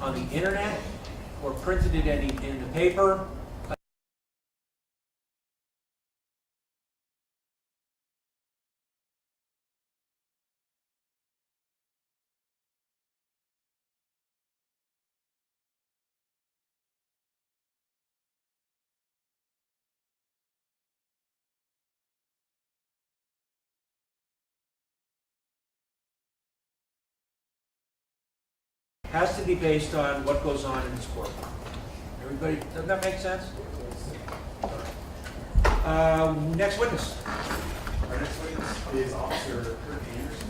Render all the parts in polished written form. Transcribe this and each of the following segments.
on the internet or printed it in the paper. Has to be based on what goes on in this courtroom. Everybody, doesn't that make sense? Next witness. Our next witness is Officer KIRK Anderson.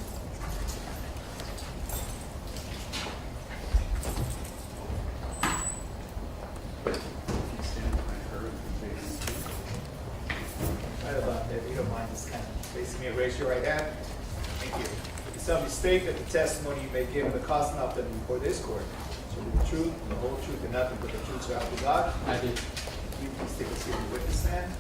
Right about that, if you don't mind just kind of facing me and raise your right hand. Thank you. You solemnly state that the testimony you may give in the cause not that before this court shall be the truth and the whole truth and nothing but the truth so help you God. I did. You please take a seat in the witness stand.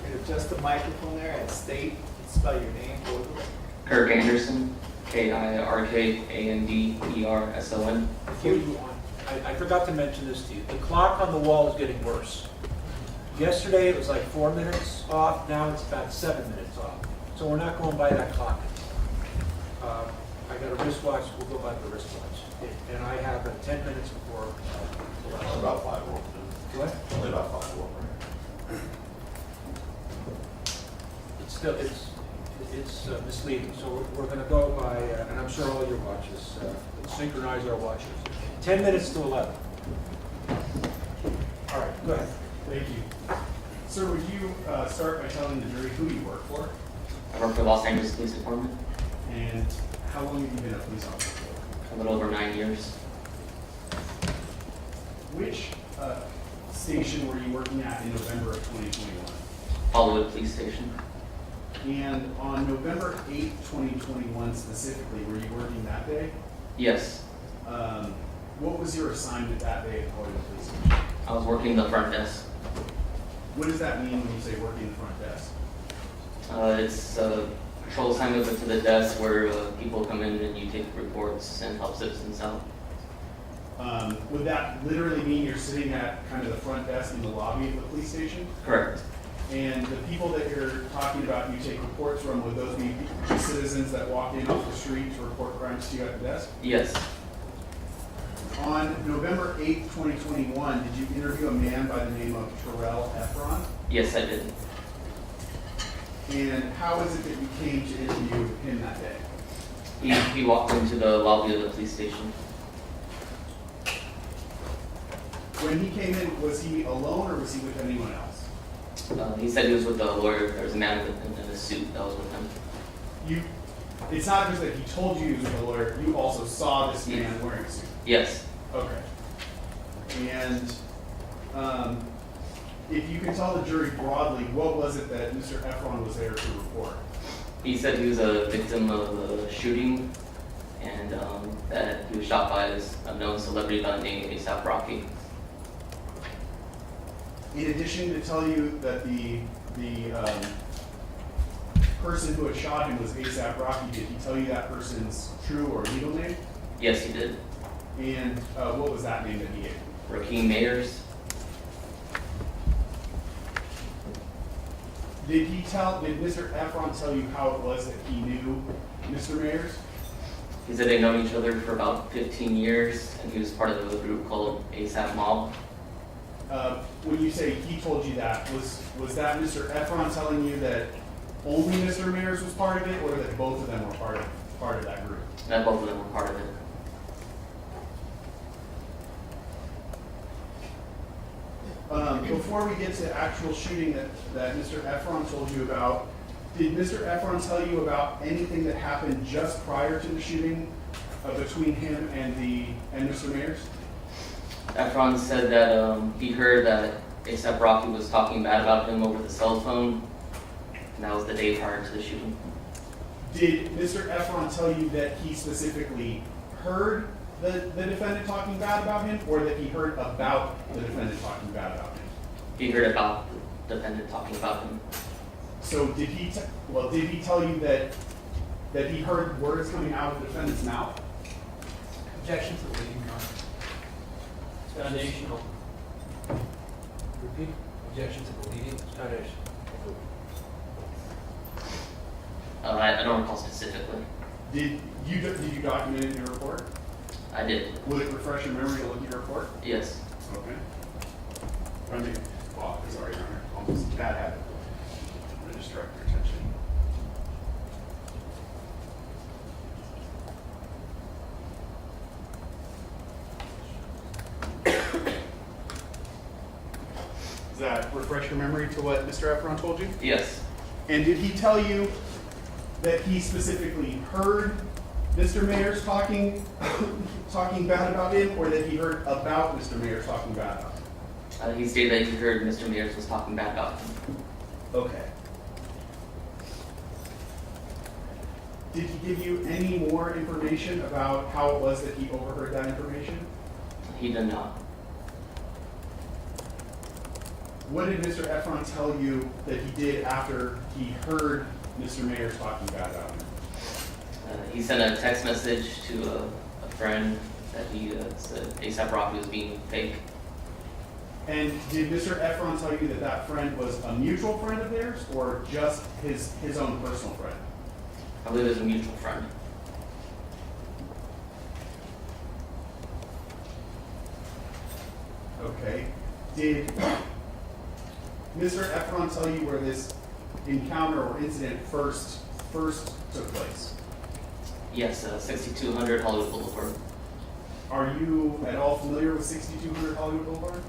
And adjust the microphone there and state, spell your name for the record. KIRK Anderson, KIRKANDERSON. Before you go on, I forgot to mention this to you. The clock on the wall is getting worse. Yesterday it was like 4 minutes off, now it's about 7 minutes off. So we're not going by that clock. I got a wristwatch, we'll go by the wristwatch. And I have 10 minutes before. Only about 5 more. What? Only about 5 more. It's still, it's misleading. So we're going to go by, and I'm sure all your watches, synchronize our watches. 10 minutes to 11. All right, go ahead. Thank you. Sir, would you start by telling the jury who you work for I work for Los Angeles Police Department, and how long have you been a police officer for? a little over 9 years. Which station were you working at in November of 2021? Hollywood Police Station. And on November 8th, 2021 specifically, were you working that day? Yes, What was your assignment that day at Hollywood Police Station? I was working the front desk. What does that mean when you say working the front desk? It's a patrol assignment to the desk where people come in and you take reports and help citizens out. Would that literally mean you're sitting at kind of the front desk in the lobby of the police station? Correct. And the people that you're talking about, you take reports from, would those be citizens that walk in off the street to report crimes to you at the desk? Yes, On November 8th, 2021, did you interview a man by the name of Terell Ephron? yes I did. And how is it that you came to interview him that day? He walked into the lobby of the police station. When he came in, was he alone or was he with anyone else? He said he was with a lawyer. There was a man in a suit that was with him. It's not just that he told you he was with a lawyer, you also saw this man wearing a suit. Yes, Okay. And if you could tell the jury broadly, what was it that Mr. Ephron was there to report? he said he was a victim of a shooting and that he was shot by this unknown celebrity by the name of A$AP Rocky. In addition to tell you that the person who had shot him was A$AP Rocky, did he tell you that person's true or legal name? Yes, he did. And what was that name that he gave? Rakim Mayers. Did Mr. Ephron tell you how it was that he knew Mr. Mayers? He said they'd known each other for about 15 years, and he was part of a group called A$AP Mob. When you say he told you that, was that Mr. Ephron telling you that only Mr. Mayers was part of it, or that both of them were part of that group? That both of them were part of it. Before we get to actual shooting that Mr. Ephron told you about, did Mr. Ephron tell you about anything that happened just prior to the shooting between him and Mr. Mayers? Ephron said that he heard that A$AP Rocky was talking bad about him over the cell phone, and that was the day prior to the shooting. Did Mr. Ephron tell you that he specifically heard the defendant talking bad about him, or that he heard about the defendant talking bad about him? He heard about the defendant talking about him. So did he tell you that that he heard words coming out of the defendant's mouth? Objection to the leading, Your Honor. It's foundational. Repeat. Objection to the leading. It's foundation. I don't recall specifically. Did you document it in your report? I did. Would it refresh your memory to look at your report? Yes. Okay. Sorry, Your Honor. Almost bad habit. I'm going to distract your attention. Does that refresh your memory to what Mr. Ephron told you? Yes. And did he tell you that he specifically heard Mr. Mayers talking bad about him, or that he heard about Mr. Mayers talking bad about him? He stated that he heard Mr. Mayers was talking bad about him. Okay. Did he give you any more information about how it was that he overheard that information? He did not. What did Mr. Ephron tell you that he did after he heard Mr. Mayers talking bad about him? He sent a text message to a friend that he said ASAP Rocky was being fake. And did Mr. Ephron tell you that that friend was a mutual friend of theirs, or just his own personal friend? I believe it was a mutual friend. Okay. Did Mr. Ephron tell you where this encounter or incident first took place? Yes, 6200 Hollywood Boulevard. Are you at all familiar with 6200 Hollywood Boulevard?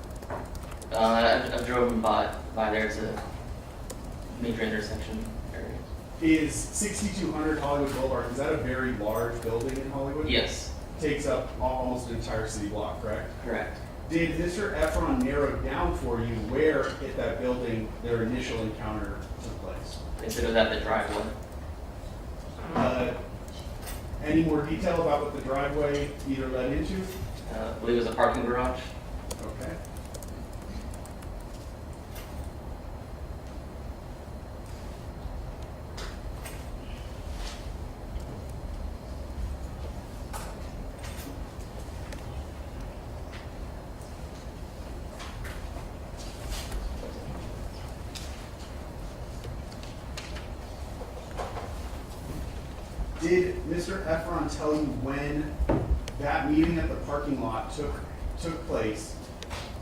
I've driven by there. It's a major intersection area. Is 6200 Hollywood Boulevard, is that a very large building in Hollywood? Yes, Takes up almost an entire city block, correct? correct. Did Mr. Ephron narrow down for you where at that building their initial encounter took place? They said it was at the driveway. Any more detail about what the driveway either led into? I believe it was a parking garage. Okay. Did Mr. Ephron tell you when that meeting at the parking lot took place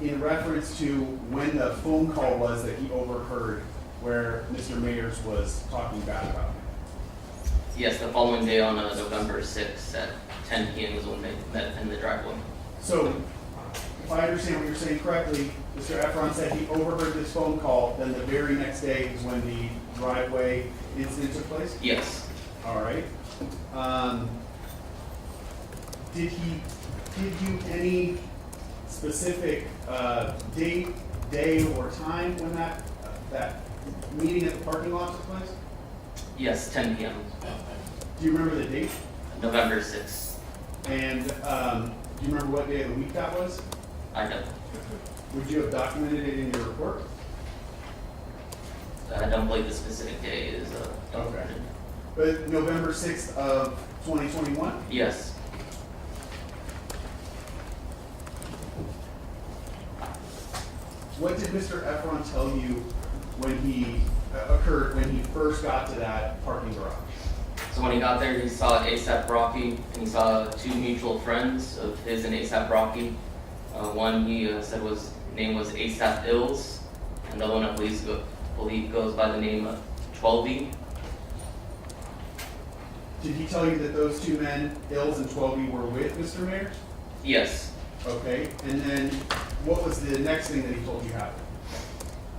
in reference to when the phone call was that he overheard where Mr. Mayers was talking bad about him? Yes, the following day on November 6th at 10 p.m. was when they met in the driveway. So, if I understand what you're saying correctly, Mr. Ephron said he overheard this phone call, then the very next day is when the driveway incident took place? Yes. All right. Did he give you any specific date, day, or time when that meeting at the parking lot took place? Yes, 10 p.m. Do you remember the date? November 6th. And do you remember what day of the week that was? I don't. Would you have documented it in your report? I don't believe the specific day is documented. But November 6th of 2021? Yes. What did Mr. Ephron tell you when he occurred, when he first got to that parking garage? So when he got there, he saw ASAP Rocky, and he saw two mutual friends of his and ASAP Rocky. One he said name was ASAP Ills, and the other one I believe goes by the name of 12B. Did he tell you that those two men, Ills and 12B, were with Mr. Mayers? Yes. Okay, and then what was the next thing that he told you happened?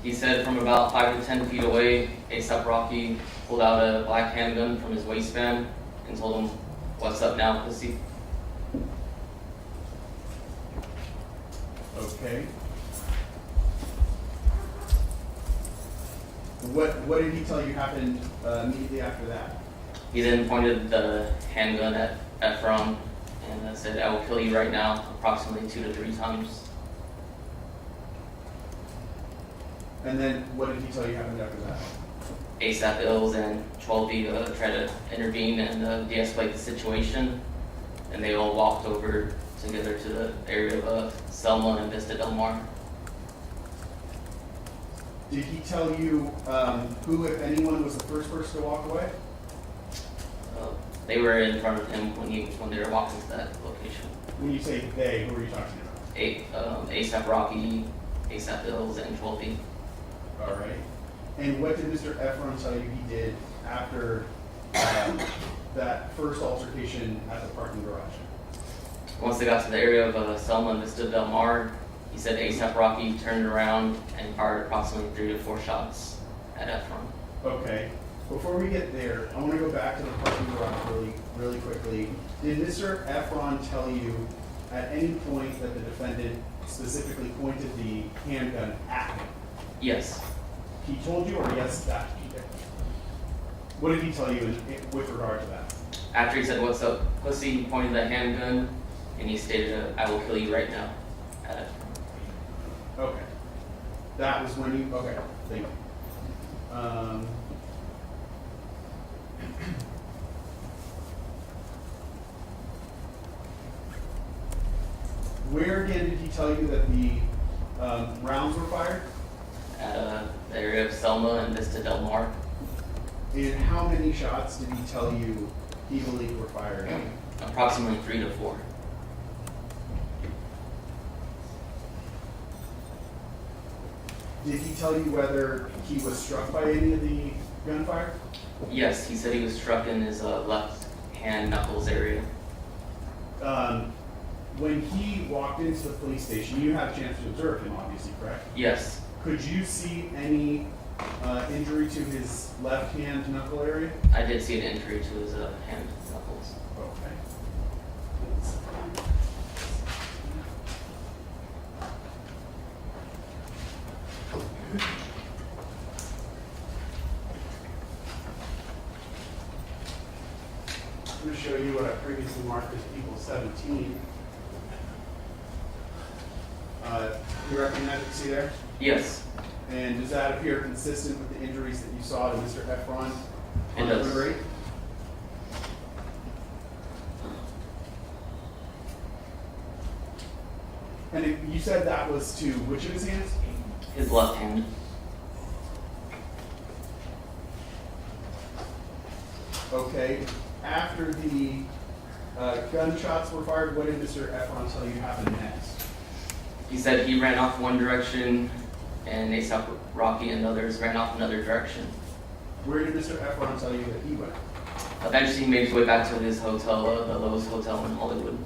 He said from about 5 to 10 feet away, ASAP Rocky pulled out a black handgun from his waistband and told him, "What's up now, pussy?" Okay. What did he tell you happened immediately after that? He then pointed the handgun at Ephron and said, "I will kill you right now," approximately 2 to 3 times. And then what did he tell you happened after that? ASAP Ills and 12B tried to intervene and de-escalate the situation, and they all walked over together to the area of Selma and Vista Del Mar. Did he tell you who, if anyone, was the first person to walk away? They were in front of him when they were walking to that location. When you say they, who are you talking about? ASAP Rocky, ASAP Ills, and 12B. All right. And what did Mr. Ephron tell you he did after that first altercation at the parking garage? Once they got to the area of Selma and Vista Del Mar, he said ASAP Rocky turned around and fired approximately 3 to 4 shots at Ephron. Okay. Before we get there, I want to go back to the parking garage really quickly. Did Mr. Ephron tell you at any point that the defendant specifically pointed the handgun at him? Yes. He told you, or yes, that he did? What did he tell you with regard to that? After he said, "What's up, pussy?" he pointed the handgun and he stated, "I will kill you right now," at Ephron. Okay. That was when you, okay, thank you. Where again did he tell you that the rounds were fired? At the area of Selma and Vista Del Mar. And how many shots did he tell you he believed were fired? Approximately 3 to 4. Did he tell you whether he was struck by any of the gunfire? Yes, he said he was struck in his left hand knuckles area. When he walked into the police station, you had a chance to observe him, obviously, correct? Yes. Could you see any injury to his left hand knuckle area? I did see an injury to his hand knuckles. Okay. I'm going to show you what I previously marked as People 17. You recognize what you see there? Yes, And does that appear consistent with the injuries that you saw to Mr. Ephron it on does. November 8th? And you said that was to which of his hands? His left hand. Okay. After the gunshots were fired, what did Mr. Ephron tell you happened next? He said he ran off one direction and ASAP Rocky and others ran off another direction. Where did Mr. Ephron tell you that he went? Eventually he made his way back to his hotel, the Lowe's Hotel in Hollywood.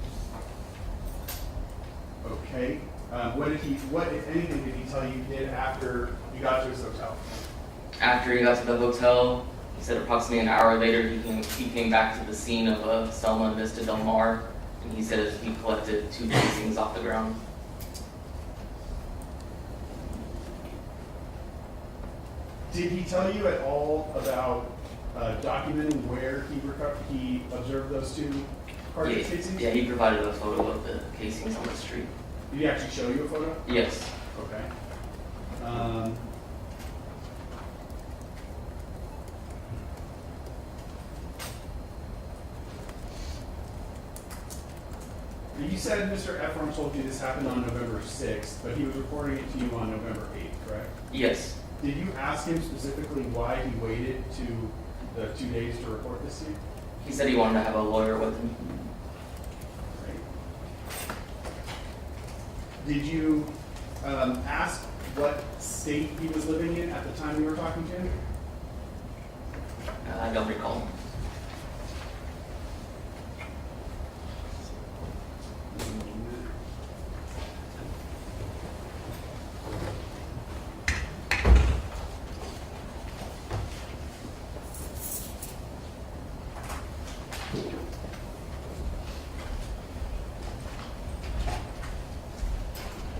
Okay. What, if anything, did he tell you he did after you got to his hotel? After he got to the hotel, he said approximately an hour later he came back to the scene of Selma and Vista Del Mar, and he said he collected 2 casings off the ground. Did he tell you at all about documenting where he observed those 2 cartridge casings? Yeah, he provided a photo of the casings on the street. Did he actually show you a photo? Yes. Okay. You said Mr. Ephron told you this happened on November 6th, but he was reporting it to you on November 8th, correct? Yes. Did you ask him specifically why he waited to the 2 days to report this to you? He said he wanted to have a lawyer with him. Right. Did you ask what state he was living in at the time you were talking to him? I don't recall.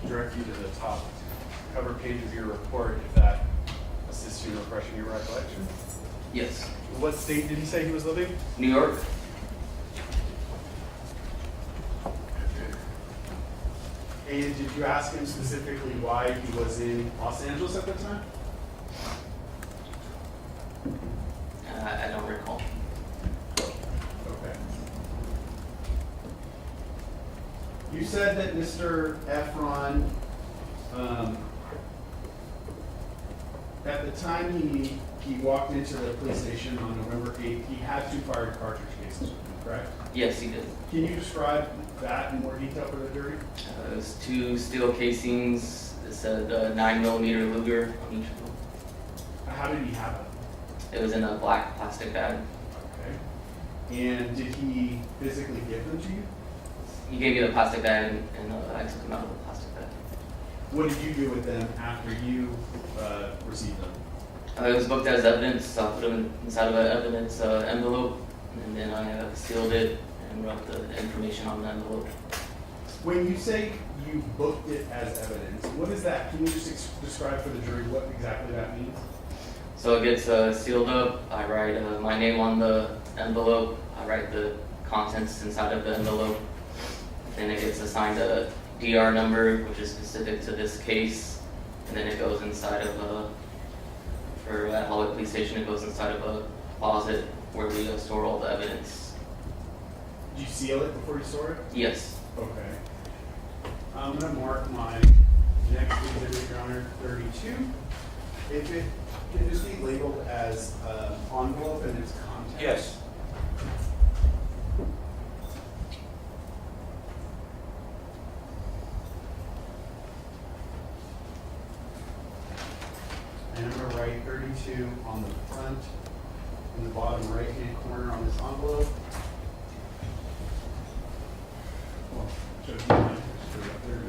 Direct you to the top cover page of your report if that assists you in refreshing your recollection. Yes. What state did he say he was living? New York. And did you ask him specifically why he was in Los Angeles at the time? You said that Mr. Ephron, at the time he walked into the police station on November 8th, he had 2 fired cartridge cases with him, correct? Yes, he did. Can you describe that in more detail for the jury? It was 2 steel casings. It said 9mm Luger on each of them. How did he have it? It was in a black plastic bag. Okay. And did he physically give them to you? He gave me the plastic bag, and I took them out of the plastic bag. What did you do with them after you received them? It was booked as evidence, so I put them inside of an evidence envelope, and then I sealed it and wrote the information on the envelope. When you say you booked it as evidence, what is that? Can you just describe for the jury what exactly that means? So it gets sealed up. I write my name on the envelope. I write the contents inside of the envelope. Then it gets assigned a DR number, which is specific to this case, and then it goes inside of for at Hollywood Police Station, it goes inside of a closet where we store all the evidence. Did you seal it before you store it? Yes. Okay. I'm gonna mark my next exhibit, Your Honor, 32. If it can just be labeled as envelope and its contents. Yes. And I'm gonna write 32 on the front in the bottom right-hand corner on this envelope. Well, shows you mine, just put it up there.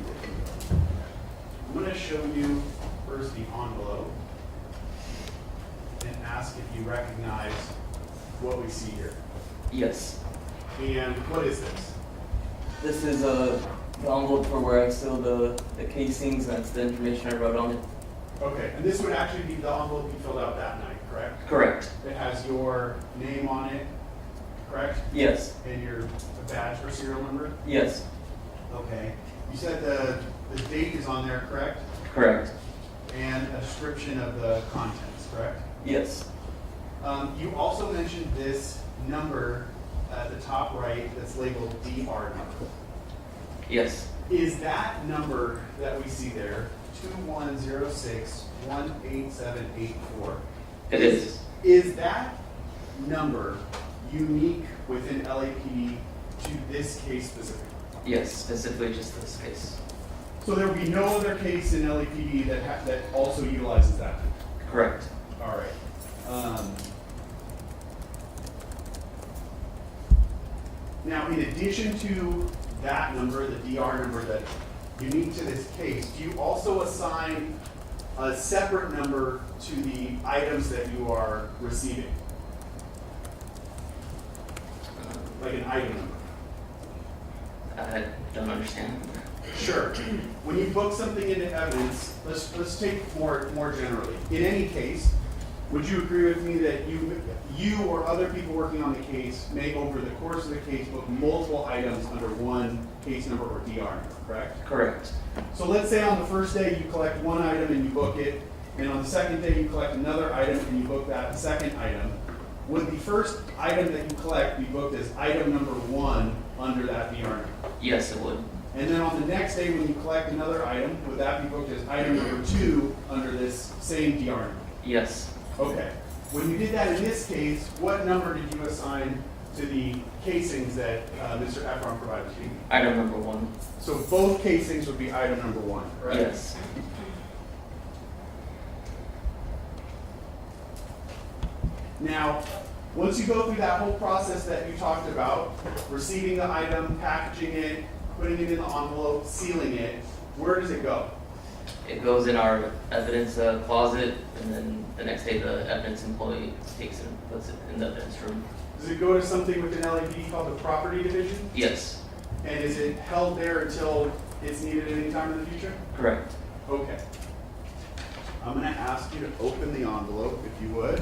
I'm gonna show you first the envelope and ask if you recognize what we see here. Yes. And what is this? This is the envelope for where I seal the casings. That's the information I wrote on it. Okay, and this would actually be the envelope you filled out that night, correct? Correct. It has your name on it, correct? Yes. And your badge or serial number? Yes. Okay. You said the date is on there, correct? Correct. And a description of the contents, correct? Yes. You also mentioned this number at the top right that's labeled DR number. Yes. Is that number that we see there 2106-18784? It is. Is that number unique within LAPD to this case specifically? Yes. Specifically just this case. So there will be no other case in LAPD that also utilizes that? Correct. All right. Now, in addition to that number, the DR number that's unique to this case, do you also assign a separate number to the items that you are receiving? Like an item number? I don't understand. Sure. When you book something into evidence, let's take more generally. In any case, would you agree with me that you or other people working on the case may, over the course of the case, book multiple items under one case number or DR number, correct? Correct. So let's say on the first day you collect one item and you book it, and on the second day you collect another item and you book that second item. Would the first item that you collect be booked as item number 1 under that DR number? Yes, it would. And then on the next day when you collect another item, would that be booked as item number 2 under this same DR number? Yes. Okay. When you did that in this case, what number did you assign to the casings that Mr. Ephron provided to you? Item number 1. So both casings would be item number 1, correct? Yes. Now, once you go through that whole process that you talked about, receiving the item, packaging it, putting it in the envelope, sealing it, where does it go? It goes in our evidence closet, and then the next day the evidence employee takes it and puts it in the evidence room. Does it go to something within LAPD called the property division? Yes. And is it held there until it's needed at any time in the future? Correct. Okay. I'm going to ask you to open the envelope, if you would.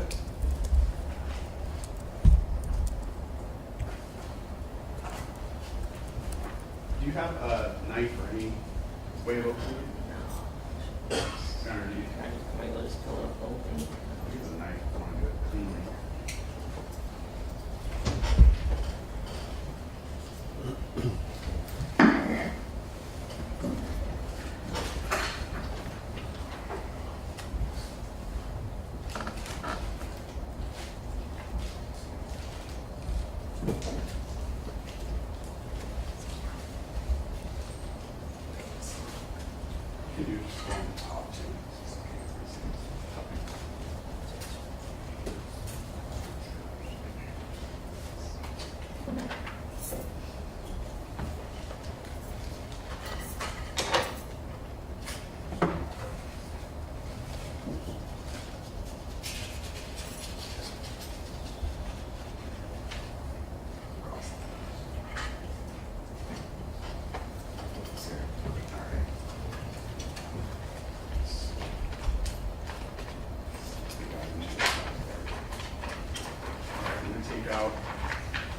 Do you have a knife or any way of opening it? Underneath. Wait, let's pull it up open. Use a knife. I want to do it cleanly.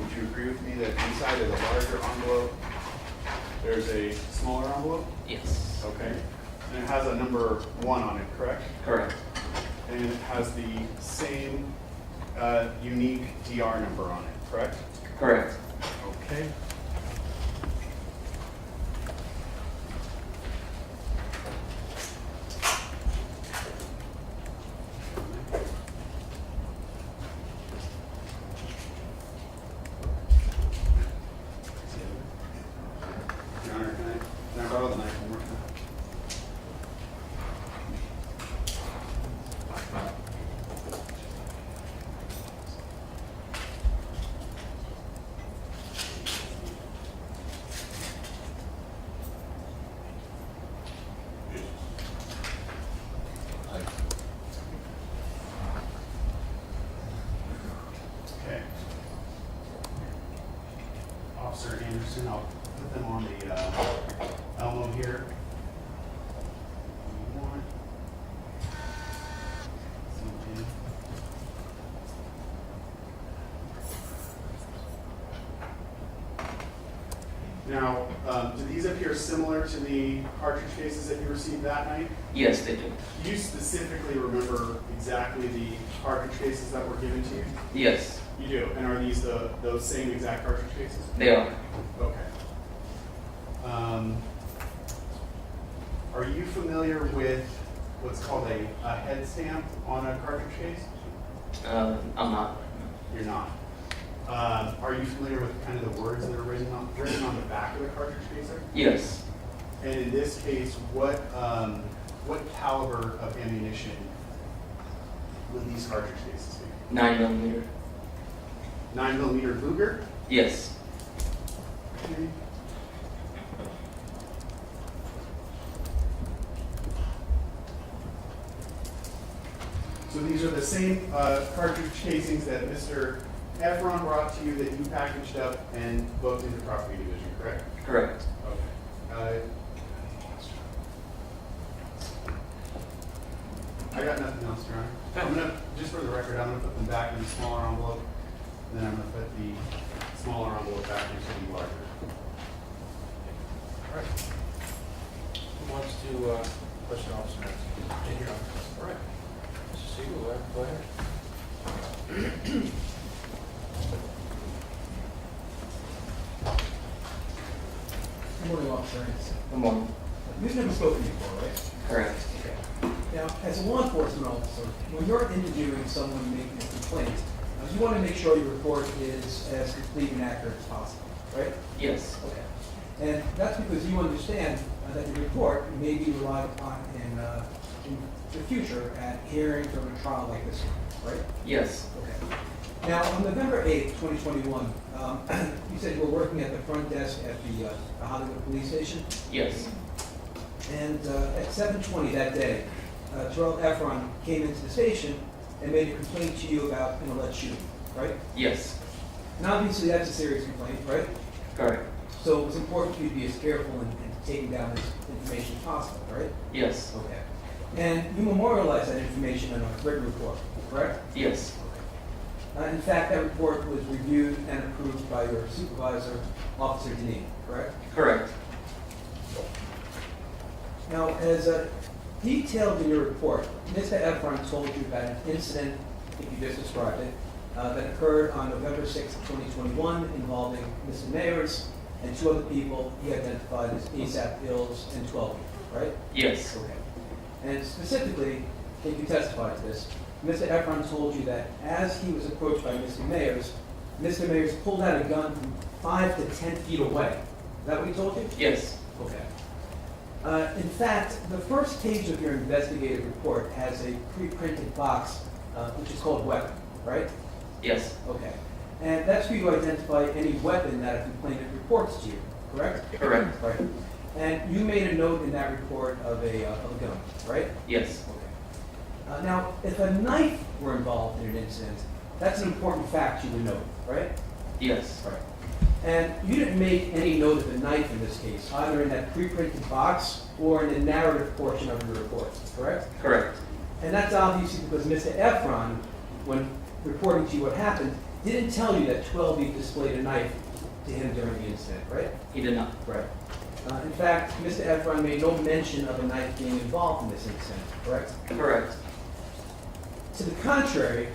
Would you agree with me that inside of the larger envelope, there's a smaller envelope? Yes. Okay. And it has a number 1 on it, correct? Correct. And it has the same unique DR number on it, correct? Correct. Okay. Your Honor, can I borrow the knife one more time? Okay. Officer Anderson, I'll put them on the Elmo here. One. CNTD. Now, do these appear similar to the cartridge cases that you received that night? Yes, they do. Do you specifically remember exactly the cartridge cases that were given to you? Yes, You do. And are these those same exact cartridge cases? they are. Okay. Are you familiar with what's called a head stamp on a cartridge case? I'm not. You're not. Are you familiar with kind of the words that are written on the back of the cartridge case? Yes. And in this case, what caliber of ammunition would these cartridge cases be? 9mm. 9mm Luger? Yes. Okay. So these are the same cartridge casings that Mr. Ephron brought to you that you packaged up and booked into property division, correct? Correct. Okay. I got nothing else, Your Honor. I'm gonna, just for the record, I'm gonna put them back in the smaller envelope, and then I'm gonna put the smaller envelope back into the larger. All right. Who wants to question Officer next? Thank you, Your Honor. All right. Mr. Siegel, go ahead. Good morning, Officer Anderson. Good morning. We've never spoken before, right? Correct. Okay. Now, as a law enforcement officer, when you're interviewing someone making a complaint, you want to make sure your report is as complete and accurate as possible, right? Yes. Okay. And that's because you understand that your report may be relied upon in the future at hearings or a trial like this one, right? Yes. Okay. Now, on November 8th, 2021, you said you were working at the front desk at the Hollywood Police Station. Yes. And at 7:20 that day, Terell Ephron came into the station and made a complaint to you about an alleged shooting, right? Yes. And obviously that's a serious complaint, right? Correct. So it was important for you to be as careful in taking down this information as possible, right? Yes. Okay. And you memorialized that information in a written report, correct? Yes. In fact, that report was reviewed and approved by your supervisor, Officer Deneen, correct? Correct. Now, as detailed in your report, Mr. Ephron told you about an incident, I think you just described it, that occurred on November 6, 2021 involving Mr. Mayers and 2 other people he identified as ASAP Ills and 12 people, right? Yes. Okay. And specifically, I think you testified to this, Mr. Ephron told you that as he was approached by Mr. Mayers pulled out a gun from 5 to 10 feet away. Is that what he told you? Yes. Okay. In fact, the first page of your investigative report has a pre-printed box, which is called weapon, right? Yes, Okay. And that's where you identify any weapon that a complainant reports to you, correct? correct. Right. And you made a note in that report of a gun, right? Yes, Okay. Now, if a knife were involved in an incident, that's an important fact you would know, right? yes, Right. And you didn't make any note of the knife in this case, either in that pre-printed box or in the narrative portion of your report, correct? correct. And that's obviously because Mr. Ephron, when reporting to you what happened, didn't tell you that 12E displayed a knife to him during the incident, right? He did not. Right. In fact, Mr. Ephron made no mention of a knife being involved in this incident, correct? Correct. To the contrary,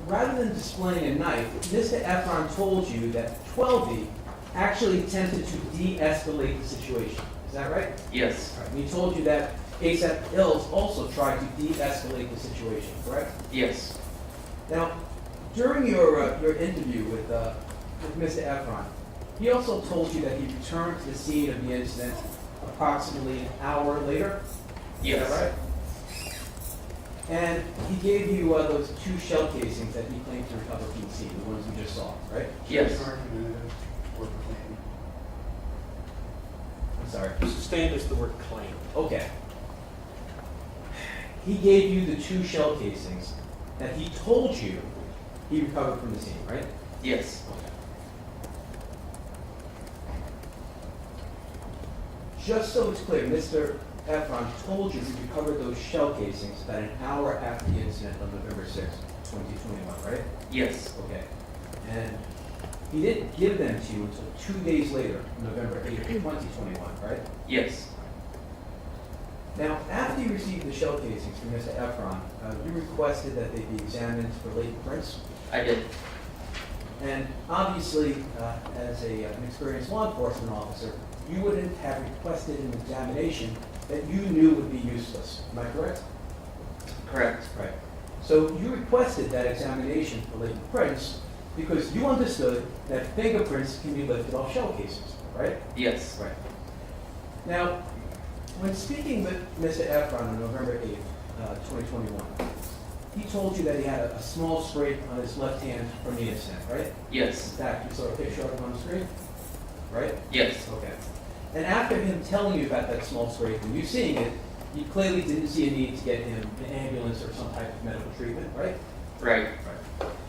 rather than displaying a knife, Mr. Ephron told you that 12E actually attempted to de-escalate the situation. Is that right? Yes, Right. And he told you that ASAP Ills also tried to de-escalate the situation, correct? yes, Now, during your interview with Mr. Ephron, he also told you that he returned to the scene of the incident approximately an hour later. yes, Is that right? And he gave you those 2 shell casings that he claimed to recover from the scene, the ones we just saw, right? yes, Argumentative or proclaim. I'm sorry. Sustained is the word claim. Okay. He gave you the 2 shell casings that he told you he recovered from the scene, right? yes, Okay. Just so it's clear, Mr. Ephron told you he recovered those shell casings about an hour after the incident on November 6, 2021, right? yes, Okay. And he didn't give them to you until 2 days later, November 8, 2021, right? yes, Now, after you received the shell casings from Mr. Ephron, you requested that they be examined for latent prints. I did. And obviously, as an experienced law enforcement officer, you wouldn't have requested an examination that you knew would be useless. Am I correct? Correct. Right. So you requested that examination for latent prints because you understood that fingerprints can be lifted off shell casings, right? Yes, Right. Now, when speaking with Mr. Ephron on November 8th, 2021, he told you that he had a small scrape on his left hand from the incident, right? In yes, fact, you saw a picture of it on the screen, right? yes, Okay. And after him telling you about that small scrape and you seeing it, you clearly didn't see a need to get him an ambulance or some type of medical treatment, right? right,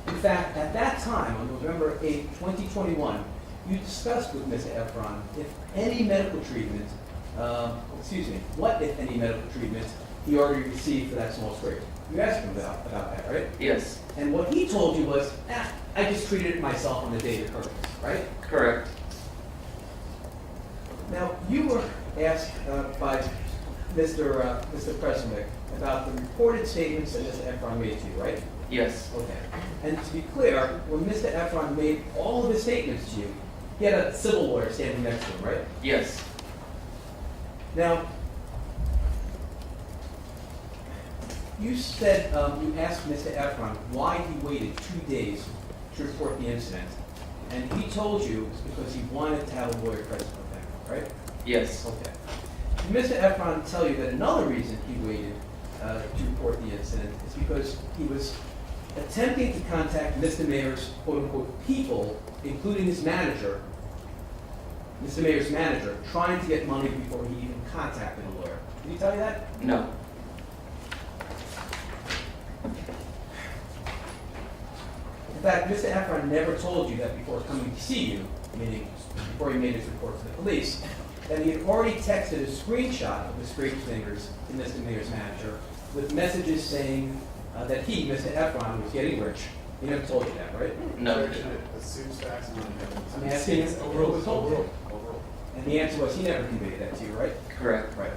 In fact, at that time, on November 8, 2021, you discussed with Mr. Ephron if any medical treatment, what if any medical treatment he already received for that small scrape. You asked him about that, right? yes, And what he told you was, I just treated it myself on the day it occurred, right? correct. Now, you were asked by Mr. Preswick about the reported statements that Mr. Ephron made to you, right? Yes, Okay. And to be clear, when Mr. Ephron made all of his statements to you, he had a civil lawyer standing next to him, right? yes, Now, you said, you asked Mr. Ephron why he waited 2 days to report the incident. And he told you it's because he wanted to have a lawyer present with him, right? yes, Okay. Did Mr. Ephron tell you that another reason he waited to report the incident is because he was attempting to contact Mr. Mayers' quote-unquote people, including his manager, Mr. Mayers' manager, trying to get money before he even contacted a lawyer? Did he tell you that? no, In fact, Mr. Ephron never told you that before coming to see you, meaning before he made his report to the police, that he had already texted a screenshot of the scraped fingers to Mr. Mayers' manager with messages saying that he, Mr. Ephron, was getting rich. He never told you that, right? no, Assumes facts and non-evidence. I'm asking him what was told to you. Overall. And the answer was he never conveyed that to you, right? correct. Right.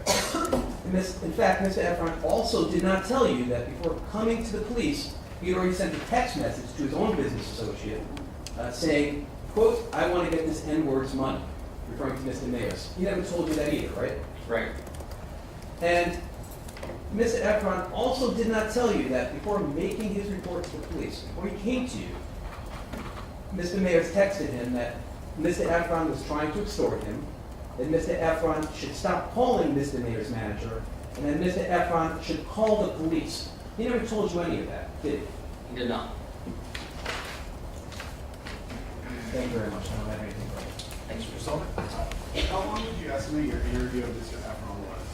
In fact, Mr. Ephron also did not tell you that before coming to the police, he had already sent a text message to his own business associate saying, quote, I want to get this N-word's money, referring to Mr. Mayers. He never told you that either, right? Right, And Mr. Ephron also did not tell you that before making his report to the police, before he came to you, Mr. Mayers texted him that Mr. Ephron was trying to extort him, that Mr. Ephron should stop calling Mr. Mayer's manager, and that Mr. Ephron should call the police. He never told you any of that, did he? He did not. Thank you very much. I don't have anything further. Thanks. Mr. Sullivan? How long did you estimate your interview of Mr. Ephron was?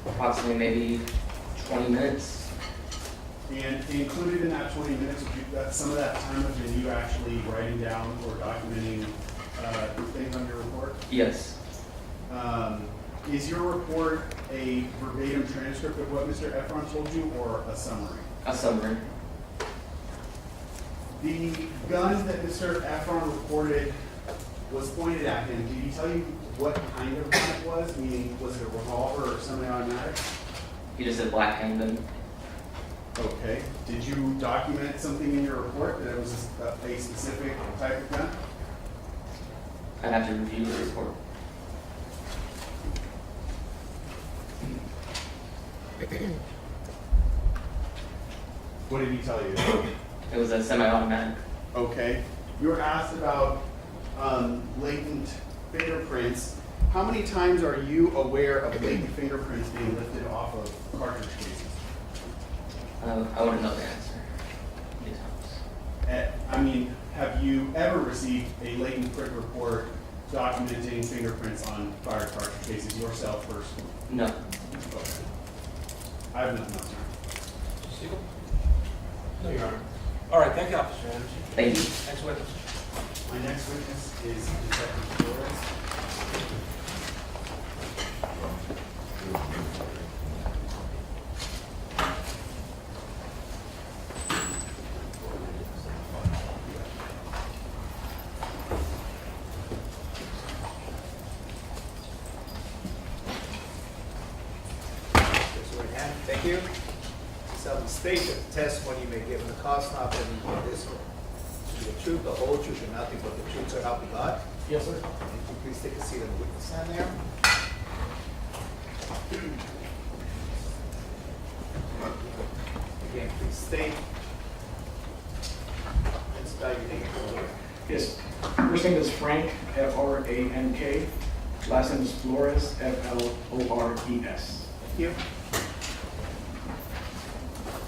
Approximately maybe 20 minutes. And included in that 20 minutes, some of that time have been you actually writing down or documenting things on your report? Yes. Is your report a verbatim transcript of what Mr. Ephron told you, or a summary? A summary. The gun that Mr. Ephron reported was pointed at him. Did he tell you what kind of gun it was? Meaning, was it a revolver or semi-automatic? He just said black handgun. Okay. Did you document something in your report that it was a specific type of gun? I'd have to review the report. What did he tell you? It was a semi-automatic. Okay. You were asked about latent fingerprints. How many times are you aware of latent fingerprints being lifted off of cartridge cases? I wouldn't know the answer. Many times. I mean, have you ever received a latent print report documenting fingerprints on fired cartridge cases yourself personally? No. Okay. I have nothing else, sir. Mr. Siegel? No, Your Honor. All right, thank you, Officer Anderson. Thank you. Next witness. My next witness is Detective Flores. Raise your right hand. Thank you. Solemnly state that the testimony you may give in the cause not been before this court should be the truth, the whole truth, and nothing but the truth, so help you God. Yes, sir. Would you please take a seat on the witness stand there? Again, please state and spell your name for the record. Yes. First name is Frank, F-R-A-N-K. Last name is Flores, F-L-O-R-E-S. Thank you.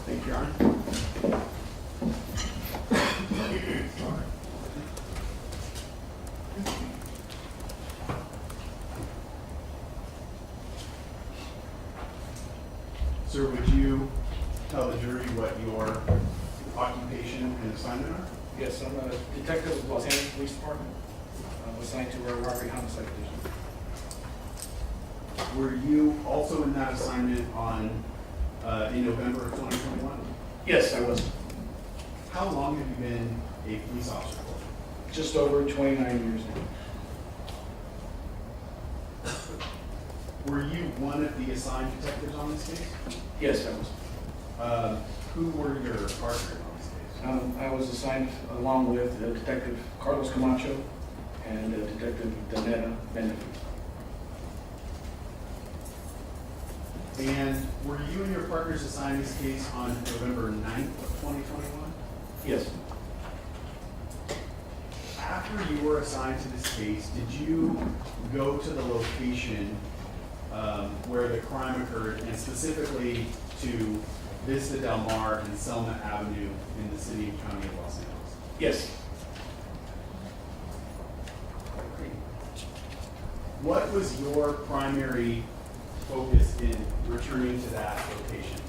Thank you, Your Honor. Sir, would you tell the jury what your occupation and assignment are? Yes, I'm a detective with Los Angeles Police Department, assigned to our robbery homicide division. Were you also in that assignment in November of 2021? Yes, I was. How long have you been a police officer for? Just over 29 years now. Were you one of the assigned detectives on this case? Yes, I was. Who were your partners on this case? I was assigned along with Detective Carlos Camacho and Detective Danetta Benefiz. And were you and your partners assigned this case on November 9th of 2021? Yes. After you were assigned to this case, did you go to the location where the crime occurred, and specifically to Vista Del Mar and Selma Avenue in the city and county of Los Angeles? Yes. What was your primary focus in returning to that location?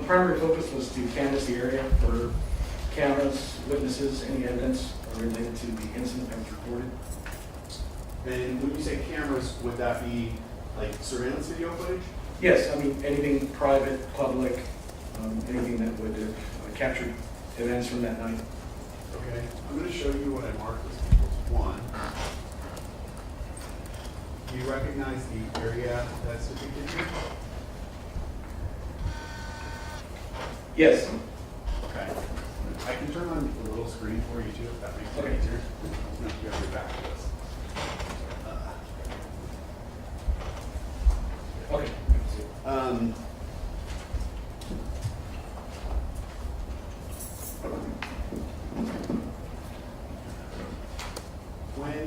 Primary focus was to canvass the area for cameras, witnesses, any evidence related to the incident that was reported. And when you say cameras, would that be like surveillance video footage? Yes, I mean, anything private, public, anything that would have captured events from that night. Okay, I'm going to show you what I marked as equals 1. Do you recognize the area that's depicted here? Yes. Okay. I can turn on the little screen for you too, if that makes it Okay. easier. No, you have your back to us. Okay. When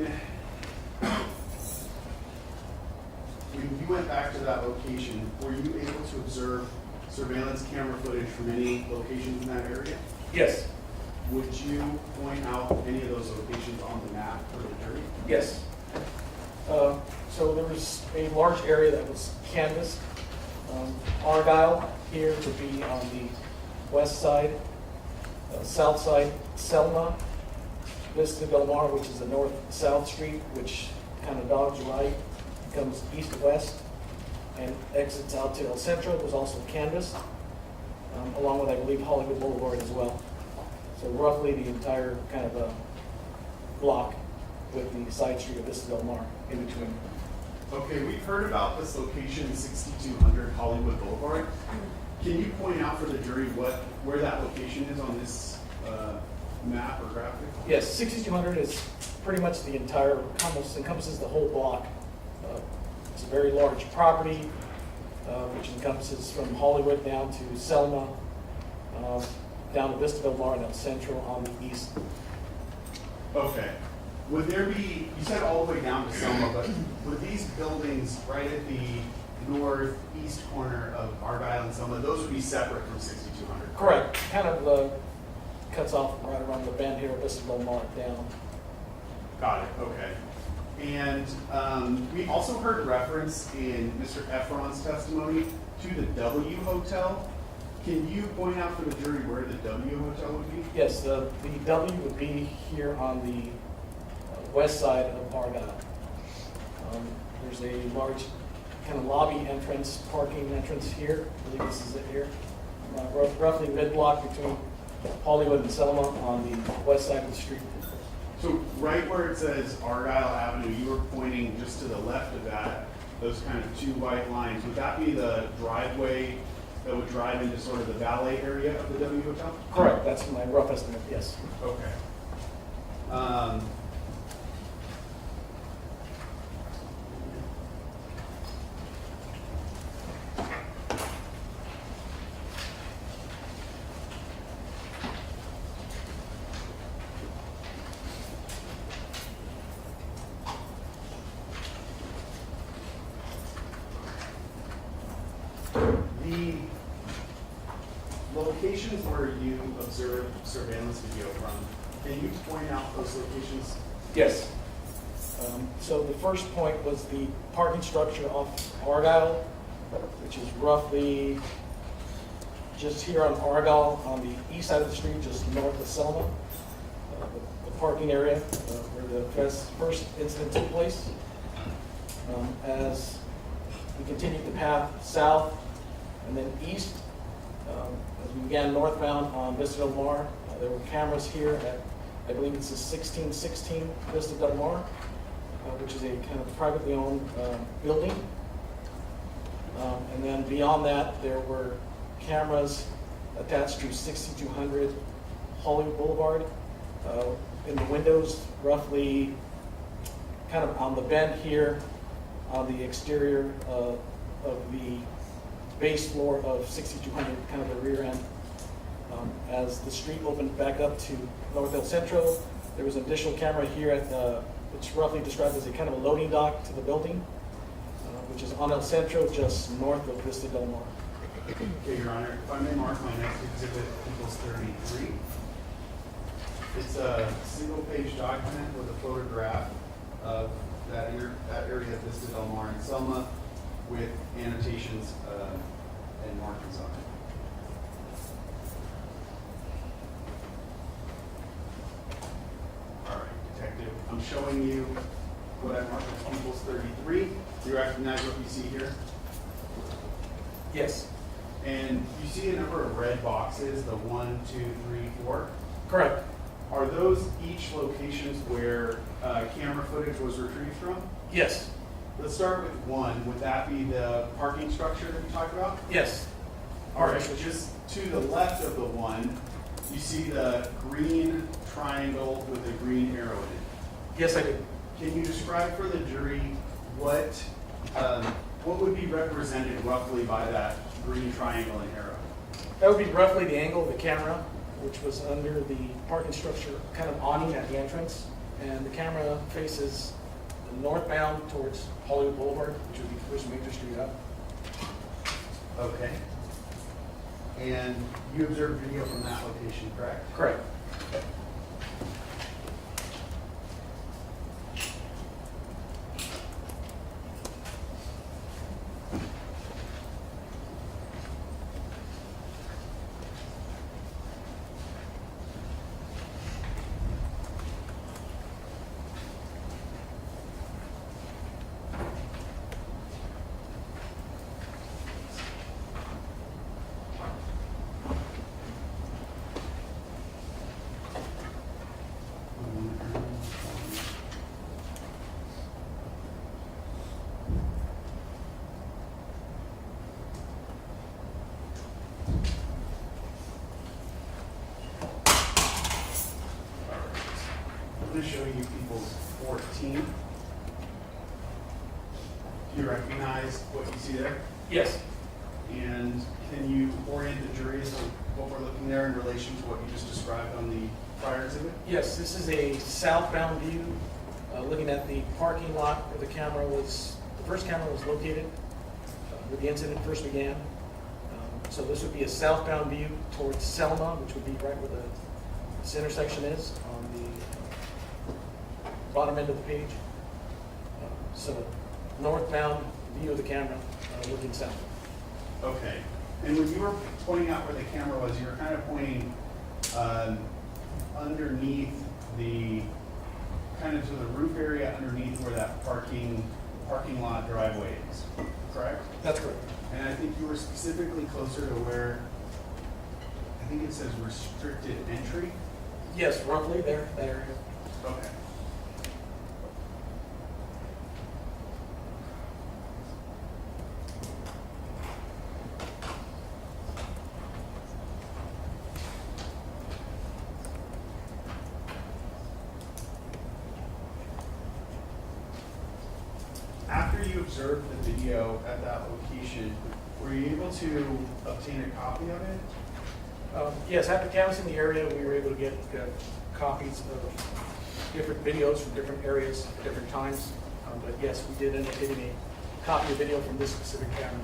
you went back to that location, were you able to observe surveillance camera footage from any locations in that area? Yes, Would you point out any of those locations on the map for the jury? yes. So there was a large area that was canvassed. Argyle here would be on the west side, south side, Selma, Vista Del Mar, which is the north-south street, which kind of dogs right, comes east-west, and exits out to El Centro, was also canvassed, along with, I believe, Hollywood Boulevard as well. So roughly the entire kind of block with the side street of Vista Del Mar in between. Okay, we've heard about this location, 6200 Hollywood Boulevard. Can you point out for the jury where that location is on this map or graphic? Yes, 6200 is pretty much the entire, encompasses the whole block. It's a very large property, which encompasses from Hollywood down to Selma, down to Vista Del Mar and El Centro on the east. Okay. Would there be, you said all the way down to Selma, but would these buildings right at the northeast corner of Argyle and Selma, those would be separate from 6200? Correct, kind of cuts off right around the bend here, Vista Del Mar down. Got it, okay. And we also heard reference in Mr. Ephron's testimony to the W Hotel. Can you point out for the jury where the W Hotel would be? Yes, the W would be here on the west side of Argyle. There's a large kind of lobby entrance, parking entrance here. I believe this is it here. Roughly mid-block between Hollywood and Selma on the west side of the street. So right where it says Argyle Avenue, you were pointing just to the left of that, those kind of two white lines. Would that be the driveway that would drive into sort of the valet area of the W Hotel? Correct, that's my rough estimate, yes. Okay. The locations where you observed surveillance video from, can you point out those locations? Yes. So the first point was the parking structure off Argyle, which is roughly just here on Argyle on the east side of the street, just north of Selma. The parking area where the first incident took place. As we continued the path south and then east, as we began northbound on Vista Del Mar, there were cameras here at, I believe it's the 1616 Vista Del Mar, which is a kind of privately owned building. And then beyond that, there were cameras attached to 6200 Hollywood Boulevard. In the windows, roughly kind of on the bend here, on the exterior of the base floor of 6200, kind of the rear end. As the street opened back up to North El Centro, there was an additional camera here at which roughly described as a kind of a loading dock to the building, which is on El Centro, just north of Vista Del Mar. Okay, Your Honor, if I may mark my next exhibit, equals 33. It's a single-page document with a photograph of that area of Vista Del Mar and Selma with annotations and markings on it. All right, Detective, I'm showing you what I marked as equals 33. Do you recognize what you see here? Yes, And you see a number of red boxes, the 1, 2, 3, 4. correct. Are those each locations where camera footage was retrieved from? Yes, Let's start with 1. Would that be the parking structure that you talked about? yes. All right, so just to the left of the 1, you see the green triangle with a green arrow in it. Yes, I do. Can you describe for the jury what would be represented roughly by that green triangle and arrow? That would be roughly the angle of the camera, which was under the parking structure, kind of awning at the entrance. And the camera faces northbound towards Hollywood Boulevard, which would be First Major Street up. Okay. And you observed video from that location, correct? Correct. I'm going to show you people's 14. Do you recognize what you see there? Yes. And can you orient the jury as to what we're looking there in relation to what you just described on the prior exhibit? Yes, this is a southbound view, looking at the parking lot where the first camera was located, where the incident first began. So this would be a southbound view towards Selma, which would be right where this intersection is on the bottom end of the page. So northbound view of the camera, looking south. Okay. And when you were pointing out where the camera was, you were kind of pointing underneath the, kind of to the roof area underneath where that parking lot driveway is, correct? That's correct. And I think you were specifically closer to where, I think it says restricted entry. Yes, roughly there. Okay. After you observed the video at that location, were you able to obtain a copy of it? Yes, after canvassing the area, we were able to get copies of different videos from different areas at different times. But yes, we did end up getting a copy of video from this specific camera.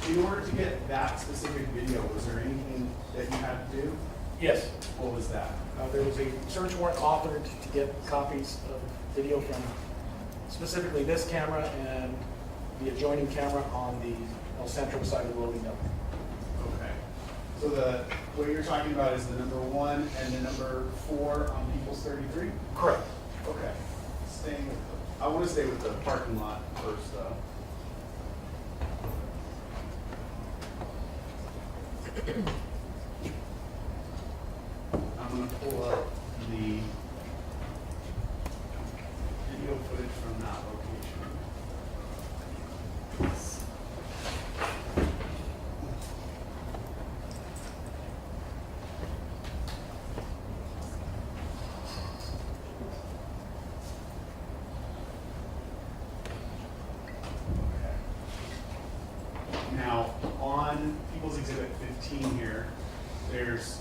In order to get that specific video, was there anything that you had to do? Yes, What was that? there was a search warrant authored to get copies of video from specifically this camera and the adjoining camera on the El Centro side of the loading dock. Okay. So what you're talking about is the number 1 and the number 4 on People's 33? Correct. Okay. I want to stay with the parking lot first, though. I'm going to pull up the video footage from that location. Now, on People's Exhibit 15 here, there's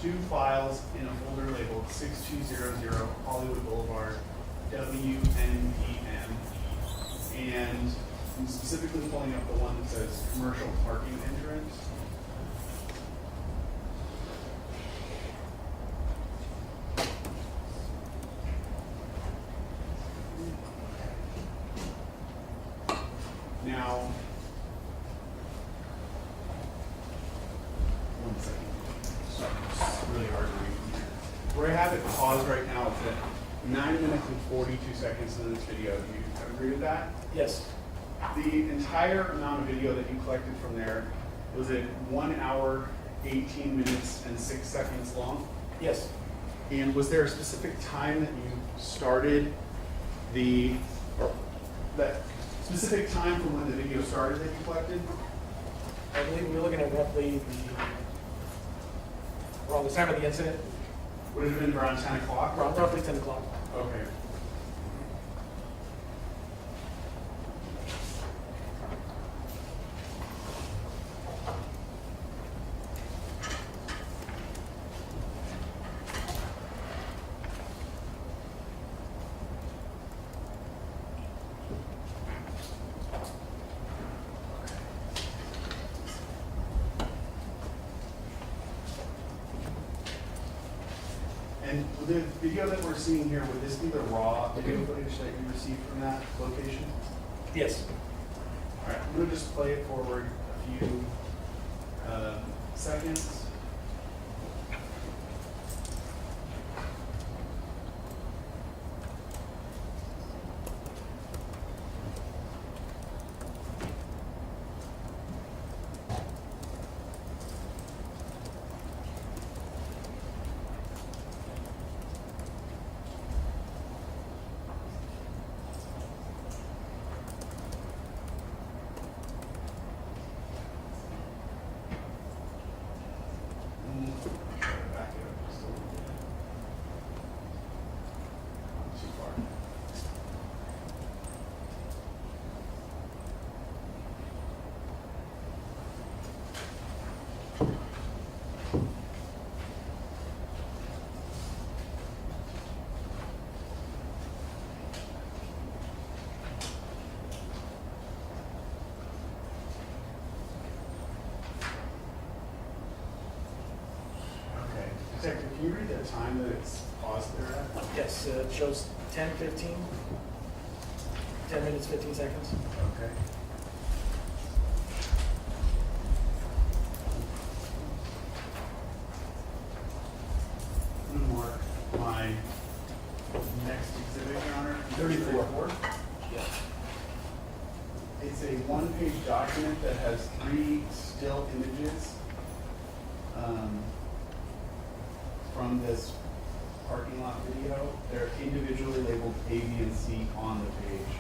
2 files in a folder labeled 6200 Hollywood Boulevard, WNPM. And I'm specifically pulling up the one that says commercial parking entrance. Now, one second. Sorry, it's really hard to read from here. Where I have it paused right now is at 9 minutes and 42 seconds in this video. Do you agree with that? Yes. The entire amount of video that you collected from there was at 1 hour, 18 minutes, and 6 seconds long. Yes. And was there a specific time that you started that specific time from when the video started that you collected? I believe we were looking at roughly around the time of the incident, Would it have been around 10 o'clock? around roughly 10 o'clock. Okay. the video that we're seeing here, would this be the raw video footage that you received from that location? Yes. All right, I'm gonna just play it forward a few seconds. Back it up just a little bit. Not too far. Okay. Detective, can you read the time that it's paused there at? Yes, it shows 10:15, 10 minutes, 15 seconds. Okay. I'm gonna mark my next exhibit, Your Honor. 34. Yes. It's a one-page document that has 3 still images from this parking lot video. They're individually labeled A, B, and C on the page.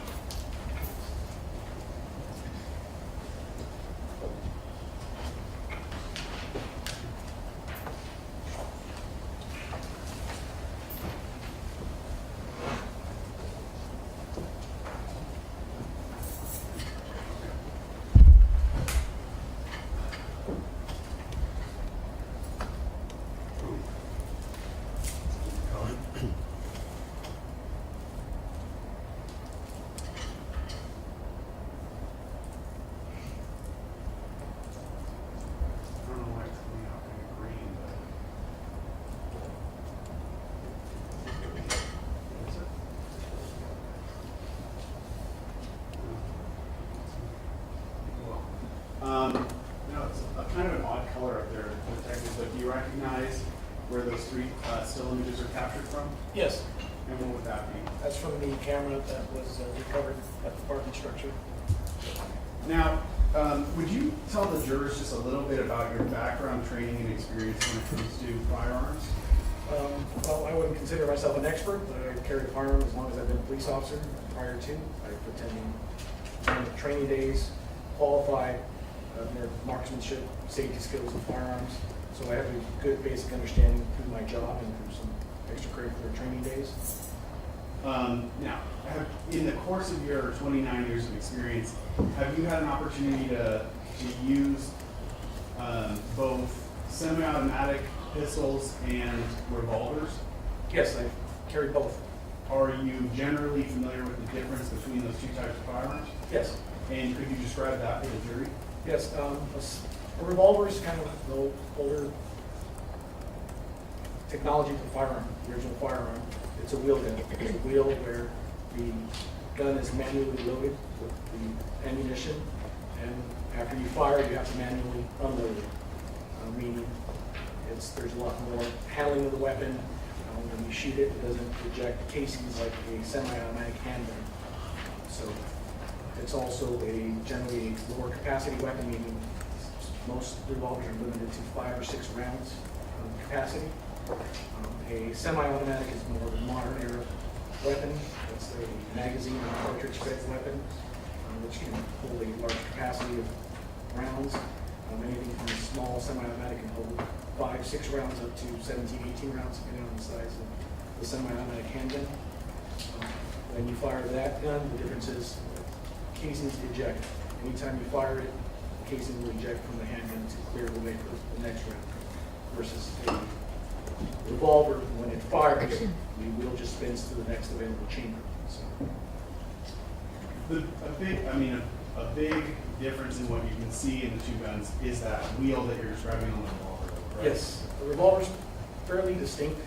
I don't know why it's coming out kind of green, but. Is it? Well, it's a kind of an odd color up there, Detective, but do you recognize where those 3 still images are captured from? Yes, And what would that be? that's from the camera that was recovered at the parking structure. Now, would you tell the jurors just a little bit about your background, training, and experience when it comes to firearms? Well, I wouldn't consider myself an expert, but I carried a firearm as long as I've been a police officer. Prior to, I've attended training days, qualified, their marksmanship, safety skills of firearms. So I have a good basic understanding through my job and through some extracurricular training days. Now, in the course of your 29 years of experience, have you had an opportunity to use both semi-automatic pistols and revolvers? Yes, I've carried both. Are you generally familiar with the difference between those 2 types of firearms? Yes. And could you describe that to the jury? Yes, a revolver is kind of the older technology for the firearm, the original firearm. It's a wheel gun. It's a wheel where the gun is manually loaded with the ammunition, and after you fire, you have to manually unload it. Meaning, there's a lot more handling of the weapon. When you shoot it, it doesn't eject casings like a semi-automatic handgun. So it's also generally a lower capacity weapon, meaning most revolvers are limited to 5 or 6 rounds capacity. A semi-automatic is more of a modern era weapon. It's a magazine and cartridge fed weapon, which can hold a large capacity of rounds. Anything from a small semi-automatic can hold 5, 6 rounds up to 17, 18 rounds, depending on the size of the semi-automatic handgun. When you fire that gun, the difference is casings eject. Anytime you fire it, the casing will eject from the handgun to clear the way for the next round. Versus a revolver, when it fires, the wheel just spins to the next available chamber. So, A big difference in what you can see in the 2 guns is that wheel that you're describing on the revolver, right? yes, the revolver's fairly distinct.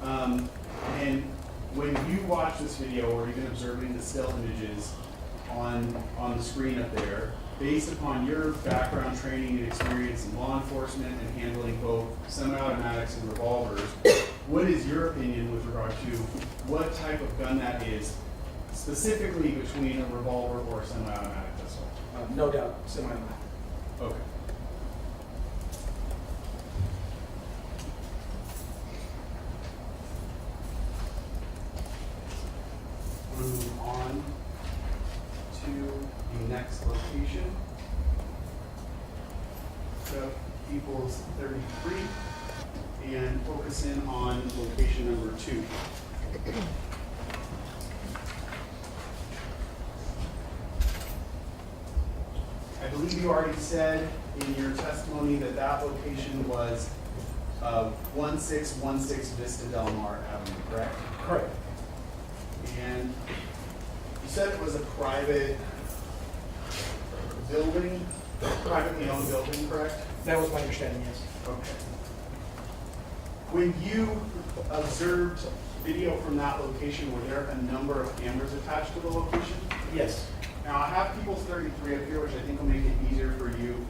And when you watch this video or even observing the still images on the screen up there, based upon your background, training, and experience in law enforcement and handling both semi-automatics and revolvers, what is your opinion with regard to what type of gun that is, specifically between a revolver or a semi-automatic pistol? No doubt, semi-automatic. Okay. Move on to the next location. So equals 33, and focus in on location number 2. I believe you already said in your testimony that that location was 1616 Vista Del Mar Avenue, correct? Correct. And you said it was a private building, privately owned building, correct? That was my understanding, yes. Okay. When you observed video from that location, were there a number of cameras attached to the location? Yes. Now, I have People's 33 up here, which I think will make it easier for you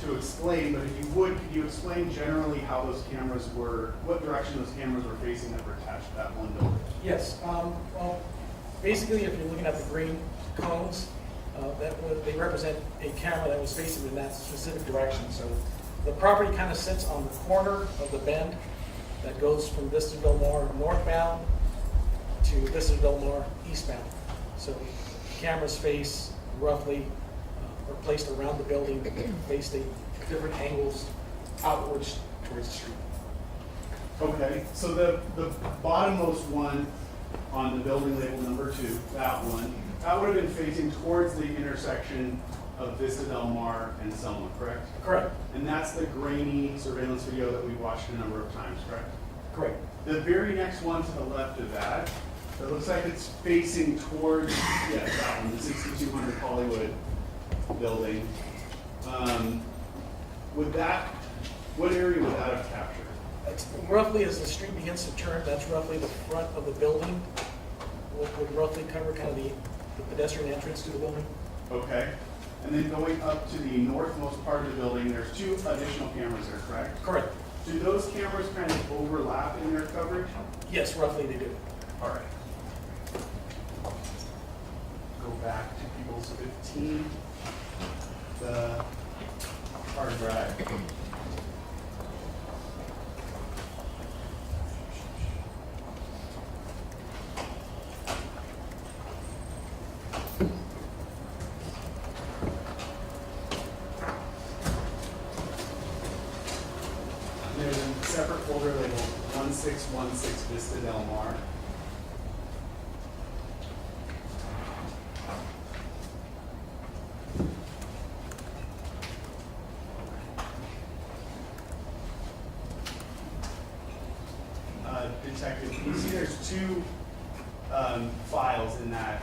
to explain, but if you would, could you explain generally how those cameras were, what direction those cameras were facing that were attached to that one building? Yes, well, basically, if you're looking at the green cones, they represent a camera that was facing in that specific direction. So the property kind of sits on the corner of the bend that goes from Vista Del Mar northbound to Vista Del Mar eastbound. So cameras face roughly, are placed around the building, facing different angles outwards towards the street. Okay, so the bottommost one on the building label number 2, that one, that would have been facing towards the intersection of Vista Del Mar and Selma, correct? Correct. And that's the grainy surveillance video that we watched a number of times, correct? Correct. The very next one to the left of that, it looks like it's facing towards, yes, that one, the 6200 Hollywood building. What area would that have captured? It's roughly, as the street begins to turn, that's roughly the front of the building. Would roughly cover kind of the pedestrian entrance to the building. Okay. And then going up to the northmost part of the building, there's 2 additional cameras there, correct? Correct. Do those cameras kind of overlap in their coverage? Yes, roughly they do. All right. Go back to People's 15, the hard drive. There's a separate folder labeled 1616 Vista Del Mar. Detective, you see there's 2 files in that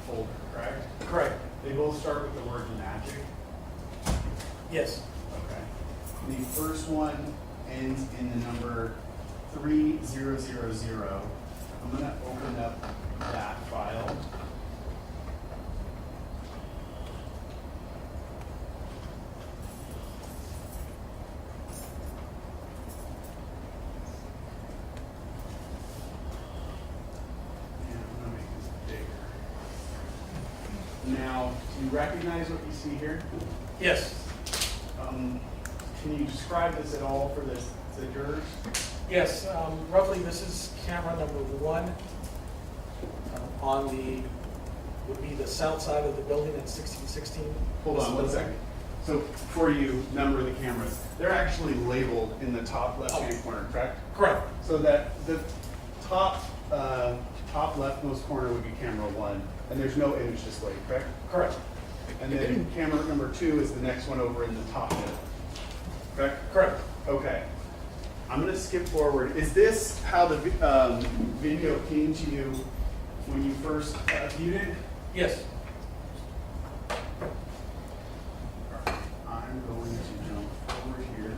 folder, correct? Correct. They both start with the word magic. Yes. Okay. The first one ends in the number 3000. I'm going to open up that file. And I'm going to make this bigger. Now, do you recognize what you see here? Yes. Can you describe this at all for the jurors? Yes. Roughly, this is camera number 1 on would be the south side of the building at 1616. Hold on one second. So before you number the cameras, they're actually labeled in the top left-hand corner, correct? Correct. So that the top leftmost corner would be camera 1, and there's no image display, correct? Correct. And then camera number 2 is the next one over in the top middle, correct? Correct. Okay. I'm going to skip forward. Is this how the video came to you when you first viewed it? Yes. I'm going to jump over here.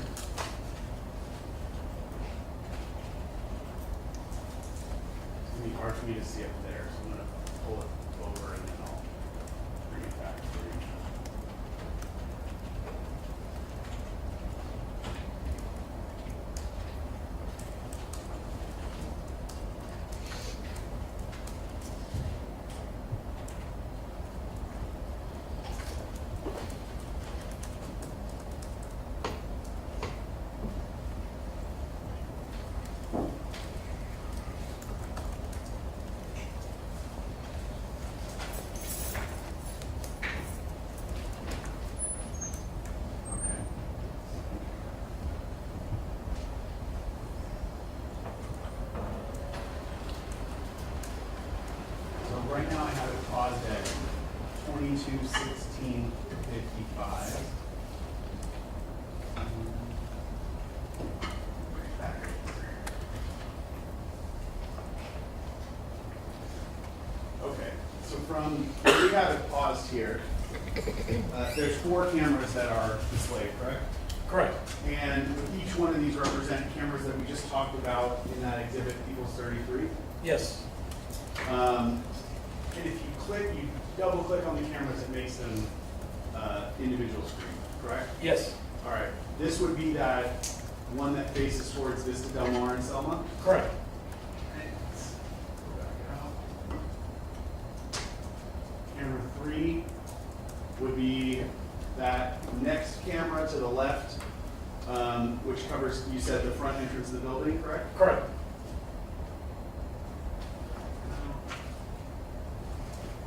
for me to see up there, so I'm gonna pull it over and then I'll bring it back for you. Okay. So right now I have it paused at 22:16:55. Okay, so from, we have it paused here. There's 4 cameras that are displayed, correct? Correct. And each one of these represent cameras that we just talked about in that exhibit, People's 33. Yes. And if you double click on the cameras, it makes them individual screen, correct? Yes. All right, this would be that one that faces towards Vista Del Mar and Selma. Correct. Let's go back out. Camera 3 would be that next camera to the left, which covers, you said, the front entrance of the building, correct? Correct.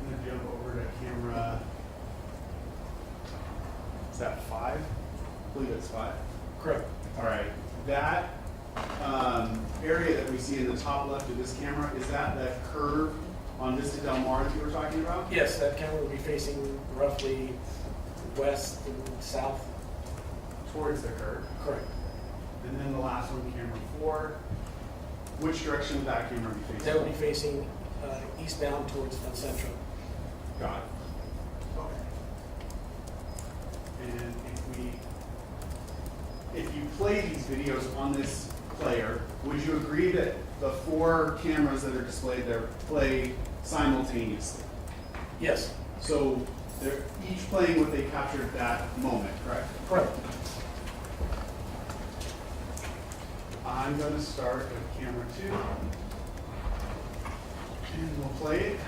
I'm gonna jump over to camera, is that 5? I believe it's 5. Correct. All right, that area that we see in the top left of this camera, is that that curve on Vista Del Mar that you were talking about? Yes, that camera will be facing roughly west and south. Towards the curve. Correct. And then the last one, camera 4, which direction would that camera be facing? That will be facing eastbound towards El Centro. Got it. Okay. And if you play these videos on this player, would you agree that the 4 cameras that are displayed there play simultaneously? Yes. So they're each playing what they captured that moment, correct? Correct. I'm going to start with camera 2. And we'll play it.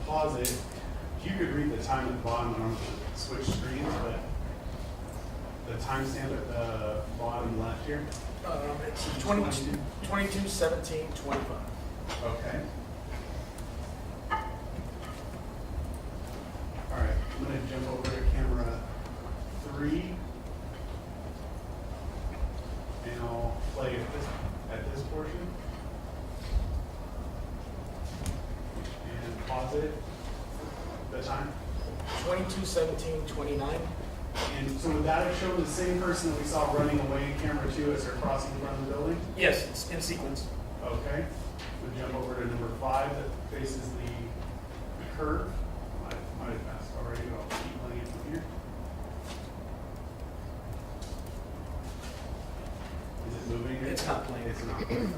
Pause it. You could read the time at the bottom. I don't know if it switch screens, but the timestamp at the bottom left here. It's 22/17/25. Okay. All right. I'm going to jump over to camera 3, and I'll play at this portion. And pause it. The time. 22/17/29. And so would that have shown the same person that we saw running away in camera 2 as they're crossing in front of the building? Yes, it's in sequence. Okay. We'll jump over to number 5 that faces the curve. Might have passed already, but I'll keep playing it from here. Is it moving? It's not playing. It's not playing. Okay.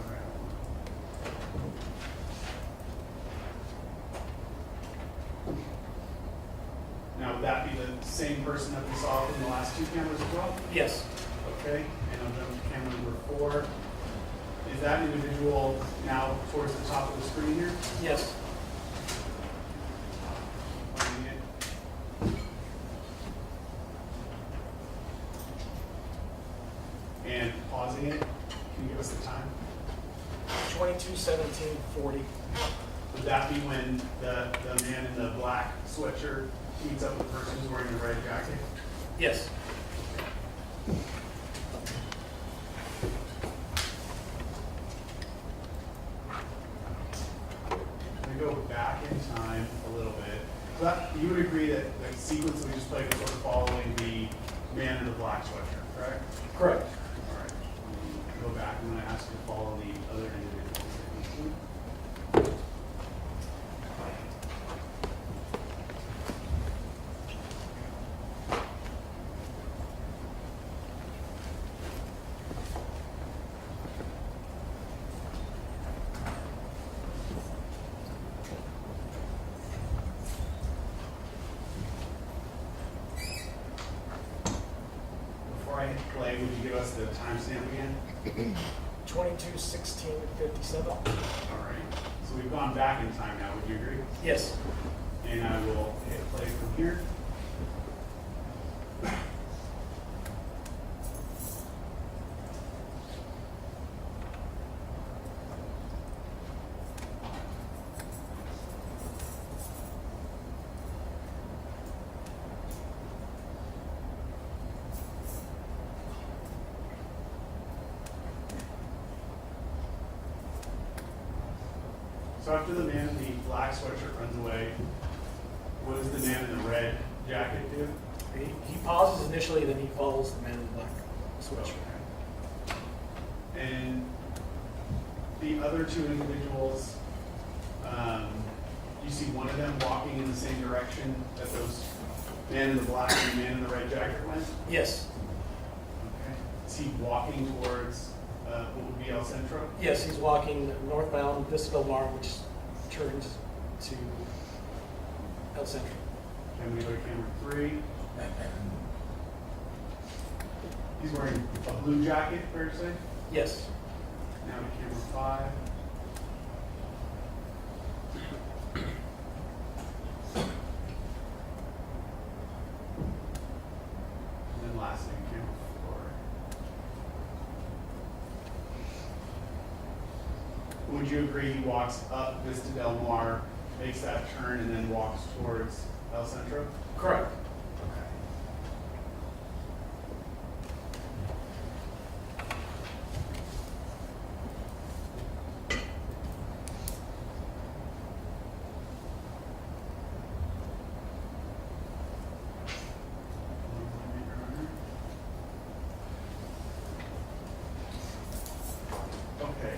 Now, would that be the same person that we saw from the last 2 cameras as well? Yes. Okay, and I'll jump to camera number 4. Is that individual now towards the top of the screen here? Yes. Finding it. And pausing it. Can you give us the time? 22/17/40. Would that be when the man in the black sweatshirt meets up with the person who's wearing the red jacket? Yes. go back in time a little bit. So that, you would agree that the sequence we just played was sort of following the man in the black sweatshirt, correct? Correct. All right. Go back, I'm gonna ask you to follow the other individuals. Before I hit play, would you give us the timestamp again? 22/16/57. All right. So we've gone back in time now, would you agree? Yes. And I will hit play from here. So after the man in the black sweatshirt runs away, what does the man in the red jacket do? He pauses initially, then he follows the man in the black sweatshirt. And the other two individuals, you see one of them walking in the same direction that those man in the black and man in the red jacket went? Yes. Okay. Is he walking towards what would be El Centro? Yes, he's walking northbound Vista Del Mar, which turns to El Centro. Then we go to camera 3. He's wearing a blue jacket, fair to say? Yes. Now to camera 5. And then lastly, camera 4. Would you agree he walks up Vista Del Mar, makes that turn, and then walks towards El Centro? Correct. Okay. Okay.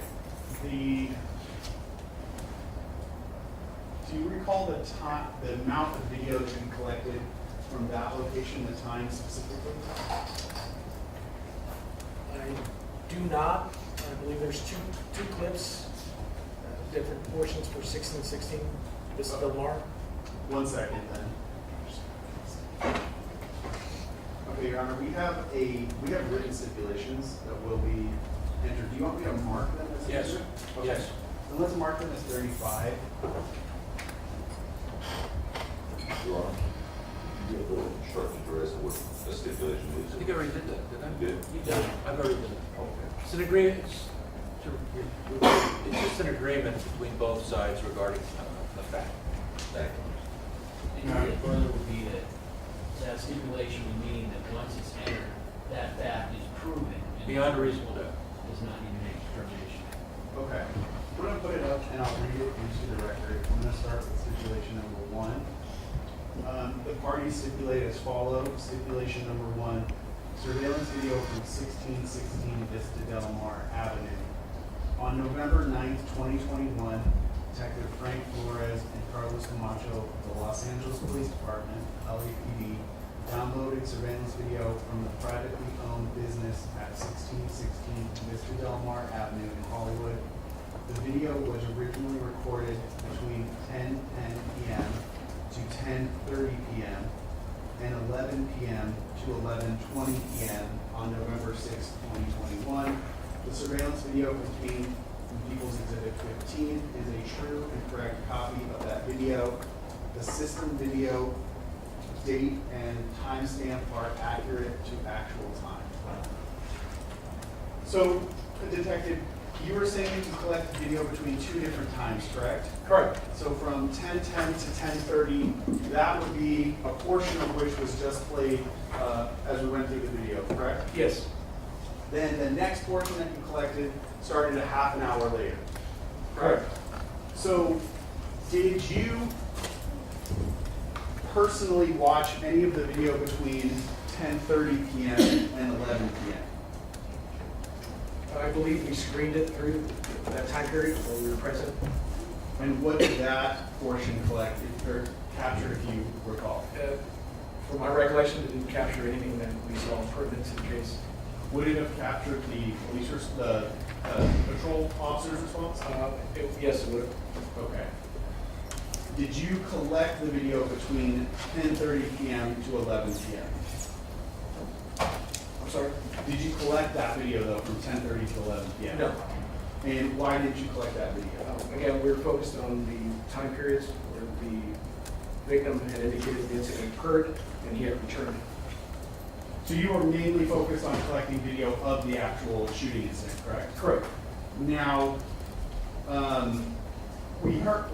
Do you recall the time, the amount of video that you collected from that location, the time specifically? I do not. I believe there's two clips, different portions for 16/16 Vista Del Mar. 1 second then. Okay, Your Honor, we have written stipulations that will be entered. Do you want me to mark them as Yes. entered? Okay. Yes. So let's mark them as 35. Your Honor, you give the instructions as to what the stipulation I is. think I already did that, didn't I? You did? You did. I've already did it. Okay. It's an agreement, it's just an agreement between both sides regarding the fact. Thank you. And the further would be that that stipulation would mean that once it's entered, that fact is proven. and Beyond a reasonable doubt. does not need to make determination. Okay. I'm going to put it up and I'll read it into the record. I'm going to start with stipulation number 1. The parties stipulate as follows. Stipulation number 1, surveillance video from 1616 Vista Del Mar Avenue. On November 9th, 2021, Detective Frank Flores and Carlos Camacho of the Los Angeles Police Department, LAPD, downloaded surveillance video from the privately owned business at 1616 Vista Del Mar Avenue in Hollywood. The video was originally recorded between 10:10 p.m. to 10:30 p.m. and 11 p.m. to 11:20 p.m. on November 6, 2021. The surveillance video contained in People's Exhibit 15 is a true and correct copy of that video. The system video date and timestamp are accurate to actual time. So, Detective, you were saying you collected video between 2 different times, correct? Correct. So from 10:10 to 10:30, that would be a portion of which was just played as we went through the video, correct? Yes. Then the next portion that you collected started a half an hour later. Correct. So Did you personally watch any of the video between 10:30 p.m. and 11 p.m.? I believe we screened it through that time period where we were present. And what did that portion collect, or capture, if you recall? From my recollection, it didn't capture anything that we saw pertinent to the case. Would it have captured the police, the patrol officer's response? Yes, it would have. Okay. Did you collect the video between 10:30 p.m. to 11 p.m.? I'm sorry? Did you collect that video though from 10:30 to 11 p.m.? No. And why did you collect that video? Again, we were focused on the time periods where the victim had indicated the incident occurred and he had returned. So you were mainly focused on collecting video of the actual shooting incident, correct? Correct. Now, we heard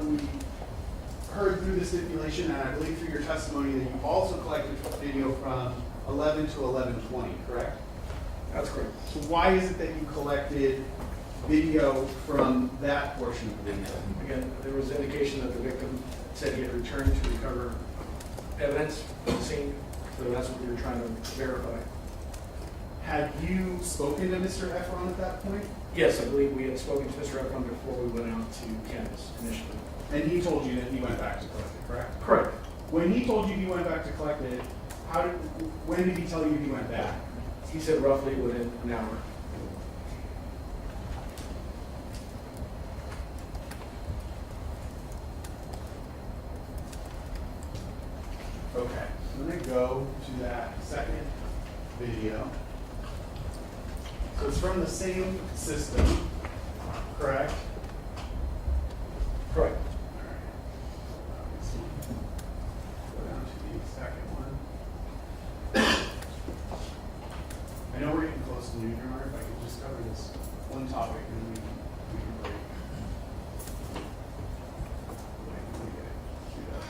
through the stipulation, and I believe through your testimony, that you also collected video from 11 to 11:20, correct? That's correct. So why is it that you collected video from that portion of the video? Again, there was indication that the victim said he had returned to recover evidence from the scene, so that's what we were trying to verify. Had you spoken to Mr. Ephron at that point? Yes, I believe we had spoken to Mr. Ephron before we went out to campus initially. And he told you that he went back to collect it, correct? Correct. When he told you he went back to collect it, when did he tell you he went back? He said roughly within an hour. Okay, I'm gonna go to that second video. So it's from the same system, correct? Correct. Go down to the second one. I know we're getting close to noon, Your Honor, if I could just cover this one topic and then we can break. Let me get it queued up.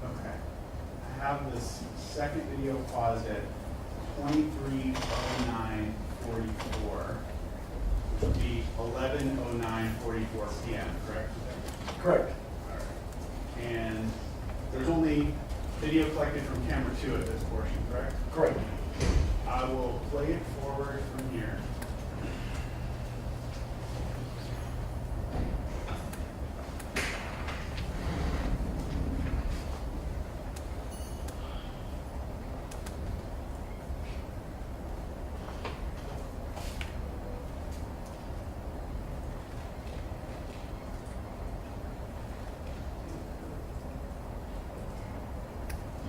Okay. I have this second video paused at 23:09:44, which would be 11:09:44 p.m., correct? Correct. All right. And there's only video collected from camera 2 at this portion, correct? Correct. I will play it forward from here.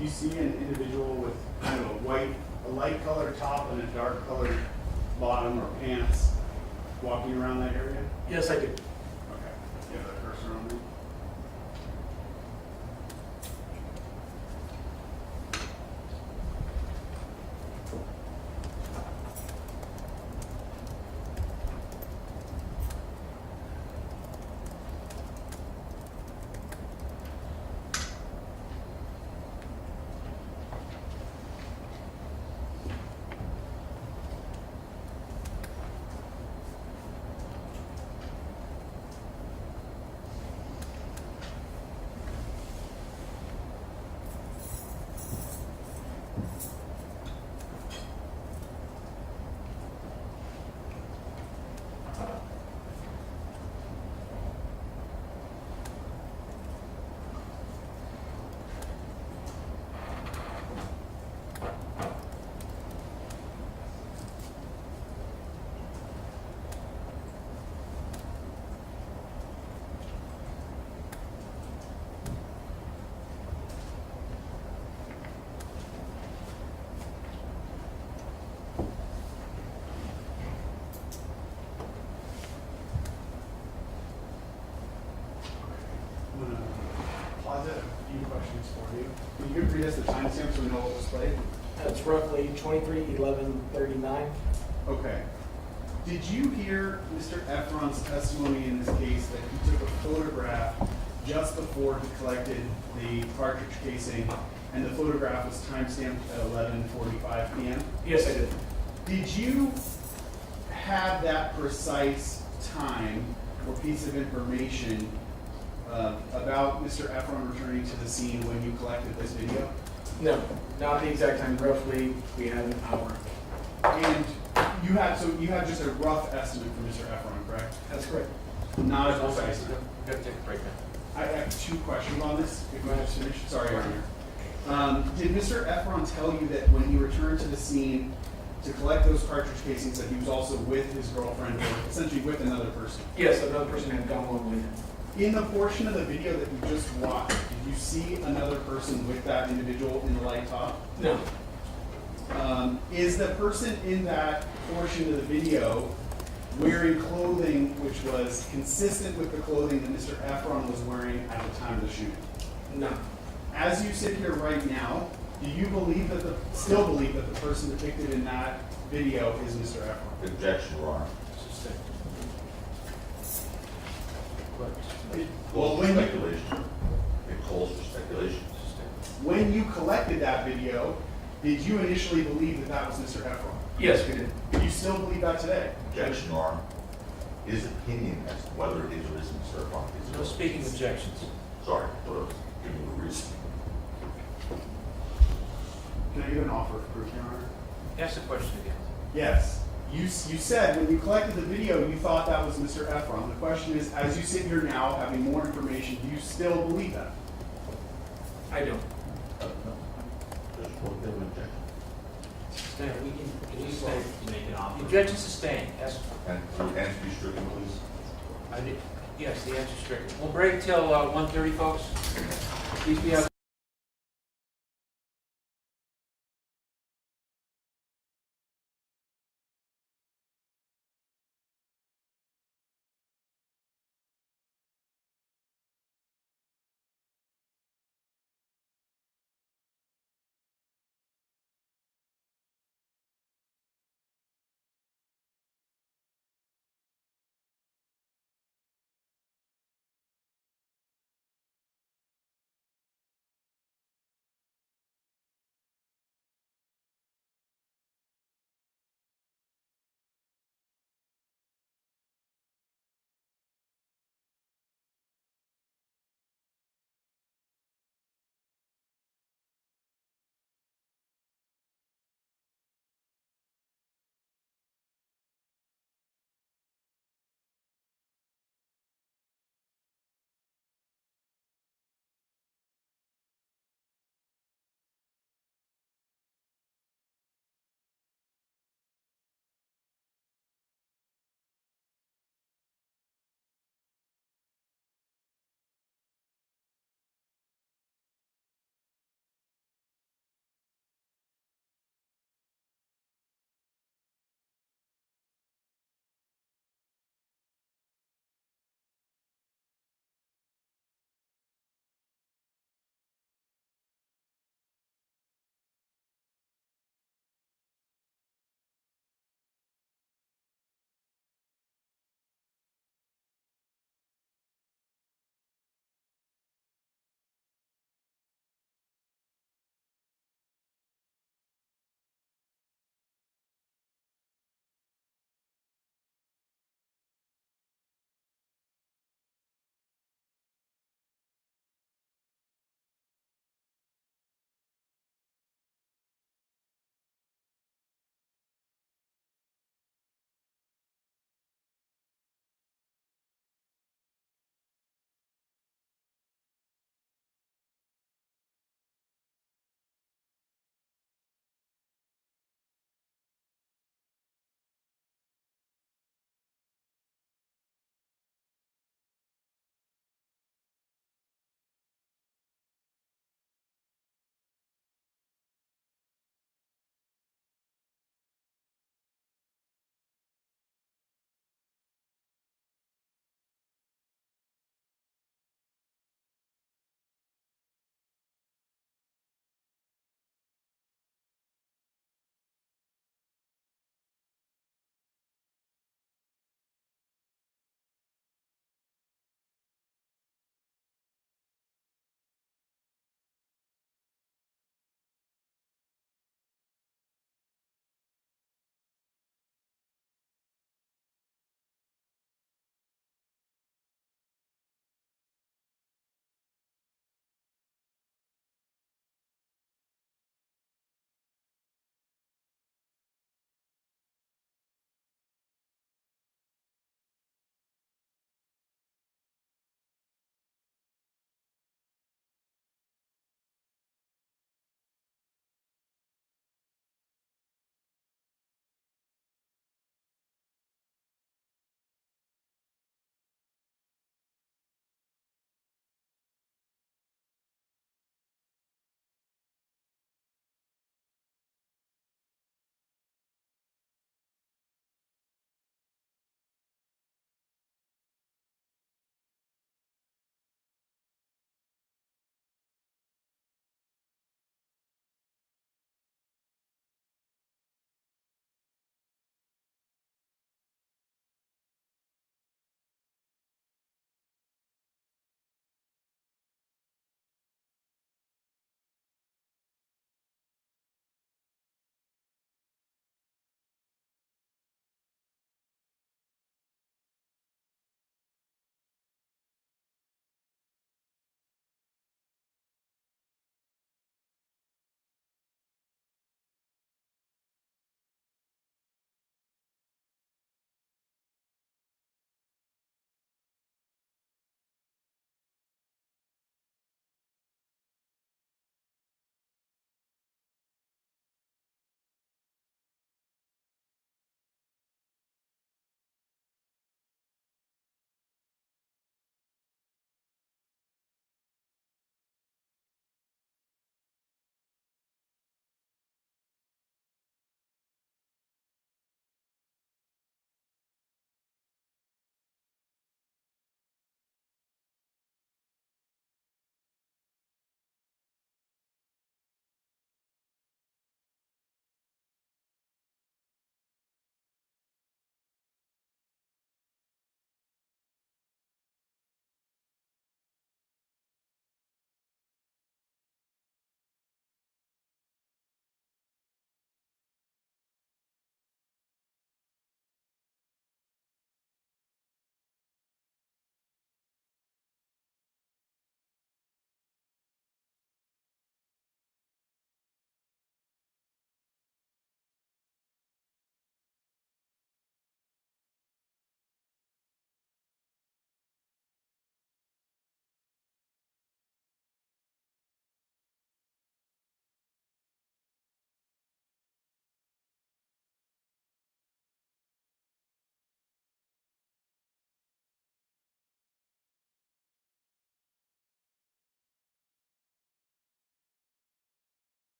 You see an individual with kind of a light colored top and a dark colored bottom or pants walking around that area? Yes, I do. Okay. You have that cursor on there? few questions for you. Can you read us the timestamp so we know what was played? That's roughly 23/11/39. Okay. Did you hear Mr. Ephron's testimony in this case that he took a photograph just before he collected the cartridge casing, and the photograph was timestamped at 11:45 p.m.? Yes, I did. Did you have that precise time or piece of information about Mr. Ephron returning to the scene when you collected this video? No, not the exact time. Roughly, we had an hour. And you had just a rough estimate for Mr. Ephron, correct? That's correct. Not a precise. We've got to take a break now. I have two questions on this, if you want to finish. Sorry, Your Honor. Did Mr. Ephron tell you that when he returned to the scene to collect those cartridge casings that he was also with his girlfriend, or essentially with another person? Yes, another person had gone along with him. In the portion of the video that you just watched, did you see another person with that individual in the light top? No. Is the person in that portion of the video wearing clothing which was consistent with the clothing that Mr. Ephron was wearing at the time of the shooting? No. As you sit here right now, do you believe that still believe that the person depicted in that video is Mr. Ephron? Objection, Your Honor. Well, Calls for when you, speculation. It calls for speculation. when you collected that video, did you initially believe that that was Mr. Ephron? Yes, we did. Do you still believe that today? Objection, Your Honor. His opinion as to whether it is or isn't Mr. Ephron is. No speaking objections. Sorry, but I was giving you a reason. Can I give an offer of proof, Your Honor? Ask the question again. Yes. You said when you collected the video, you thought that was Mr. Ephron. The question is, as you sit here now, having more information, do you still believe that? I don't. Just what they would object. Sustain. Can you say to make an offer? Objection sustained. Ask. And to be stricken, please. I did. Yes, the answer's stricken. We'll break till 1:30, folks. Please be out.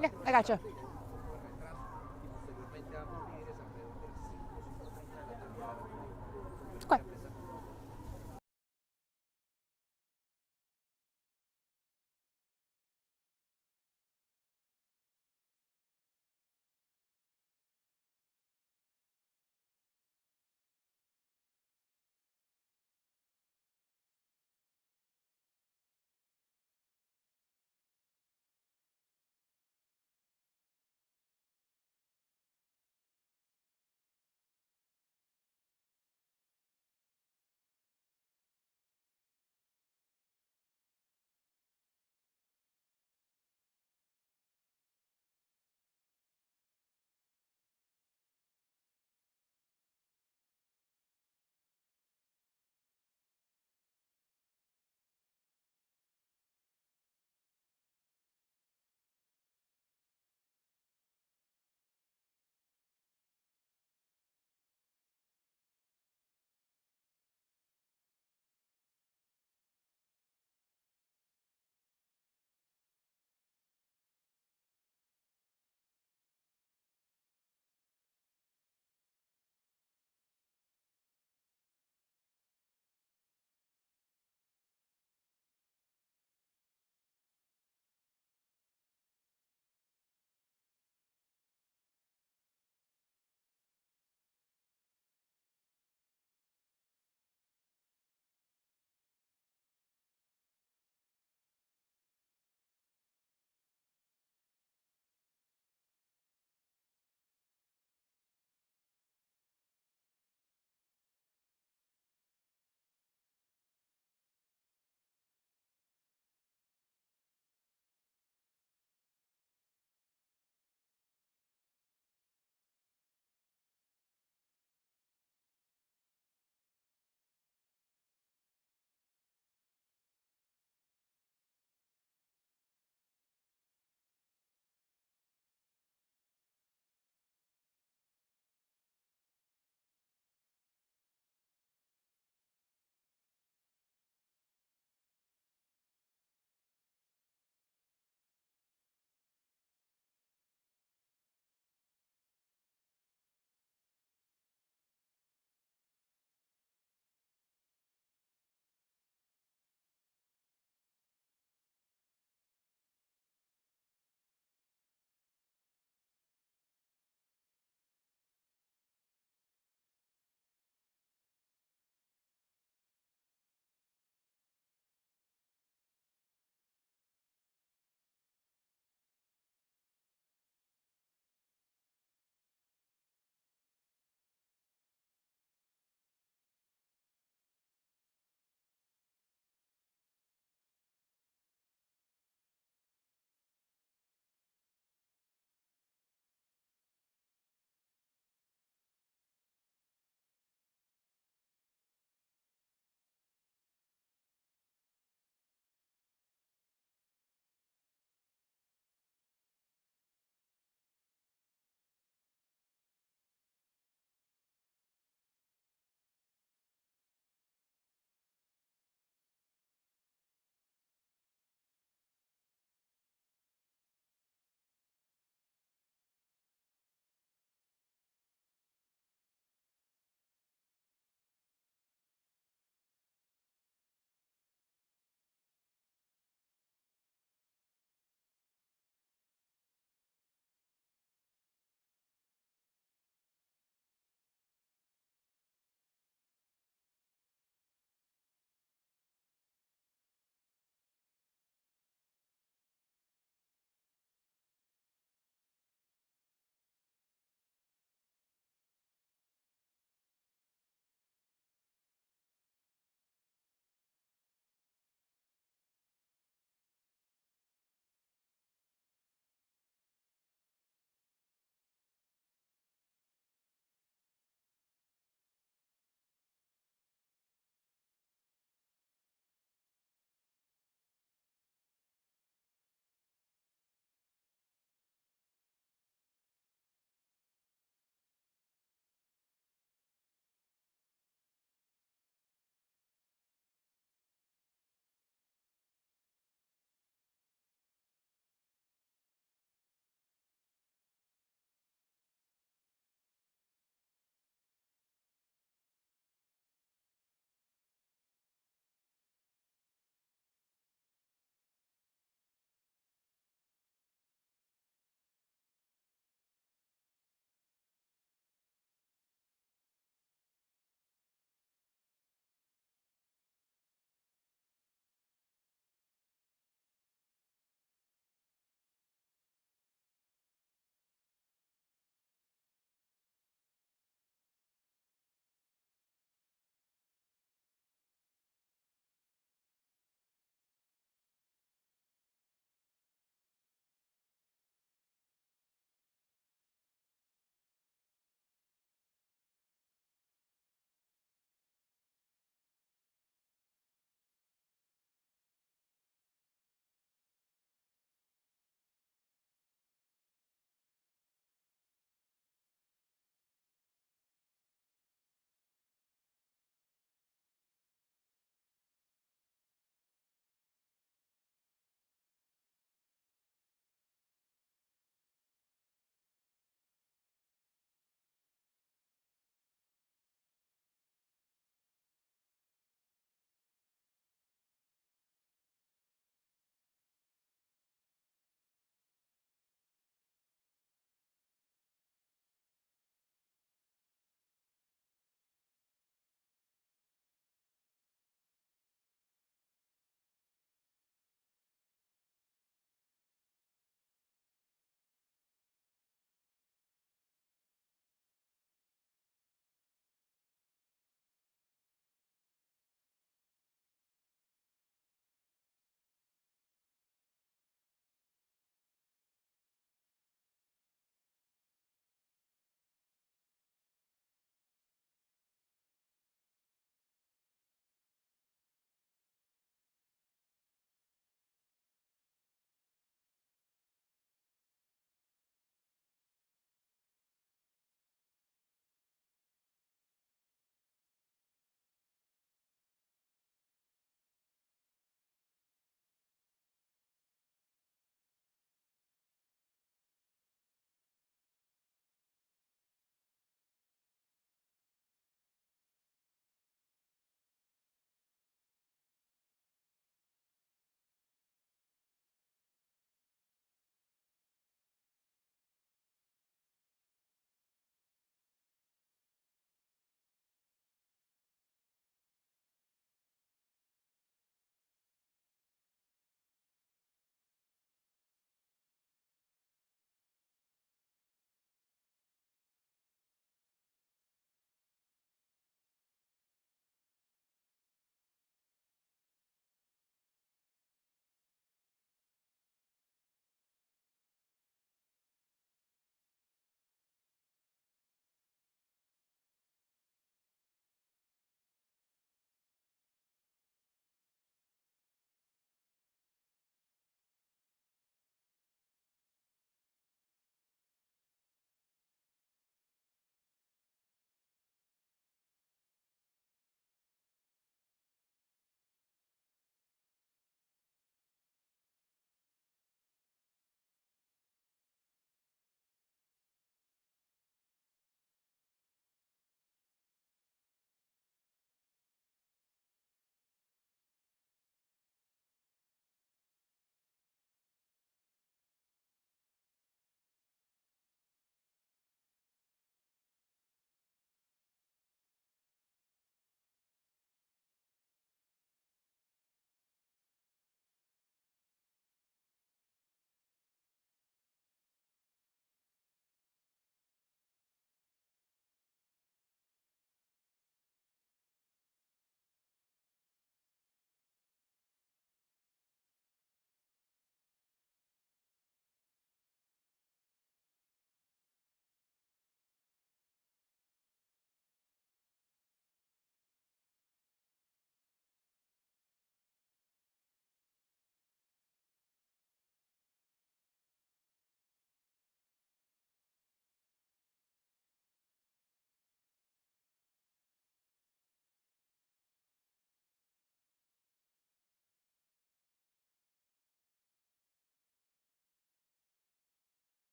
Yeah, I gotcha. Okay.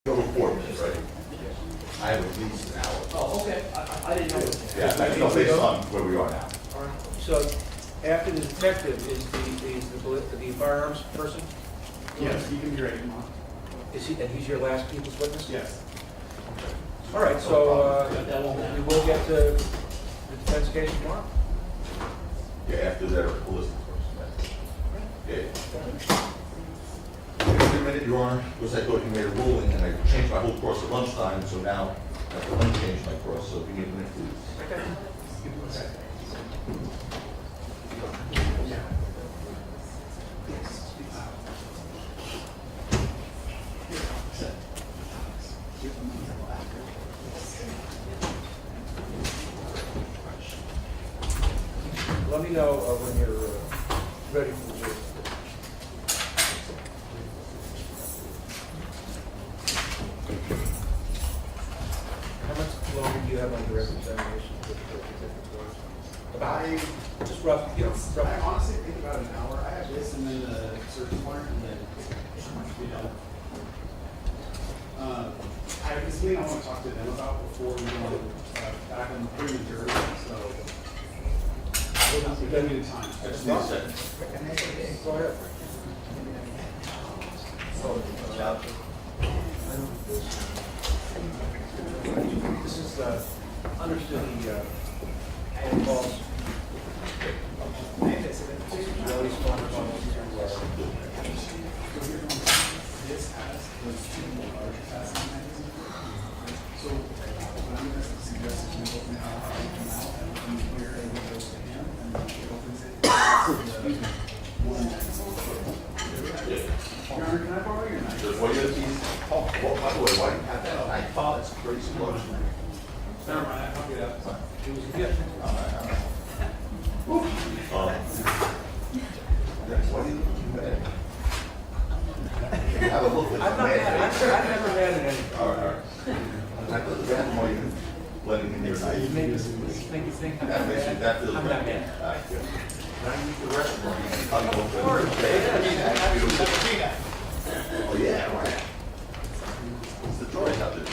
Over 4 minutes, right? I have at least an hour. Oh, okay, I didn't know. Yeah, I know based on where we are now. So after the detective is the firearms person? Yes, you can be ready, Mark. Is he, and he's your last people's witness? Yes. All right, so That won't we happen. will get to the defense case tomorrow? Yeah, after that, or ballistic first. Yeah. Wait a minute, Your Honor, because I thought you made a ruling, and I changed my whole course at lunchtime, so now I have to lunch change my course, so if you need a minute, please. Let me know when you're ready for the. How much longer do you have on your examination? About, just rough, you know, I rough. honestly think about an hour. I have this and then the search warrant and then, you know. I have this thing I want to talk to them about before we go back on the premium jury, so. We don't need time. I just need a second. Go ahead. This is, understood the, phone calls. Really smart calls to, This has those two more large capacity magazines. So what I'm going to suggest is we open it out, come out, and from here, it goes to him, and then he opens it. One magazine. Your Honor, can I borrow your knife? Just wait a piece. Oh, well, by the way, why do you have that knife? That's crazy large. Never mind, I'll get out. it was a gift. Why do you look bad? You have a look like I'm a not mad, man. I'm never mad at anything. All right. I look bad while you're letting him hear You knife. make you think I'm That not makes you, mad. that feels I'm better. not mad. All right, good. Can I use the restroom? You can tell me what to do. Of course. Oh, yeah, right. It's the choice out there.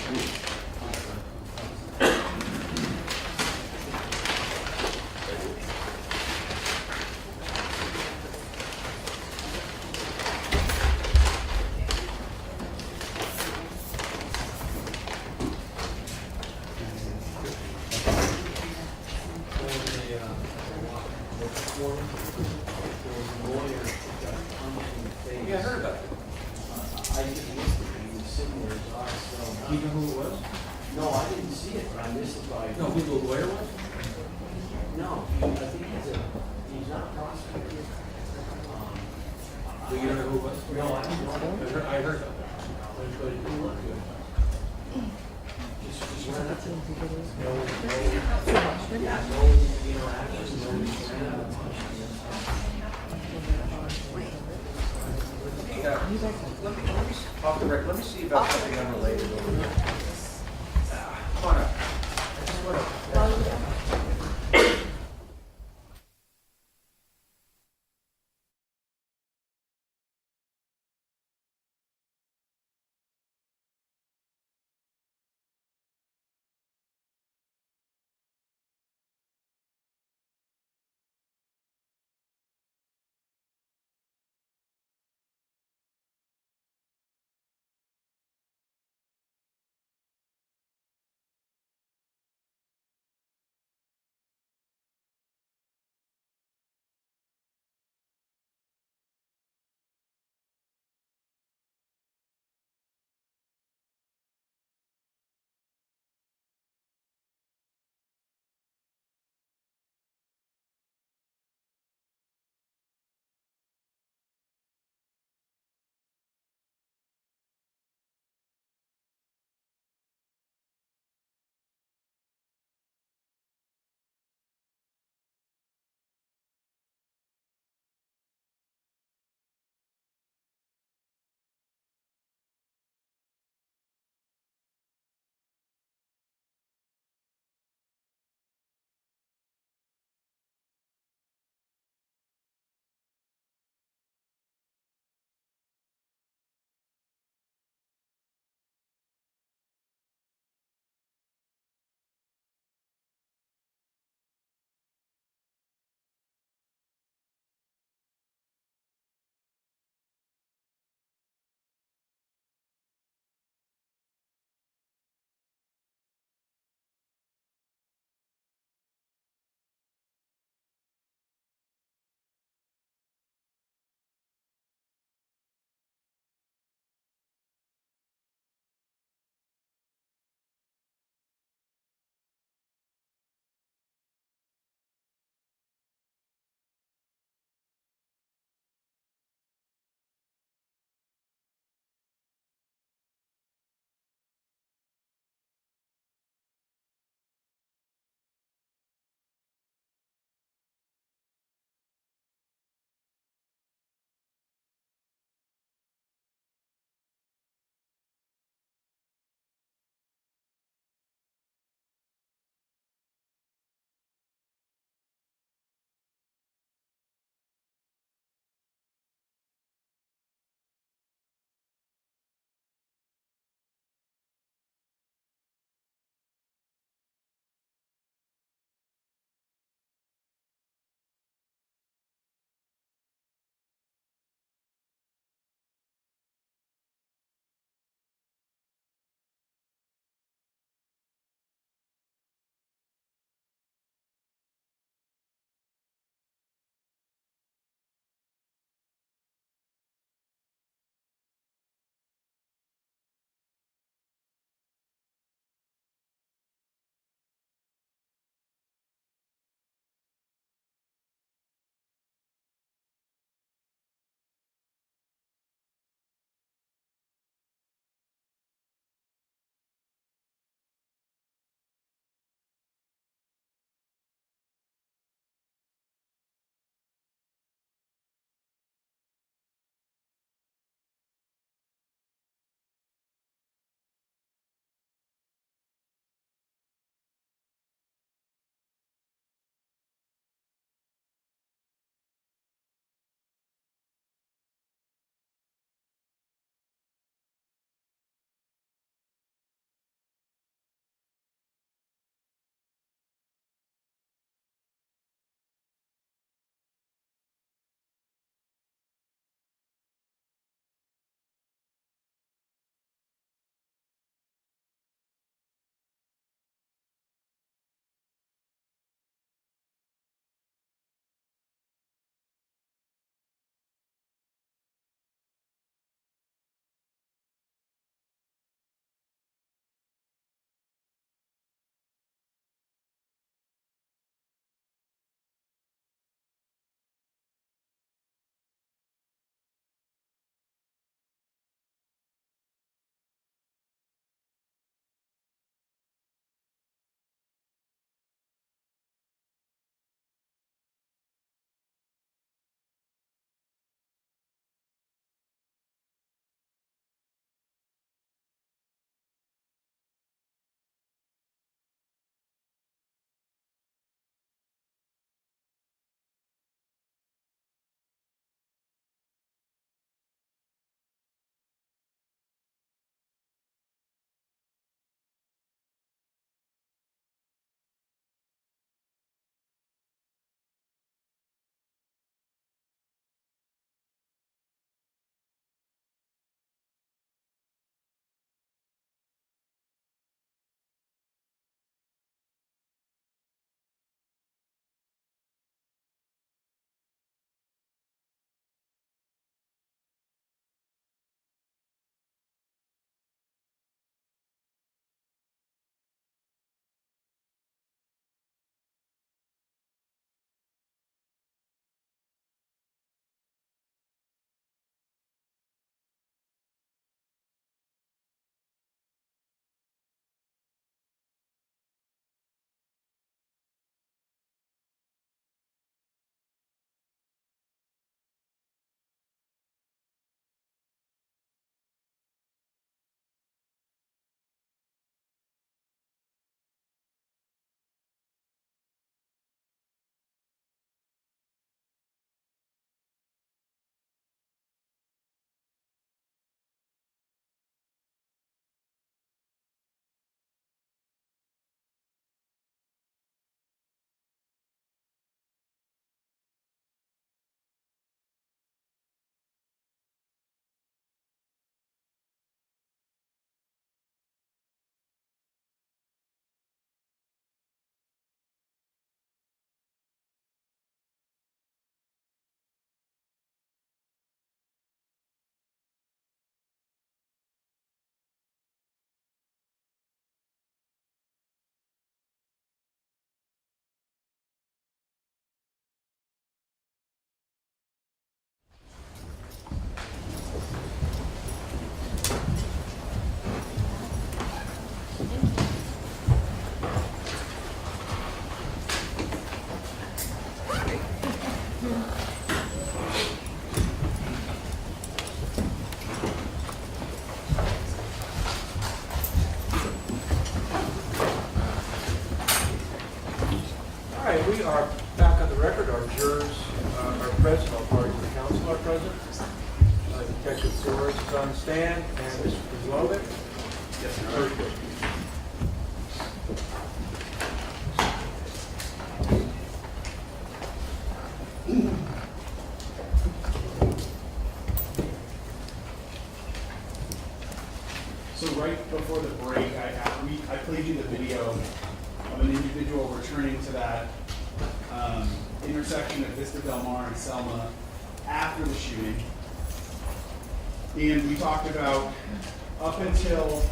Yeah, I heard about it. I just missed it, he was sitting there, his eyes so. Do you know who it was? No, I didn't see it, but I missed it by. No, who the lawyer was? No, I think he's not prosecuted. Do you know who it was? No, I don't know. I heard about that. But it didn't look good. Just ran up to him. No, They're not. interaction, no, just ran up and punched him. Let me, off the record, let me see about something unrelated over here. Come on up. I just want to. jurors are present, all parties of the council are present. Detective Flores is on the stand, and Mr. Kozlovic. Yes, sir. Very good. So right before the break, I played you the video of an individual returning to that intersection of Vista Del Mar and Selma after the shooting. And we talked about up until,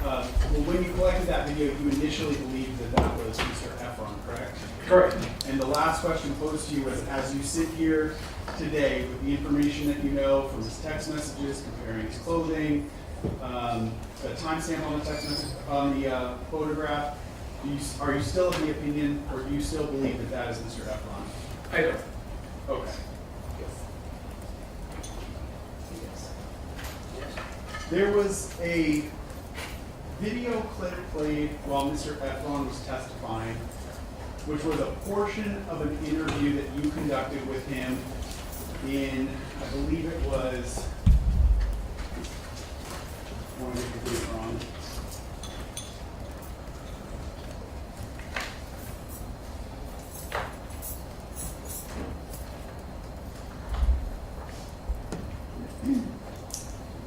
well, when you collected that video, you initially believed that that was Mr. Ephron, correct? Correct. And the last question posed to you was, as you sit here today with the information that you know from his text messages, comparing his clothing, the timestamp on the text message, on the photograph, are you still of the opinion, or do you still believe that that is Mr. Ephron? I don't. Okay. There was a video clip played while Mr. Ephron was testifying, which was a portion of an interview that you conducted with him in, I believe it was, I want to get the date wrong.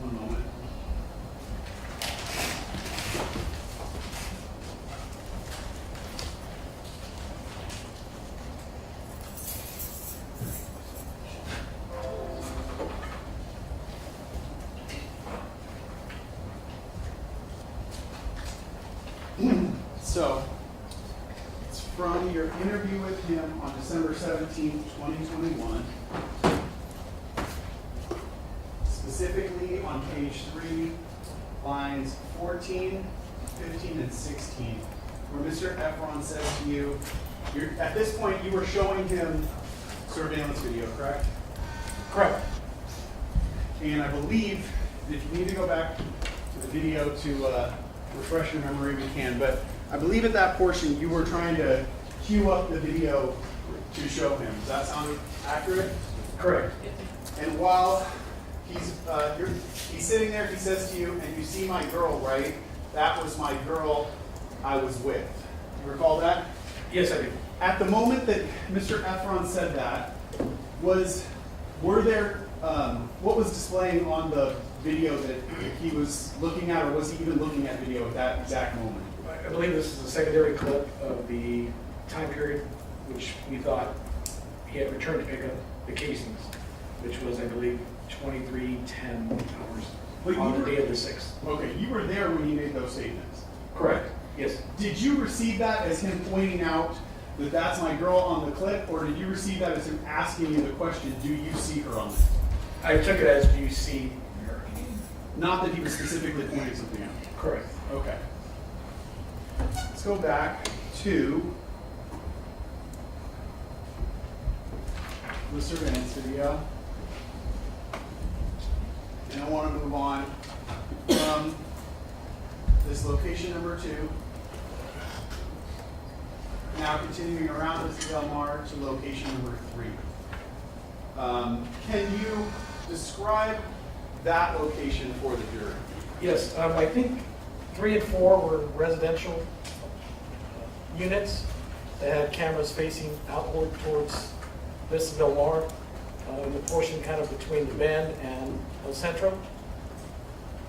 One moment. So, it's from your interview with him on December 17th, 2021. Specifically on page 3, lines 14, 15, and 16, where Mr. Ephron says to you, at this point you were showing him surveillance video, correct? Correct. And I believe, if you need to go back to the video to refresh your memory, we can, but I believe at that portion you were trying to cue up the video to show him. Does that sound accurate? Correct. And while he's sitting there, he says to you, and you see my girl, right? That was my girl I was with. You recall that? Yes, I do. At the moment that Mr. Ephron said that, were there, what was displaying on the video that he was looking at, or was he even looking at video at that exact moment? I believe this is a secondary clip of the time period which we thought he had returned to pick up the casings, which was, I believe, 23:10 hours But on you the were- day of the 6th. Okay, you were there when he made those statements. Correct. Yes. Did you receive that as him pointing out that that's my girl on the clip, or did you receive that as him asking you the question, do you see her on this? I took it as, do you see her? Not that he was specifically pointing something out. Correct. Okay. Let's go back to the surveillance video. And I want to move on from this location number 2, now continuing around this Del Mar to location number 3. Can you describe that location for the jury? Yes, I think 3 and 4 were residential units that had cameras facing outward towards Vista Del Mar, the portion kind of between the Bend and El Centro.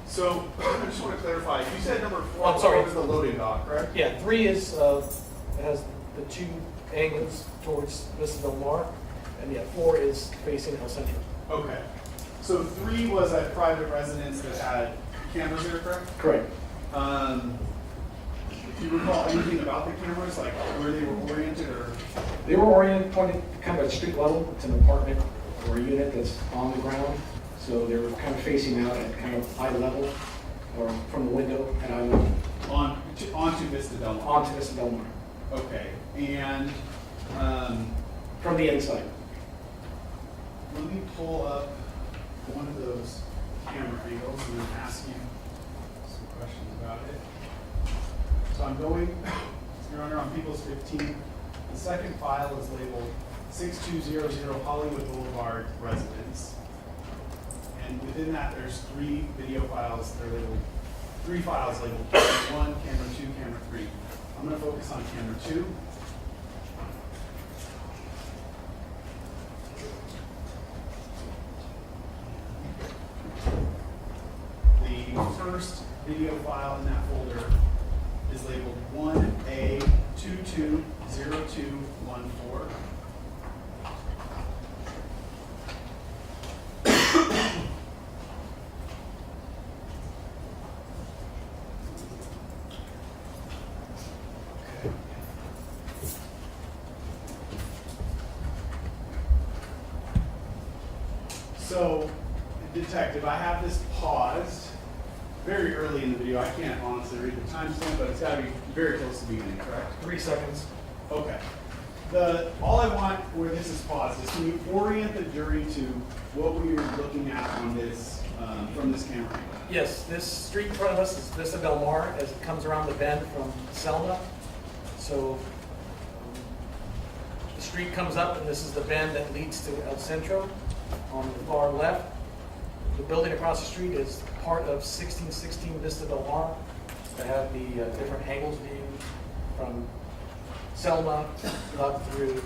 So, I just want to clarify, you said number 4 I'm sorry. was the loading dock, correct? Yeah, 3 is has the 2 angles towards Vista Del Mar, and yeah, 4 is facing El Centro. Okay. So 3 was a private residence that had cameras there, correct? Correct. Do you recall anything about the cameras, like where they were oriented, or? They were oriented, pointed kind of at street level. It's an apartment or a unit that's on the ground, so they were kind of facing out at kind of eye level, or from the window at eye level. Onto Vista Del Mar? Onto Vista Del Mar. Okay, and From the inside. let me pull up one of those camera angles and then ask you some questions about it. So I'm going, Your Honor, on People's 15. The second file is labeled 6200 Hollywood Boulevard residence. And within that, there's 3 video files. They're labeled, 3 files labeled camera 1, camera 2, camera 3. I'm going to focus on camera 2. The first video file in that folder is labeled 1A220214. So, detective, I have this paused very early in the video. I can't honestly read the timestamp, but it's got to be very close to the beginning, correct? 3 seconds. Okay. All I want where this is paused is can you orient the jury to what we were looking at on this, from this camera angle? Yes, this street in front of us is Vista Del Mar as it comes around the bend from Selma. So the street comes up and this is the bend that leads to El Centro on the far left. The building across the street is part of 1616 Vista Del Mar. They have the different angles view from Selma up through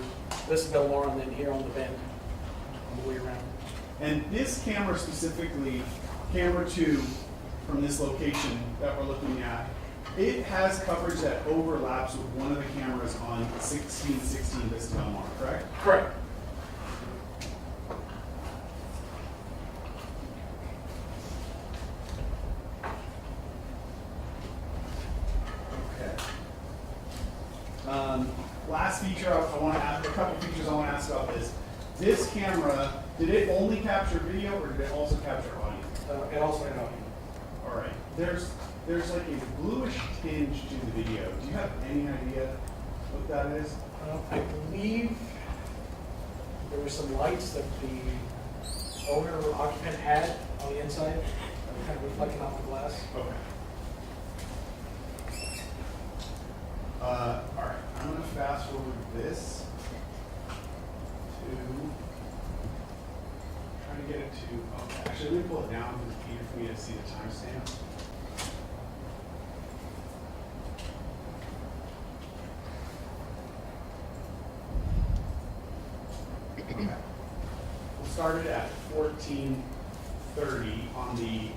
Vista Del Mar and then here on the bend on the way around. And this camera specifically, camera 2 from this location that we're looking at, it has coverage that overlaps with one of the cameras on 1616 Vista Del Mar, correct? Correct. Last feature I want to ask, a couple features I want to ask about is, this camera, did it only capture video or did it also capture audio? It also had audio. All right. There's like a bluish tinge to the video. Do you have any idea what that is? I believe there were some lights that the owner or occupant had on the inside, kind of reflecting off the glass. Okay. All right. I'm going to fast forward this to trying to get it to. Okay. Actually, let me pull it down because it's easier for me to see the timestamp. Okay. We'll start it at 14:30 on the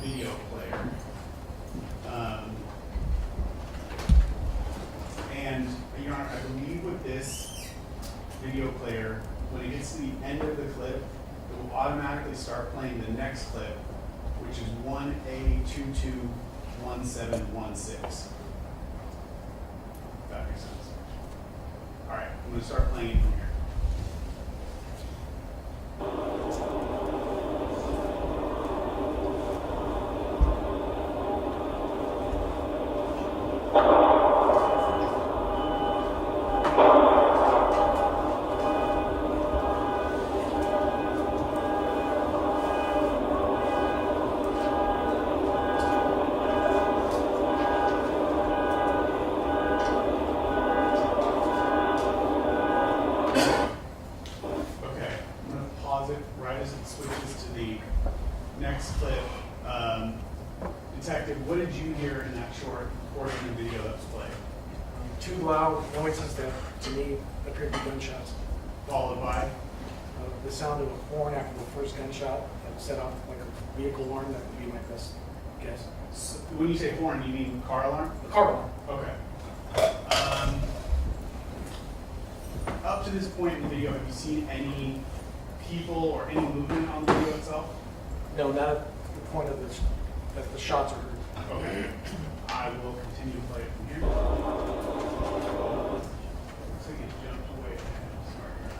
video player. And Your Honor, I believe with this video player, when it gets to the end of the clip, it will automatically start playing the next clip, which is 1A221716. If that makes sense. All right, I'm going to start playing it from here. Detective, what did you hear in that short portion of the video that was played? Two loud noises that, to me, appeared to be gunshots. Followed by? The sound of a horn after the first gunshot that set off like a vehicle alarm. That would be my best guess. So when you say horn, you mean car alarm? The car alarm. Okay. Up to this point in the video, have you seen any people or any movement on the video itself? No, not at the point of that the shots are heard. Okay. I will continue to play it from here. Looks like it jumped away. Sorry, Your Honor.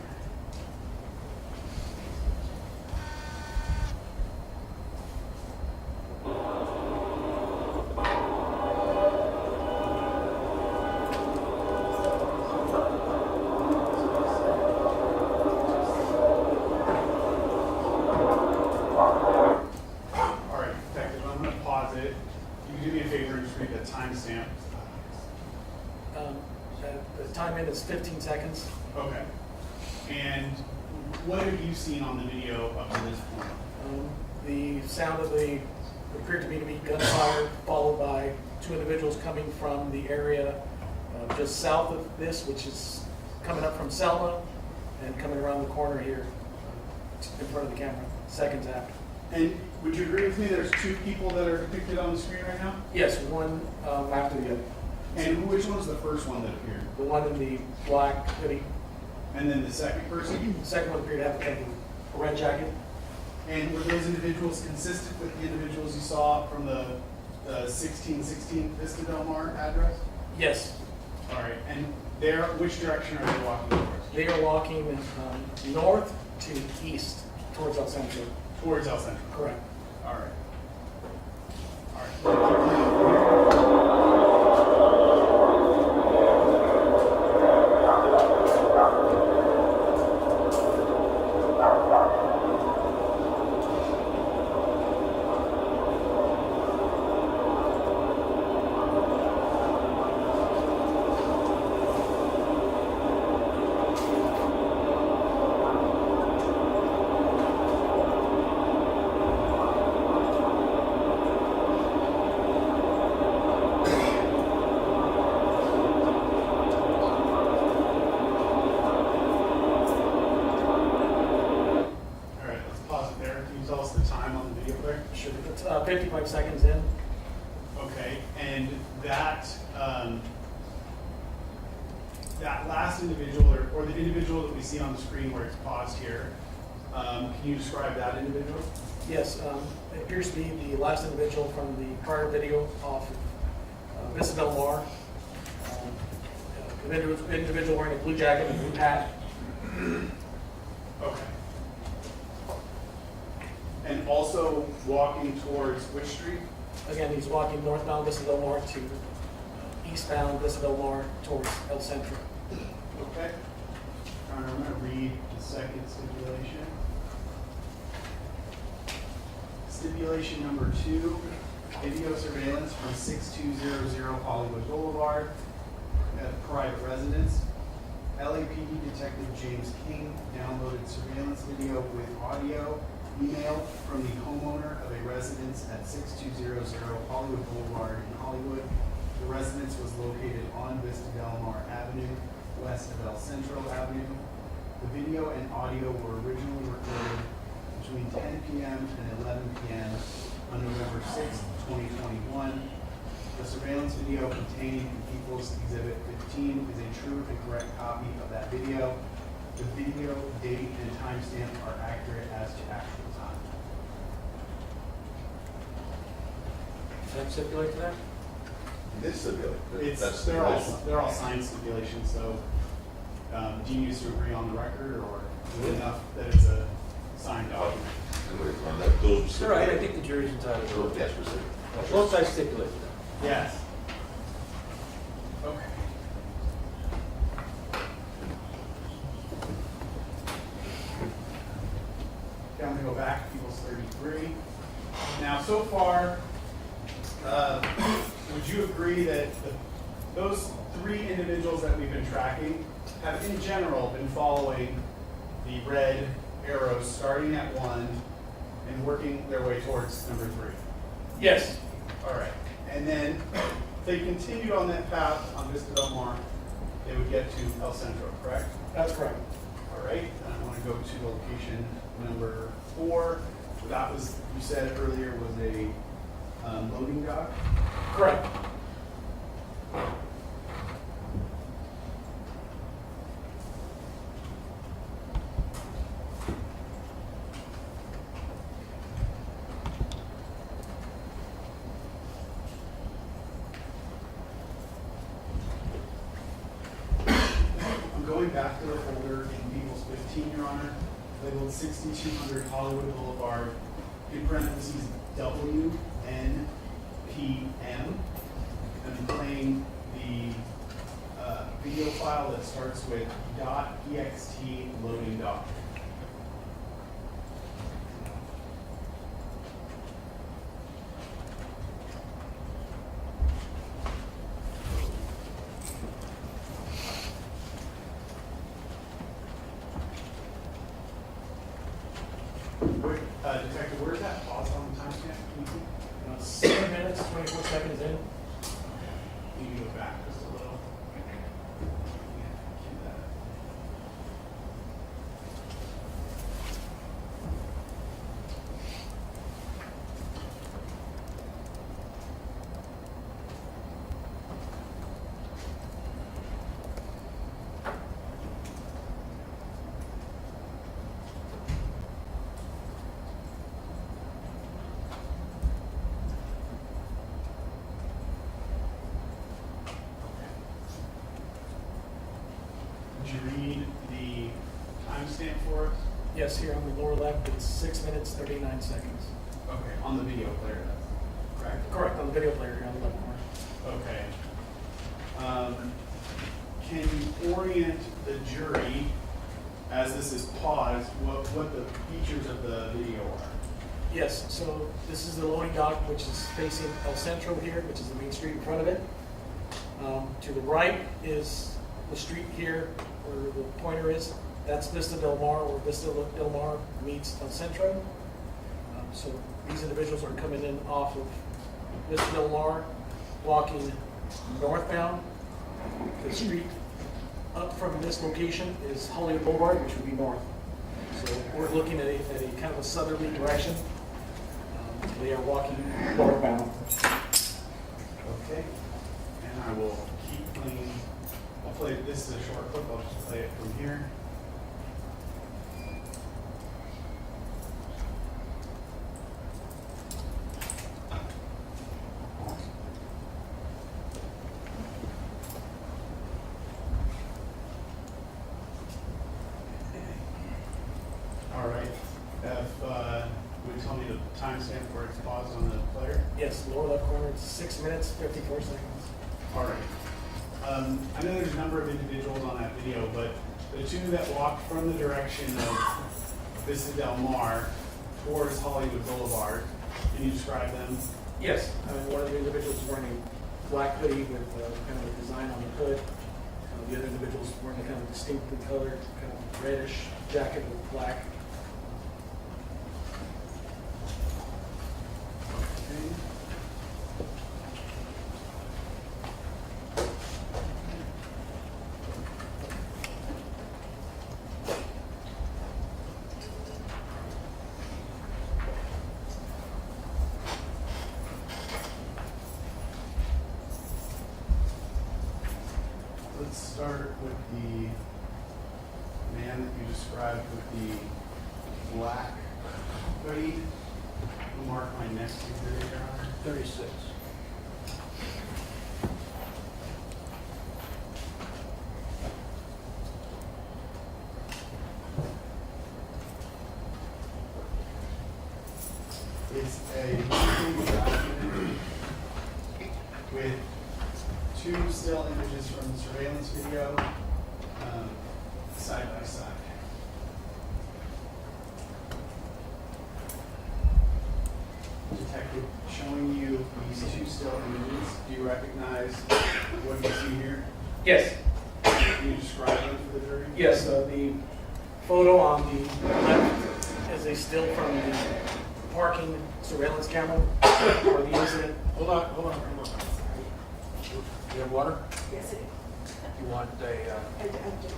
The time in is 15 seconds. Okay. And what have you seen on the video up to this point? The sound of the appeared to be gunfire, followed by two individuals coming from the area just south of this, which is coming up from Selma and coming around the corner here in front of the camera, seconds after. And would you agree with me there's two people that are depicted on the screen right now? Yes, one after the other. And which one's the first one that appeared? The one in the black hoodie. And then the second person? The second one appeared to have a red jacket. And were those individuals consistent with the individuals you saw from the 1616 Vista Del Mar address? Yes, All right. And which direction are they walking towards? they are walking north to east towards El Centro. Towards El Centro. Correct. All right. All right. All right, let's pause it there. Can you tell us the time on the video player? Sure. It's 55 seconds in. Okay, and that that last individual, or the individual that we see on the screen where it's paused here, can you describe that individual? Yes, it appears to be the last individual from the prior video off of Vista Del Mar. Individual wearing a blue jacket and a blue hat. Okay. And also walking towards which street? Again, he's walking northbound Vista Del Mar to eastbound Vista Del Mar towards El Centro. Okay. All right, I'm going to read the second stipulation. Stipulation number 2, video surveillance from 6200 Hollywood Boulevard at a private residence. LAPD Detective James King downloaded surveillance video with audio emailed from the homeowner of a residence at 6200 Hollywood Boulevard in Hollywood. The residence was located on Vista Del Mar Avenue, west of El Centro Avenue. The video and audio were originally recorded between 10 p.m. and 11 p.m. on November 6, 2021. The surveillance video contained in People's Exhibit 15 is a true and correct copy of that video. The video, date, and timestamp are accurate as to actual time. Can I stipulate to that? This stipulation. They're all signed stipulations, so do you need to agree on the record, or is it enough that it's a signed document? Those All right, I think the jury's entitled to it. Yes, specific. Both sides stipulate to that. Yes. Okay. Okay, I'm gonna go back to People's 33. Now, so far, would you agree that those 3 individuals that we've been tracking have in general been following the red arrows starting at 1 and working their way towards number 3? Yes. All right. And then if they continued on that path on Vista Del Mar, they would get to El Centro, correct? That's correct. All right. And I want to go to location number 4. That was, you said earlier, was a loading dock. Correct. Going back to the folder in People's 15, Your Honor, labeled 6200 Hollywood Boulevard, in parentheses WNPM, and I'm playing the video file that starts with .ext loading dock. Detective, where's that pause on the timestamp? Can you 7 minutes, 24 seconds in. can you go back just a little? Cue that. Would you read the timestamp for us? Yes, here on the lower left, it's 6 minutes, 39 seconds. Okay, on the video player, correct? Correct, on the video player here on the left corner. Okay. Can you orient the jury, as this is paused, what the features of the video are? Yes, so this is the loading dock, which is facing El Centro here, which is the main street in front of it. To the right is the street here, where the pointer is. That's Vista Del Mar, where Vista Del Mar meets El Centro. So these individuals are coming in off of Vista Del Mar, walking northbound. The street up from this location is Hollywood Boulevard, which would be north. So we're looking at a kind of a southerly direction. They are walking northbound. Okay. And I will keep playing. I'll play, this is a short clip, I'll just play it from here. All right. Would you tell me the timestamp where it's paused on the player? Yes, lower left corner, it's 6 minutes, 54 seconds. All right. I know there's a number of individuals on that video, but the two that walked from the direction of Vista Del Mar towards Hollywood Boulevard, can you describe them? Yes. One of the individuals is wearing a black hoodie with kind of a design on the hood. The other individual is wearing a kind of distinctly colored, kind of reddish jacket with black. Okay. Let's start with the man that you described with the black hoodie. I'll mark my next figure, Your Honor. 36. It's a document with two still images from the surveillance video side by side. Detective, showing you these two still images, do you recognize what you see here? Yes. Can you describe them for the jury? Yes, the photo on the left is a still from the parking surveillance camera or the incident. Hold on. You have water? Yes, it is. You want a, I just.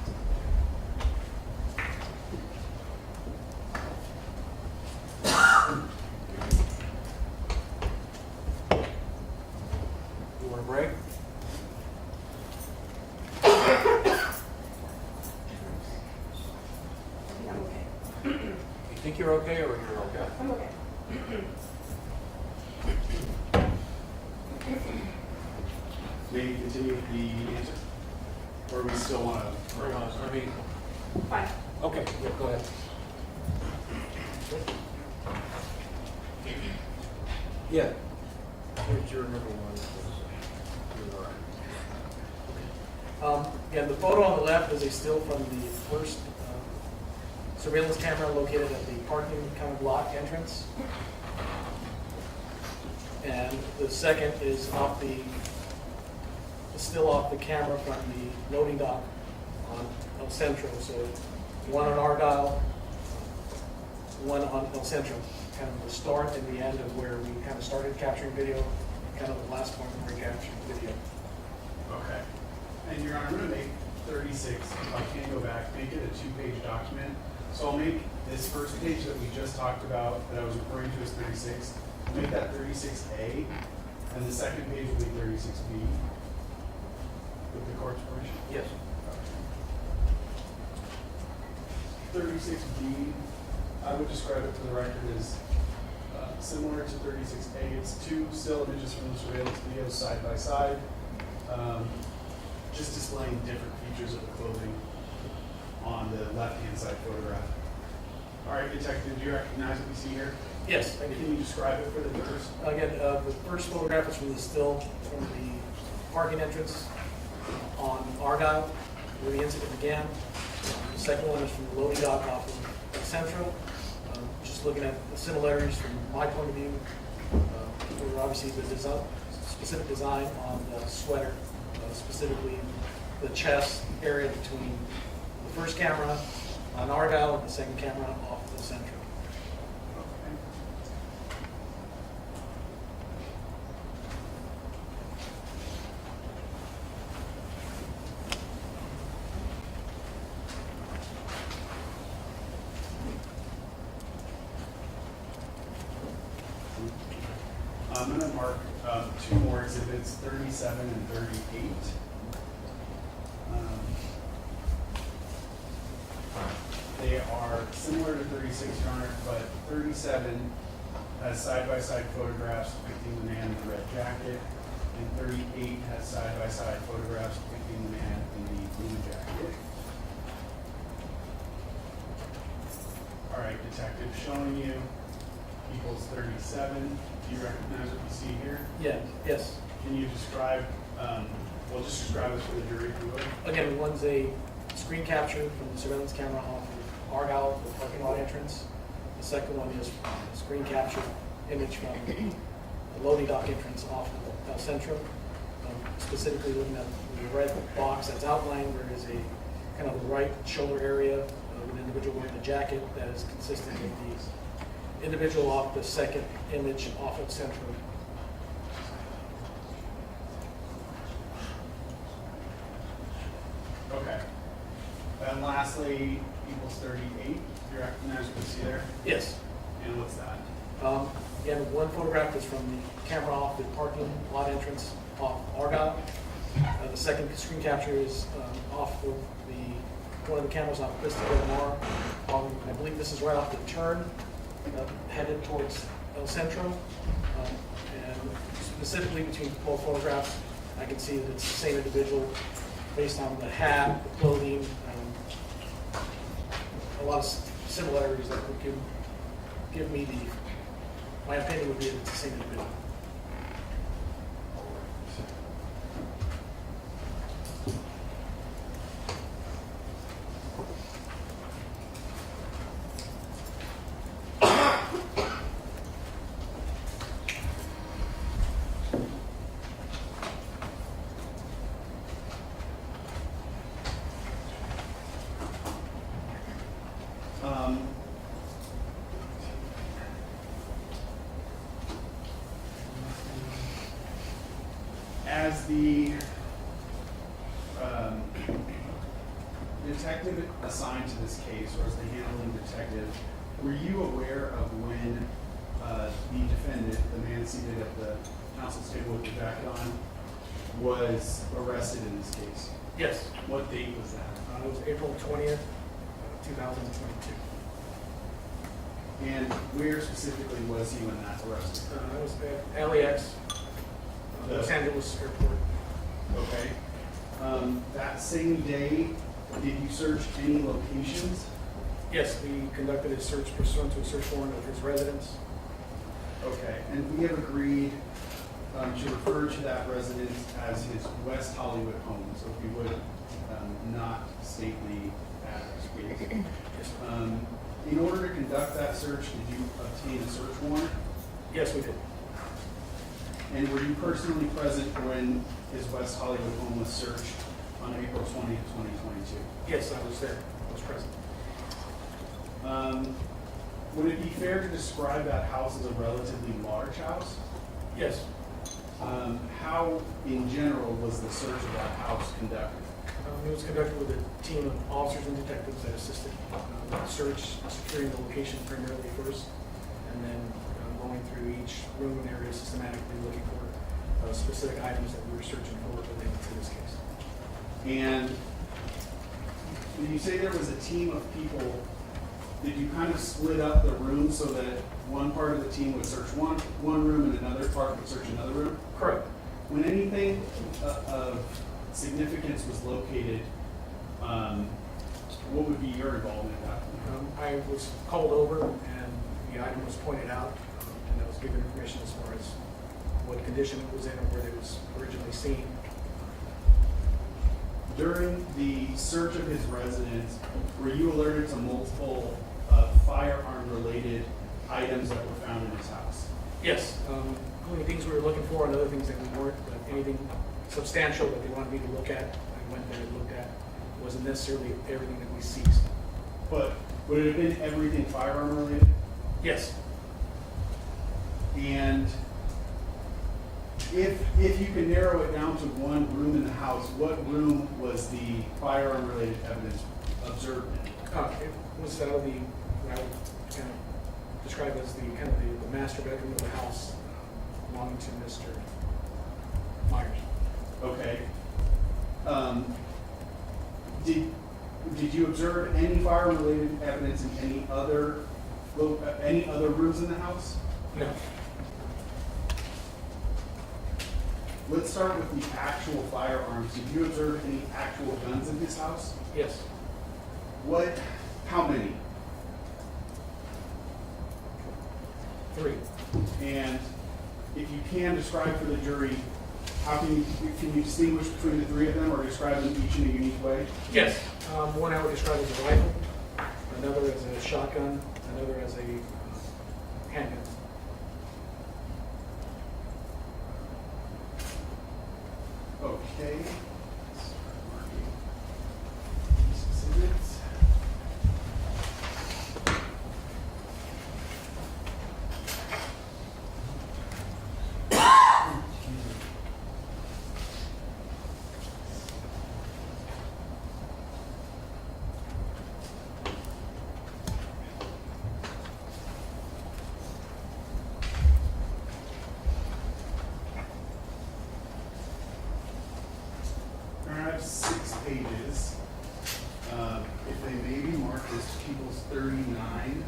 you want a break? I'm okay. You think you're okay or you're okay? I'm okay. May you continue with the answer? Or we still want to? Hang on, I mean, Fine. okay, yeah, go ahead. Yeah. Here's your number one. You're all right. Again, the photo on the left is a still from the first surveillance camera located at the parking kind of lot entrance. And the second is still off the camera from the loading dock on El Centro. So one on Argyle, one on El Centro, kind of the start and the end of where we kind of started capturing video, kind of the last point where we captured video. Okay. And Your Honor, I'm gonna make 36, if I can go back, make it a 2-page document. So I'll make this first page that we just talked about, that I was referring to as 36, make that 36A, and the second page will be 36B, with the court's permission. Yes. 36B, I would describe it to the record as similar to 36A. It's 2 still images from the surveillance videos side by side, just displaying different features of the clothing on the left-hand side photograph. All right, Detective, do you recognize what we see here? Yes, thank Can you. you describe it for the viewers? Again, the first photograph is from the still from the parking entrance on Argyle, where the incident began. The second one is from the loading dock off of Central. Just looking at the similarities from my point of view, were obviously the design, specific design on the sweater, specifically the chest area between the first camera on Argyle and the second camera off of the Central. Okay. I'm going to mark 2 more exhibits, 37 and 38. They are similar to 36, Your Honor, but 37 has side-by-side photographs depicting the man in the red jacket, and 38 has side-by-side photographs depicting the man in the blue jacket. All right, Detective, showing you equals 37. Do you recognize what you see here? Yeah, yes. Can you describe, well, just describe this for the jury, if you would. Again, one's a screen capture from the surveillance camera off of Argyle, the parking lot entrance. The second one is a screen capture image from the loading dock entrance off of El Centro. Specifically looking at the red box that's outlined, there is a kind of the right shoulder area with an individual wearing a jacket that is consistent with the individual off the second image off of Centro. Okay. And lastly, equals 38. Do you recognize what you see there? Yes. And what's that? Again, one photograph is from the camera off the parking lot entrance off Argyle. The second screen capture is off of one of the cameras off Vista Del Mar. I believe this is right off the turn, headed towards El Centro. And specifically between both photographs, I can see that it's the same individual based on the hat, the clothing, a lot of similarities that would give me my opinion would be that it's the same individual. As the detective assigned to this case, or as the handling detective, were you aware of when the defendant, the man seated at the counsel's table with the jacket on, was arrested in this case? Yes. What date was that? It was April 20th, 2022. And where specifically was he when that arrested? It was at LAX, Los Angeles Airport. Okay. That same day, did you search any locations? Yes, we conducted a search pursuant to a search warrant of his residence. Okay, and we have agreed to refer to that residence as his West Hollywood home, so if you would not state the address, please. Yes, In order to conduct that search, did you obtain a search warrant? yes, we did. And were you personally present when his West Hollywood home was searched on April 20th, 2022? Yes, I was there. I was present. Would it be fair to describe that house as a relatively large house? Yes. How, in general, was the search of that house conducted? It was conducted with a team of officers and detectives that assisted search, securing the location primarily first, and then going through each room and area systematically looking for specific items that we were searching for related to this case. And when you say there was a team of people, did you kind of split up the room so that one part of the team would search one room and another part would search another room? Correct. When anything of significance was located, what would be your involvement in that? I was called over and the item was pointed out, and I was given information as far as what condition it was in and where it was originally seen. During the search of his residence, were you alerted to multiple firearm-related items that were found in his house? Yes, including things we were looking for and other things that we weren't, but anything substantial that they wanted me to look at, I went there and looked at. It wasn't necessarily everything that we seized. But would it have been everything firearm-related? Yes. And if you can narrow it down to one room in the house, what room was the firearm-related evidence observed in? It was out of the, what I would kind of describe as the kind of the master bedroom of the house belonging to Mr. Myers. Okay. Did you observe any firearm-related evidence in any other rooms in the house? No. Let's start with the actual firearms. Did you observe any actual guns in his house? Yes. How many? 3. And if you can describe for the jury, can you distinguish between the 3 of them or describe them each in a unique way? Yes. One I would describe as a rifle, another as a shotgun, another as a handgun. Okay. Exhibits. I have 6 pages. If they may be marked as People's 39,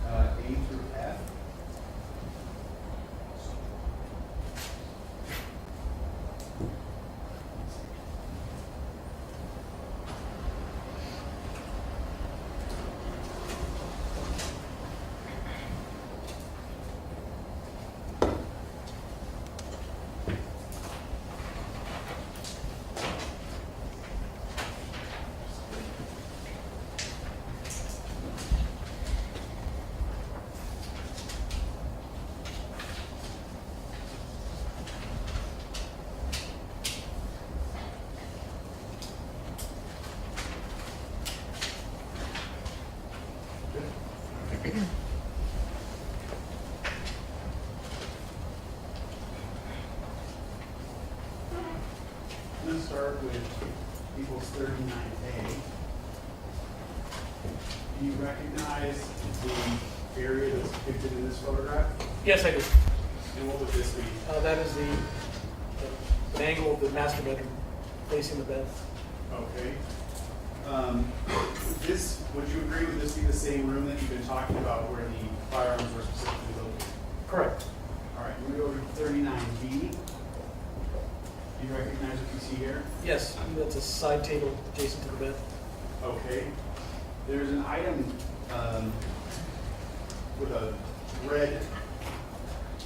A through F. I'm going to start with People's 39A. Do you recognize the area that's depicted in this photograph? Yes, I do. And what would this be? That is the angle of the master bedroom facing the bed. Okay. Would you agree with this be the same room that you've been talking about where the firearms were specifically located? Correct. All right, we go over to 39B. Do you recognize what you see here? Yes, that's a side table adjacent to the bed. Okay. There's an item with a red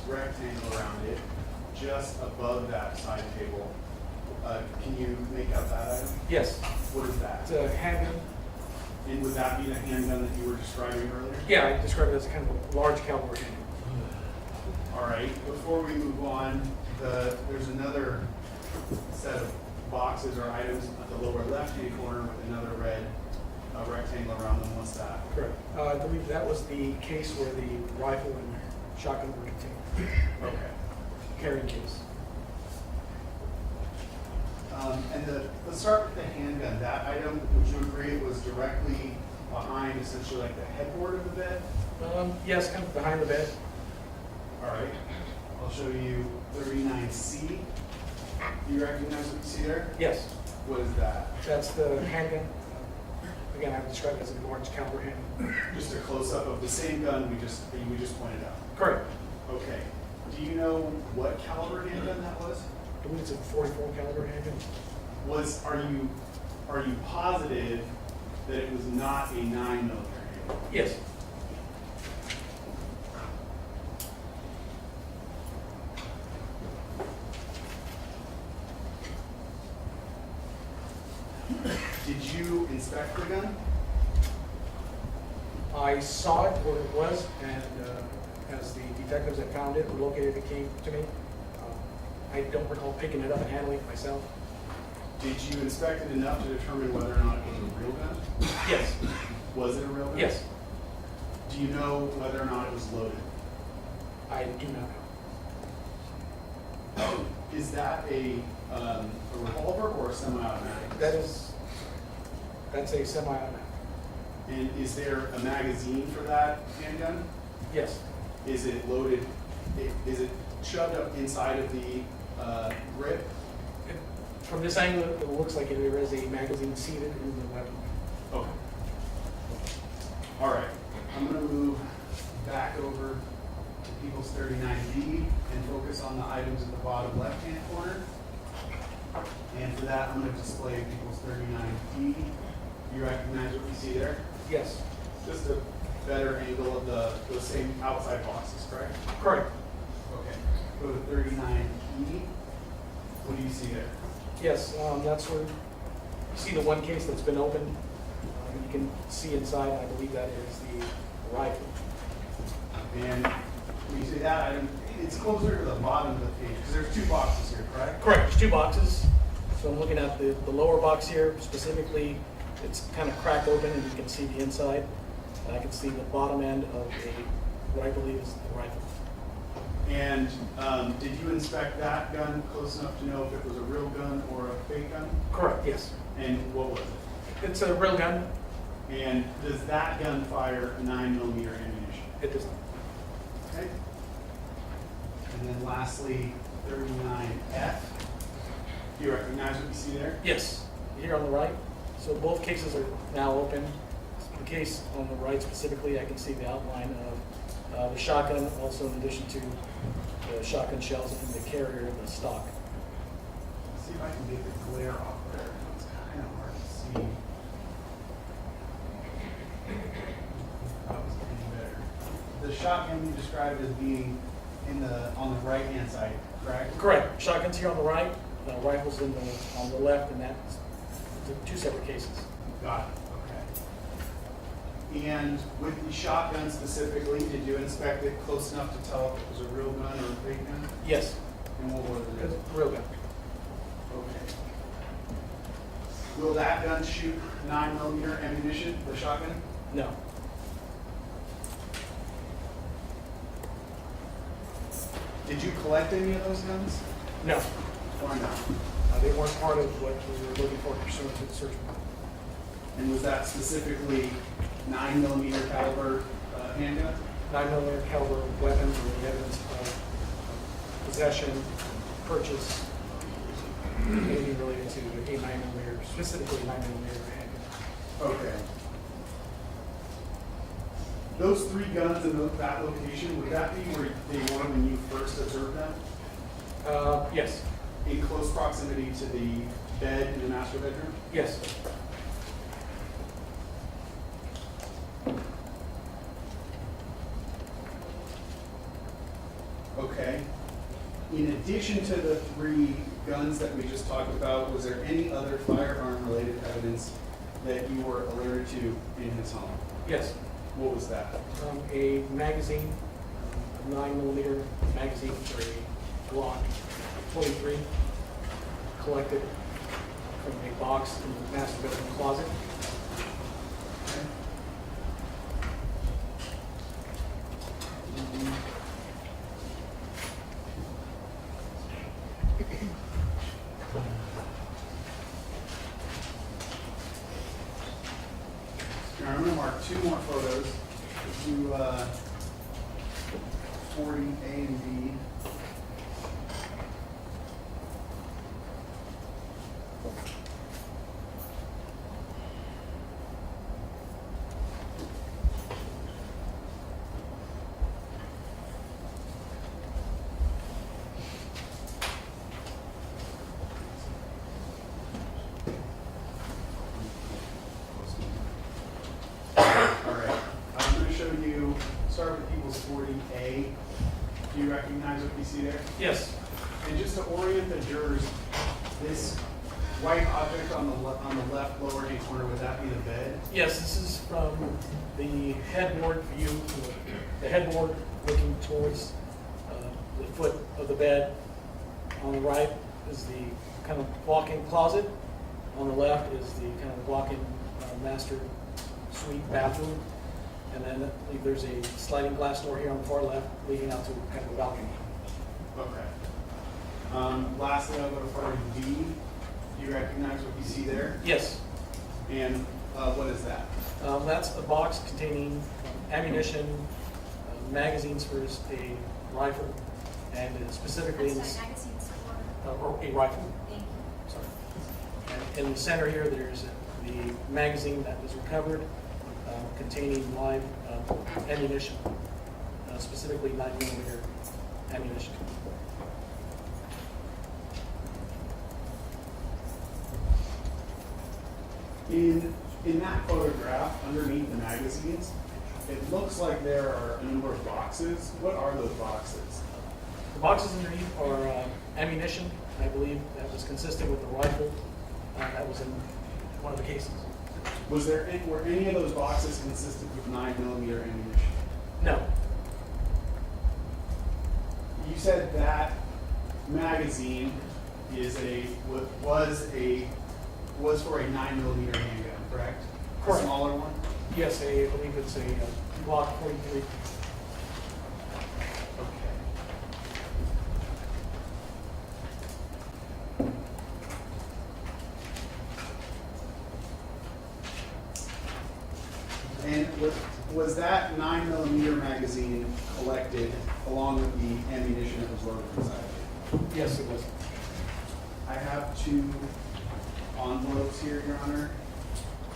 rectangle around it, just above that side table. Can you make out that item? Yes. What is that? It's a handgun. And would that be the handgun that you were describing earlier? Yeah, I described it as kind of a large caliber handgun. All right. Before we move on, there's another set of boxes or items at the lower left-hand corner with another red rectangle angle around them, what's that? Correct. I believe that was the case where the rifle and shotgun were contained, Okay. carrying case. Let's start with the handgun. That item, would you agree it was directly behind essentially like the headboard of the bed? Yes, kind of behind the bed. All right. I'll show you 39C. Do you recognize what you see there? Yes, What is that? that's the handgun. Again, I would describe it as a large caliber handgun. Just a close-up of the same gun we just pointed out. Correct. Okay. Do you know what caliber handgun that was? I believe it's a 44 caliber handgun. Are you positive that it was not a 9mm handgun? Yes. Did you inspect the gun? I saw it where it was, and as the detectives that found it or located it came to me, I don't recall picking it up and handling it myself. Did you inspect it enough to determine whether or not it was a real gun? Yes. Was it a real gun? Yes. Do you know whether or not it was loaded? I do not know. Is that a revolver or a semi-automatic? That's a semi-automatic. And is there a magazine for that handgun? Yes. Is it loaded, is it shoved up inside of the grip? From this angle, it looks like there is a magazine seated in the weapon. Okay. All right, I'm gonna move back over to People's 39D and focus on the items at the bottom left-hand corner. And for that, I'm gonna display People's 39D. You recognize what you see there? Yes. Just a better angle of those same outside boxes, correct? Correct. Okay. Go to 39E. What do you see there? Yes, that's where you see the one case that's been opened. You can see inside, I believe that is the rifle. And when you see that item, it's closer to the bottom of the page, because there's two boxes here, correct? Correct, there's two boxes. So I'm looking at the lower box here, specifically, it's kind of cracked open and you can see the inside. And I can see the bottom end of what I believe is the rifle. And did you inspect that gun close enough to know if it was a real gun or a fake gun? Correct, yes. And what was it? It's a real gun. And does that gun fire 9mm ammunition? It does not. Okay. And then lastly, 39F. Do you recognize what you see there? Yes, here on the right. So both cases are now open. The case on the right specifically, I can see the outline of the shotgun, also in addition to the shotgun shells and the carrier of the stock. Let's see if I can get the glare off there. It's kind of hard to see. That was getting better. The shotgun you described as being on the right-hand side, correct? Correct. Shotgun's here on the right, rifles on the left, and that's two separate cases. Got it, okay. And with the shotgun specifically, did you inspect it close enough to tell if it was a real gun or a fake gun? Yes, And what was it's it? a real gun. Okay. Will that gun shoot 9mm ammunition, the shotgun? No. Did you collect any of those guns? No. Why not? They weren't part of what we were looking for pursuant to the search warrant. And was that specifically 9mm caliber handgun? 9mm caliber weapons or the evidence of possession, purchase, anything related to a 9mm, specifically 9mm handgun. Okay. Those three guns in that location, would that be where they were when you first observed them? Yes. In close proximity to the bed in the master bedroom? Yes. Okay. In addition to the three guns that we just talked about, was there any other firearm-related evidence that you were alerted to in his home? Yes. What was that? A magazine, a 9mm magazine for a Glock 23, collected from a box in the master bedroom closet. Okay. Here, I'm gonna mark two more photos. Let's do 40A and B. Start with People's 40A. Do you recognize what you see there? Yes. And just to orient the jurors, this white object on the left lower hand corner, would that be the bed? Yes, this is from the headboard view, the headboard looking towards the foot of the bed. On the right is the kind of walk-in closet. On the left is the kind of walk-in master suite bathroom. And then I believe there's a sliding glass door here on the far left leading out to kind of a balcony. Okay. Lastly, I'll go to part D. Do you recognize what you see there? Yes. And what is that? That's a box containing ammunition, magazines for a rifle, and specifically Magazines for, or a rifle. thank you. Sorry. And in the center here, there's the magazine that was recovered containing live ammunition, specifically 9mm ammunition. In that photograph, underneath the magazines, it looks like there are a number of boxes. What are those boxes? The boxes underneath are ammunition, I believe, that was consistent with the rifle that was in one of the cases. Were any of those boxes consistent with 9mm ammunition? No. You said that magazine was for a 9mm handgun, correct? Correct. A smaller one? Yes, I believe it's a Glock 43. Okay. And was that 9mm magazine collected along with the ammunition that was loaded inside of it? Yes, it was. I have two envelopes here, Your Honor.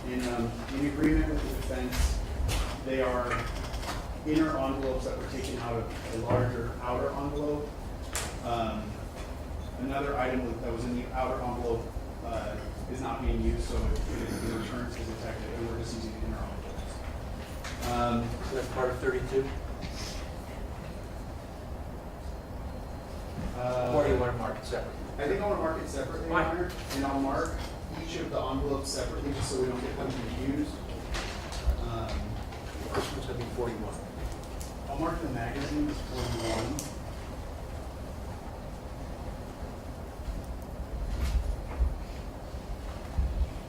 In agreement with the defense, they are inner envelopes that were taken out of a larger outer envelope. Another item that was in the outer envelope is not being used, so it is being returned to the detective, and we're just using the inner envelopes. So that's part of 32? Or do you want to mark it separately? I think I want to mark it separately, Your Fine. Honor, and I'll mark each of the envelopes separately, just so we don't get them confused. First one's going to be 41. I'll mark the magazine as 41.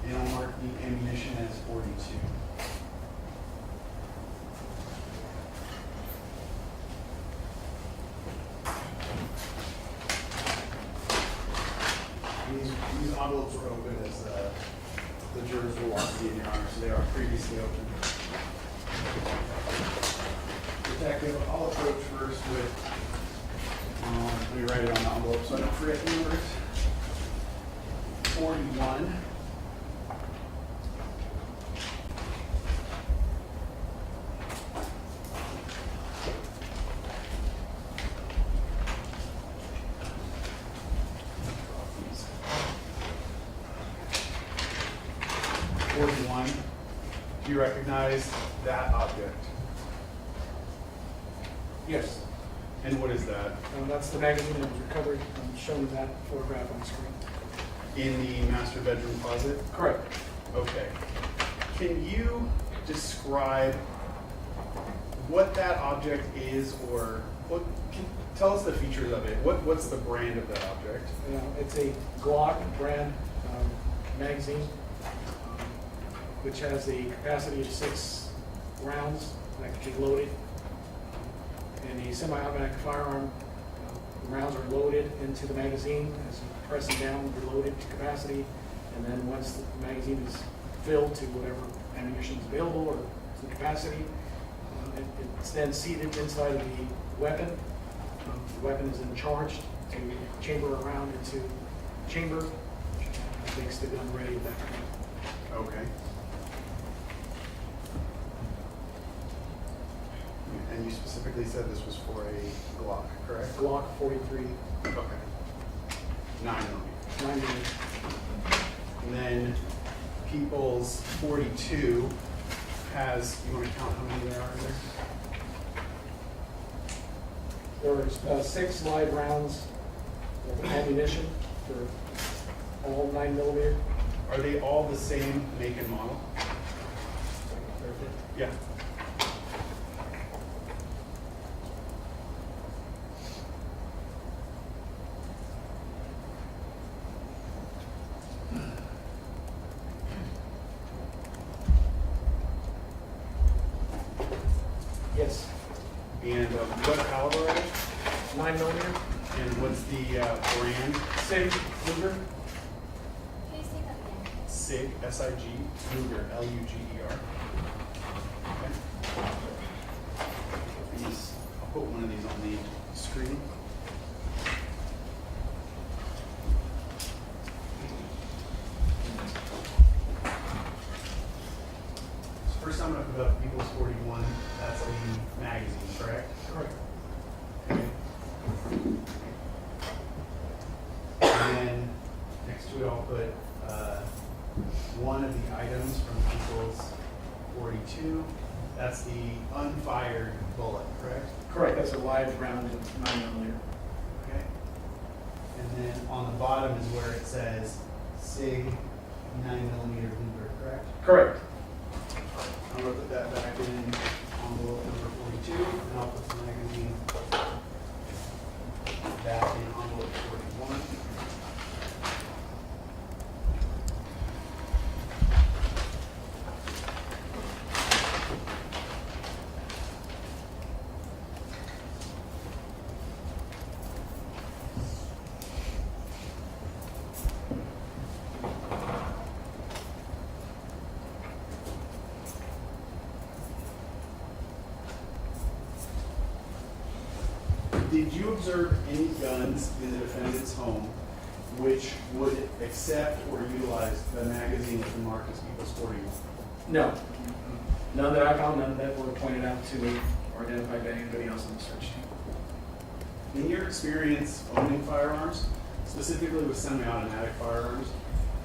And I'll mark the ammunition as 42. These envelopes were open as the jurors will want to see, Your Honor, so they are previously open. Detective, I'll approach first with, let me write it on the envelope so I don't forget the numbers. 41. Do you recognize that object? Yes. And what is that? That's the magazine that was recovered and shown in that photograph on the screen. In the master bedroom closet? Correct. Okay. Can you describe what that object is, or tell us the features of it? What's the brand of that object? It's a Glock brand magazine, which has a capacity of 6 rounds that can be loaded. In a semi-automatic firearm, the rounds are loaded into the magazine. As you press them down, they're loaded to capacity. And then once the magazine is filled to whatever ammunition is available or the capacity. It's then seated inside of the weapon. The weapon is then charged to chamber around into chamber, which makes the gun ready at that point. Okay. And you specifically said this was for a Glock, correct? Glock 43, Okay. 9mm. 9mm. And then People's 42 has, you want to count how many there are in there? There are 6 live rounds of ammunition for all 9mm. Are they all the same make and model? Yeah. Yes, And what caliber are they? 9mm. And what's the brand? SIG, Luger. Can you say that again? SIG, S-I-G, Luger, L-U-G-E-R. Okay. I'll put one of these on the screen. So first I'm going to put up People's 41. That's the magazine, correct? Correct. Okay. And then next to it, I'll put one of the items from People's 42. That's the unfired bullet, correct? Correct, that's a live round of 9mm. Okay. And then on the bottom is where it says SIG 9mm Luger, correct? Correct. I'm going to put that back in envelope number 42, and I'll put the magazine back in envelope 41. Did you observe any guns in the defendant's home which would accept or utilize the magazine with the mark as People's 41? No. None that I found, none that were pointed out to me or identified by anybody else on the search team. In your experience owning firearms, specifically with semi-automatic firearms,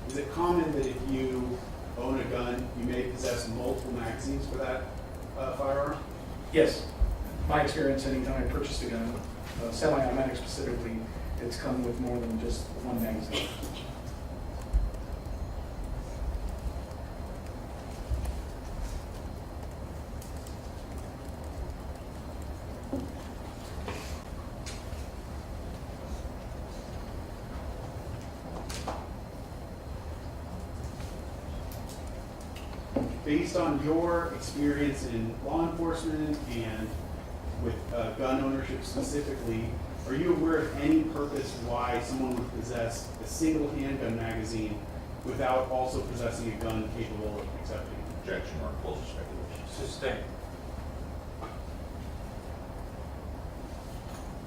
is it common that if you own a gun, you may possess multiple magazines for that firearm? Yes. My experience, anytime I purchased a gun, semi-automatic specifically, it's come with more than just one magazine. Based on your experience in law enforcement and with gun ownership specifically, are you aware of any purpose why someone would possess a single handgun magazine without also possessing a gun capable of accepting? Objection or close speculation. Sustained.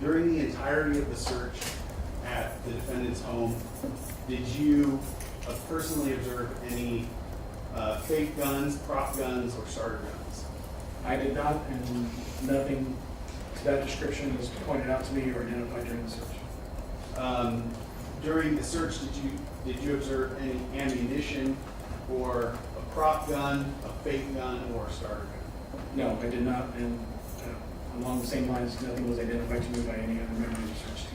During the entirety of the search at the defendant's home, did you personally observe any fake guns, prop guns, or starter guns? I did not, and nothing to that description was pointed out to me or identified during the search. During the search, did you observe any ammunition or a prop gun, a fake gun, or a starter gun? No, I did not, and along the same lines, nothing was identified to me by any other member of the search team.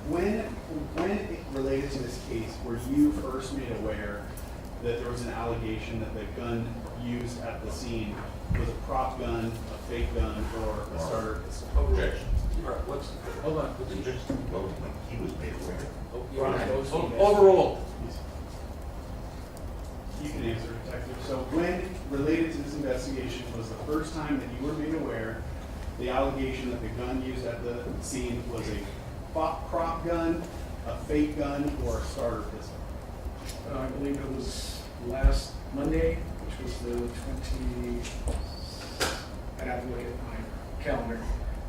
When it related to this case, were you first made aware that there was an allegation that the gun used at the scene was a prop gun, a fake gun, or a starter pistol. Objection. All right, hold on. Objection. Well, he was made aware. Your Honor, those emails- Overruled. You can answer, Detective. So when related to this investigation was the first time that you were made aware the allegation that the gun used at the scene was a prop gun, a fake gun, or a starter pistol? I believe it was last Monday, which was the 20, I'd have to look at my calendar.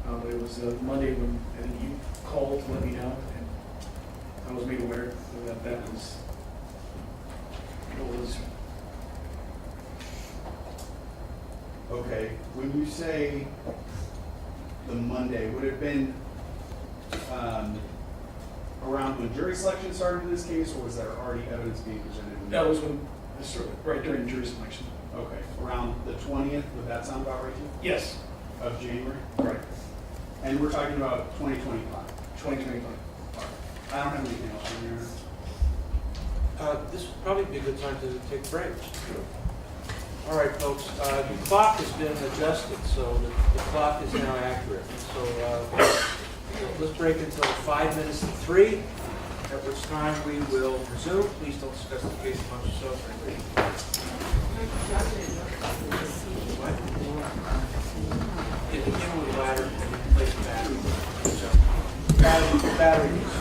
But it was Monday when, I think you called to let me know, and I was made aware that that was, it was, Okay, when you say the Monday, would it have been around when jury selection started in this case, or was there already evidence being presented? that was when, right during jury selection. Okay, around the 20th, would that sound about right to you? Yes, Of January? right, And we're talking about 2025. 2025. I don't have anything else on here. This would probably be a good time to take a break. All right, folks, the clock has been adjusted, so the clock is now accurate. So let's break until 5 minutes to 3, at which time we will resume. Please don't discuss the case amongst yourselves. Get the in with the ladder and replace the battery. Batteries.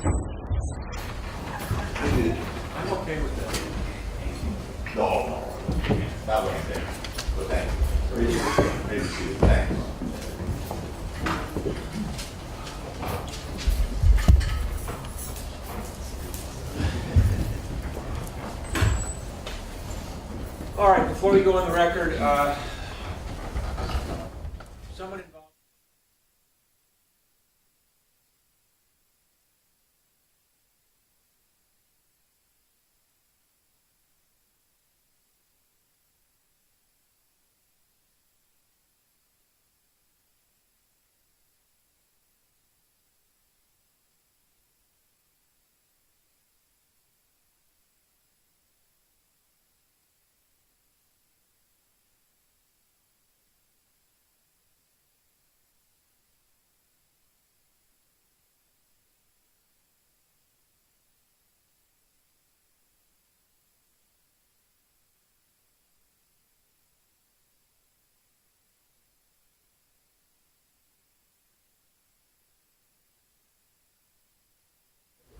I'm okay with that. No, not what I'm saying, but thank you. Maybe see it, thanks. All right, before we go on the record, someone involved.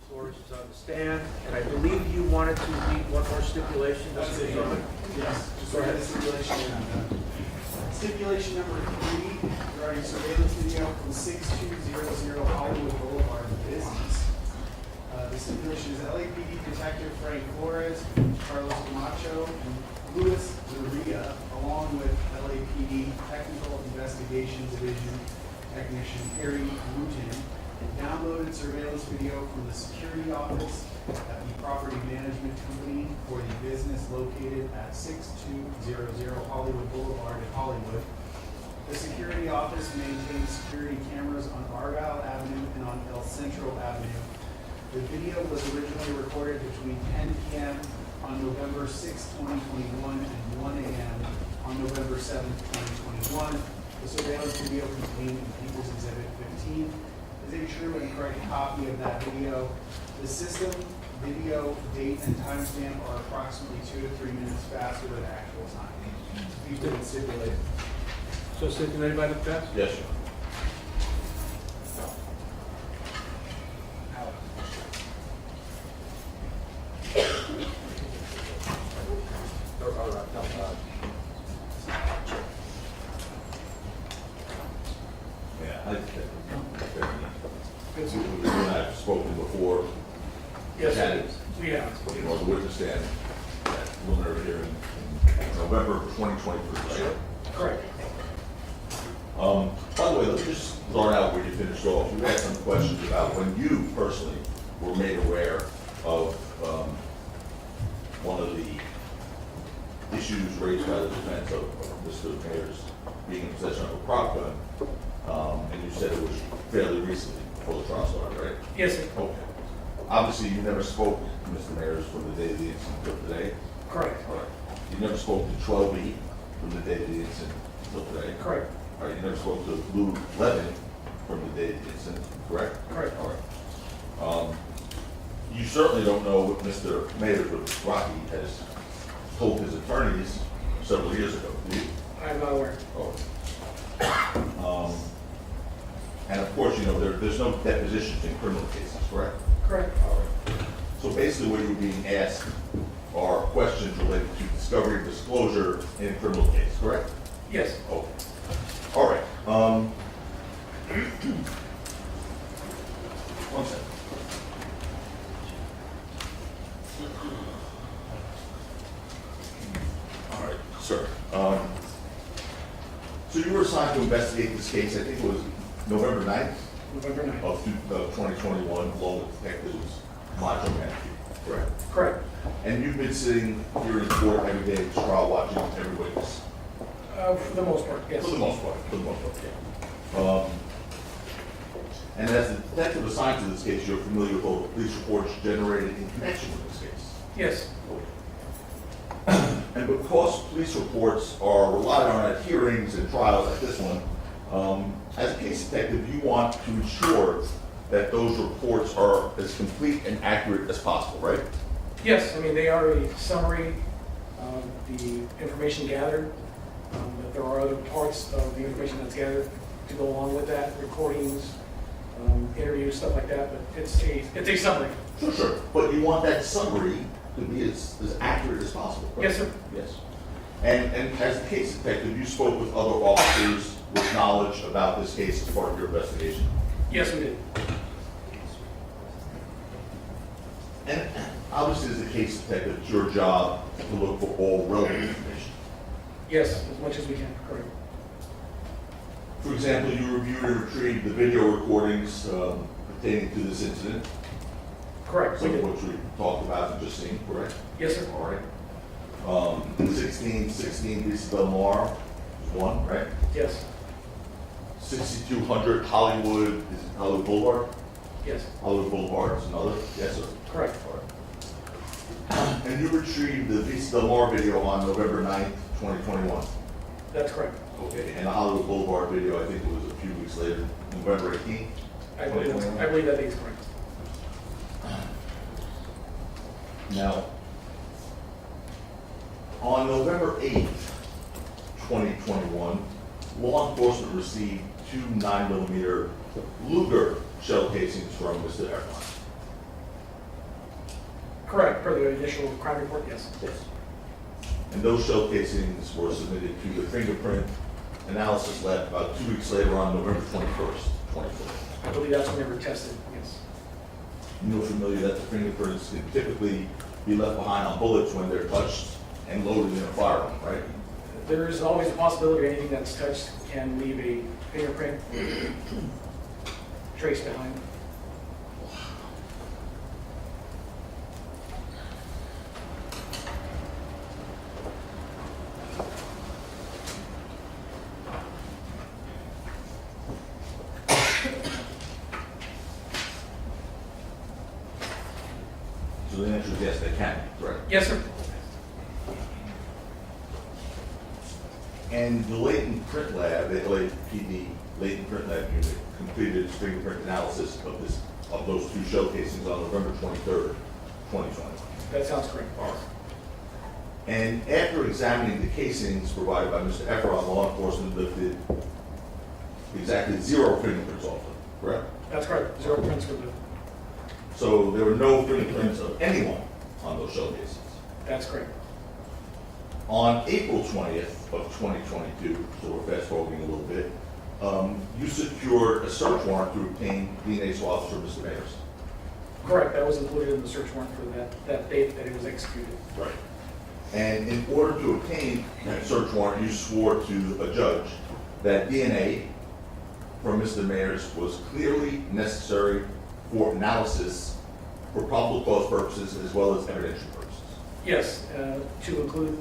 FLORES is on the stand, and I believe you wanted to read one more stipulation. That's it, Your Honor. Yes, just Go read ahead. the stipulation. Stipulation number 3 regarding surveillance video from 6200 Hollywood Boulevard Business. The stipulation is LAPD Detective Frank Flores, Carlos Camacho, and Luis Zaria, along with LAPD Technical Investigations Division Technician Harry Wooten, downloaded surveillance video from the security office at the property management company for the business located at 6200 Hollywood Boulevard in Hollywood. The security office maintains security cameras on Argyle Avenue and on El Centro Avenue. The video was originally recorded between 10 p.m. on November 6, 2021 and 1 a.m. on November 7, 2021. The surveillance video contained in People's Exhibit 15 is a true and correct copy of that video. The system, video, date, and timestamp are approximately 2 to 3 minutes faster than actual time. Please do it stipulated. So stipulated by the press? Yes, sir. Yeah, I think that, you and I have spoken before. Yes, Chatted, we have. you know, the witness stand, that preliminary hearing in November 2023, right? Correct. By the way, let's just start out where you finished off. You had some questions about when you personally were made aware of one of the issues raised by the defense of Mr. Mayers being in possession of a prop gun, and you said it was fairly recently before the trial started, right? Yes, sir. Okay. Obviously, you never spoke to Mr. Mayers from the day of the incident till today. Correct. All right. You never spoke to 12E from the day of the incident till today. Correct. All right, you never spoke to Lou Levin from the day of the incident, correct? Correct. All right. You certainly don't know what Mr. Mayers with Rocky has told his attorneys several years ago, do you? I'm not aware. Oh. And of course, you know, there's no depositions in criminal cases, correct? Correct. All right. So basically what you're being asked are questions related to discovery and disclosure in a criminal case, correct? Yes. Okay. All right. One second. All right, sir. So you were assigned to investigate this case, I think it was November 9th November 9th. of 2021, along with detectives Macho Man, correct? Correct. And you've been sitting here in court every day at the trial watching every witness? For the most part, yes. For the most part, yeah. And as the detective assigned to this case, you're familiar with all the police reports generated in connection with this case? Yes. And because police reports are relied on at hearings and trials like this one, as a case detective, you want to ensure that those reports are as complete and accurate as possible, right? Yes, I mean, they are a summary of the information gathered. But there are other parts of the information that's gathered to go along with that, recordings, interviews, stuff like that, but it's a summary. Sure, sure. But you want that summary to be as accurate as possible, right? Yes, sir. Yes. And as a case detective, you spoke with other officers with knowledge about this case as part of your investigation? Yes, we did. And obviously, as a case detective, it's your job to look for all relevant information. Yes, as much as we can, correct. For example, you reviewed and retrieved the video recordings pertaining to this incident, Correct, we some of did. which we talked about and just seen, correct? Yes, sir. All right. 1616 East Belmar is one, right? Yes, 6200 Hollywood, is it Hollywood Boulevard? yes, Hollywood Boulevard is another, yes, sir. correct. And you retrieved the East Belmar video on November 9th, 2021. That's correct. Okay, and the Hollywood Boulevard video, I think it was a few weeks later, November 18th. I believe that is correct. Now, on November 8th, 2021, law enforcement received 2 9mm Luger shell casings from Mr. Ephron. Correct, per the initial crime report, yes. Yes. And those shell casings were submitted to the fingerprint analysis lab about 2 weeks later on November 21st, 2020. I believe that's when they were tested, yes. You're familiar that the fingerprints can typically be left behind on bullets when they're touched and loaded in a firearm, right? There is always a possibility anything that's touched can leave a fingerprint trace behind. So the answer is yes, they can, correct? Yes, sir. And the latent print lab, the LAPD latent print lab unit completed its fingerprint analysis of those 2 shell casings on November 23rd, 2020. That sounds correct. And after examining the casings provided by Mr. Ephron, law enforcement lifted exactly 0 fingerprints off them, correct? That's correct. 0 prints were lifted. So there were no fingerprints of anyone on those shell casings. That's correct. On April 20th of 2022, so we're fast forwarding a little bit, you secured a search warrant to obtain DNA swabs from Mr. Mayers. Correct. That was included in the search warrant for that date that it was executed. Right. And in order to obtain that search warrant, you swore to a judge that DNA from Mr. Mayers was clearly necessary for analysis for probable cause purposes as well as evidentiary purposes. Yes, to include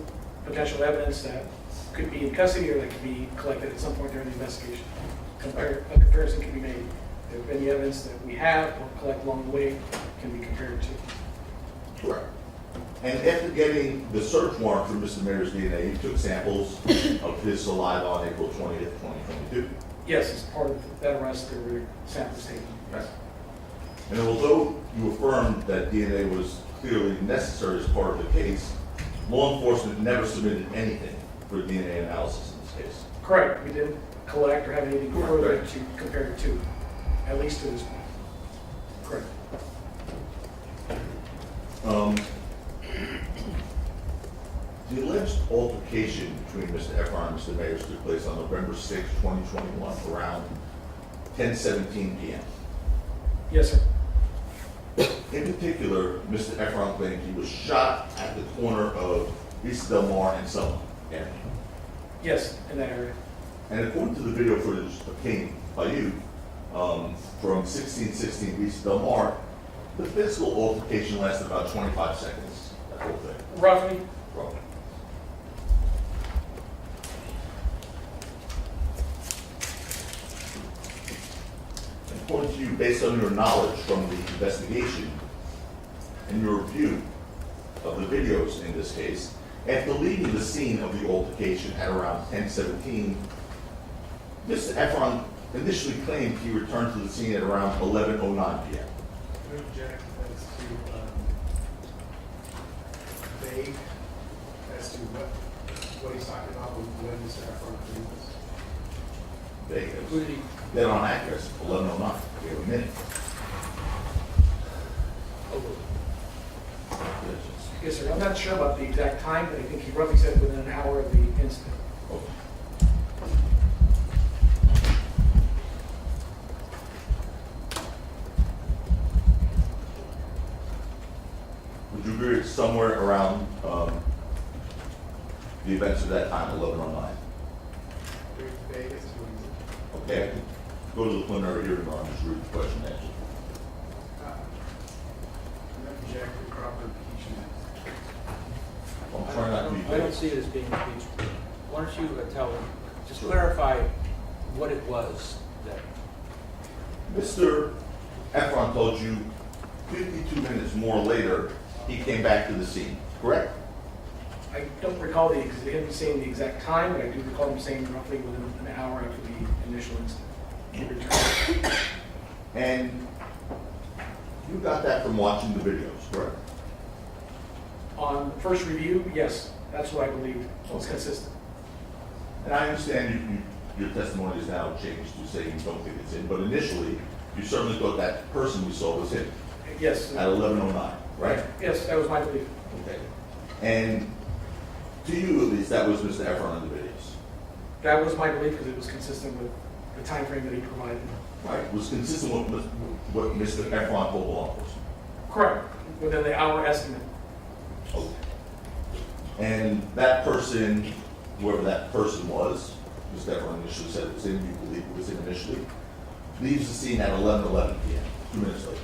potential evidence that could be in custody or that could be collected at some point during the investigation. A comparison can be made. If any evidence that we have or collect along the way can be compared to. Correct. And after getting the search warrant for Mr. Mayers' DNA, you took samples of his saliva on April 20th, 2022. Yes, as part of that arrest, there were samples taken. Yes. And although you affirmed that DNA was clearly necessary as part of the case, law enforcement never submitted anything for DNA analysis in this case. Correct. We didn't collect or have anything further to compare it to, at least to this point. Correct. The alleged altercation between Mr. Ephron and Mr. Mayers took place on November 6, 2021, around 10:17 p.m. Yes, sir. In particular, Mr. Ephron claimed he was shot at the corner of East Del Mar and Selma Avenue. Yes, in that area. And according to the video footage obtained by you from 1616 East Del Mar, the physical altercation lasted about 25 seconds, that whole thing. Roughly. Roughly. According to you, based on your knowledge from the investigation and your review of the videos in this case, after leaving the scene of the altercation at around 10:17, Mr. Ephron initially claimed he returned to the scene at around 11:09 p.m. Object as to vague as to what he's talking about when Mr. Ephron did this. Vegas. Who did he, Then on address, 1109, we have a minute. Yes, sir. I'm not sure about the exact time, but I think he roughly said within an hour of the incident. Would you agree it's somewhere around the events of that time, 1109? Vegas, Okay, I can go to the preliminary hearing on this read the question and answer. Object to proper impeachment. I'm trying not to be I don't vague. see it as being impeached. Why don't you tell him, just clarify what it was that, Mr. Ephron told you 52 minutes more later, he came back to the scene, correct? I don't recall him saying the exact time, but I do recall him saying roughly within an hour after the initial incident. He returned. And you got that from watching the videos, correct? On first review, yes, that's what I believe was Okay. consistent. And I understand your testimony is now changed to say you don't think it's in, but initially, you certainly thought that person we saw was him Yes. at 1109, right? Yes, that was my belief. Okay. And to you at least, that was Mr. Ephron in the videos, That was my belief because it was consistent with the time frame that he provided. right? Was consistent with what Mr. Ephron told law enforcement. Correct, within the hour estimate. Okay. And that person, whoever that person was, Mr. Ephron initially said it was him, you believe it was him initially, leaves the scene at 11:11 p.m., 2 minutes later.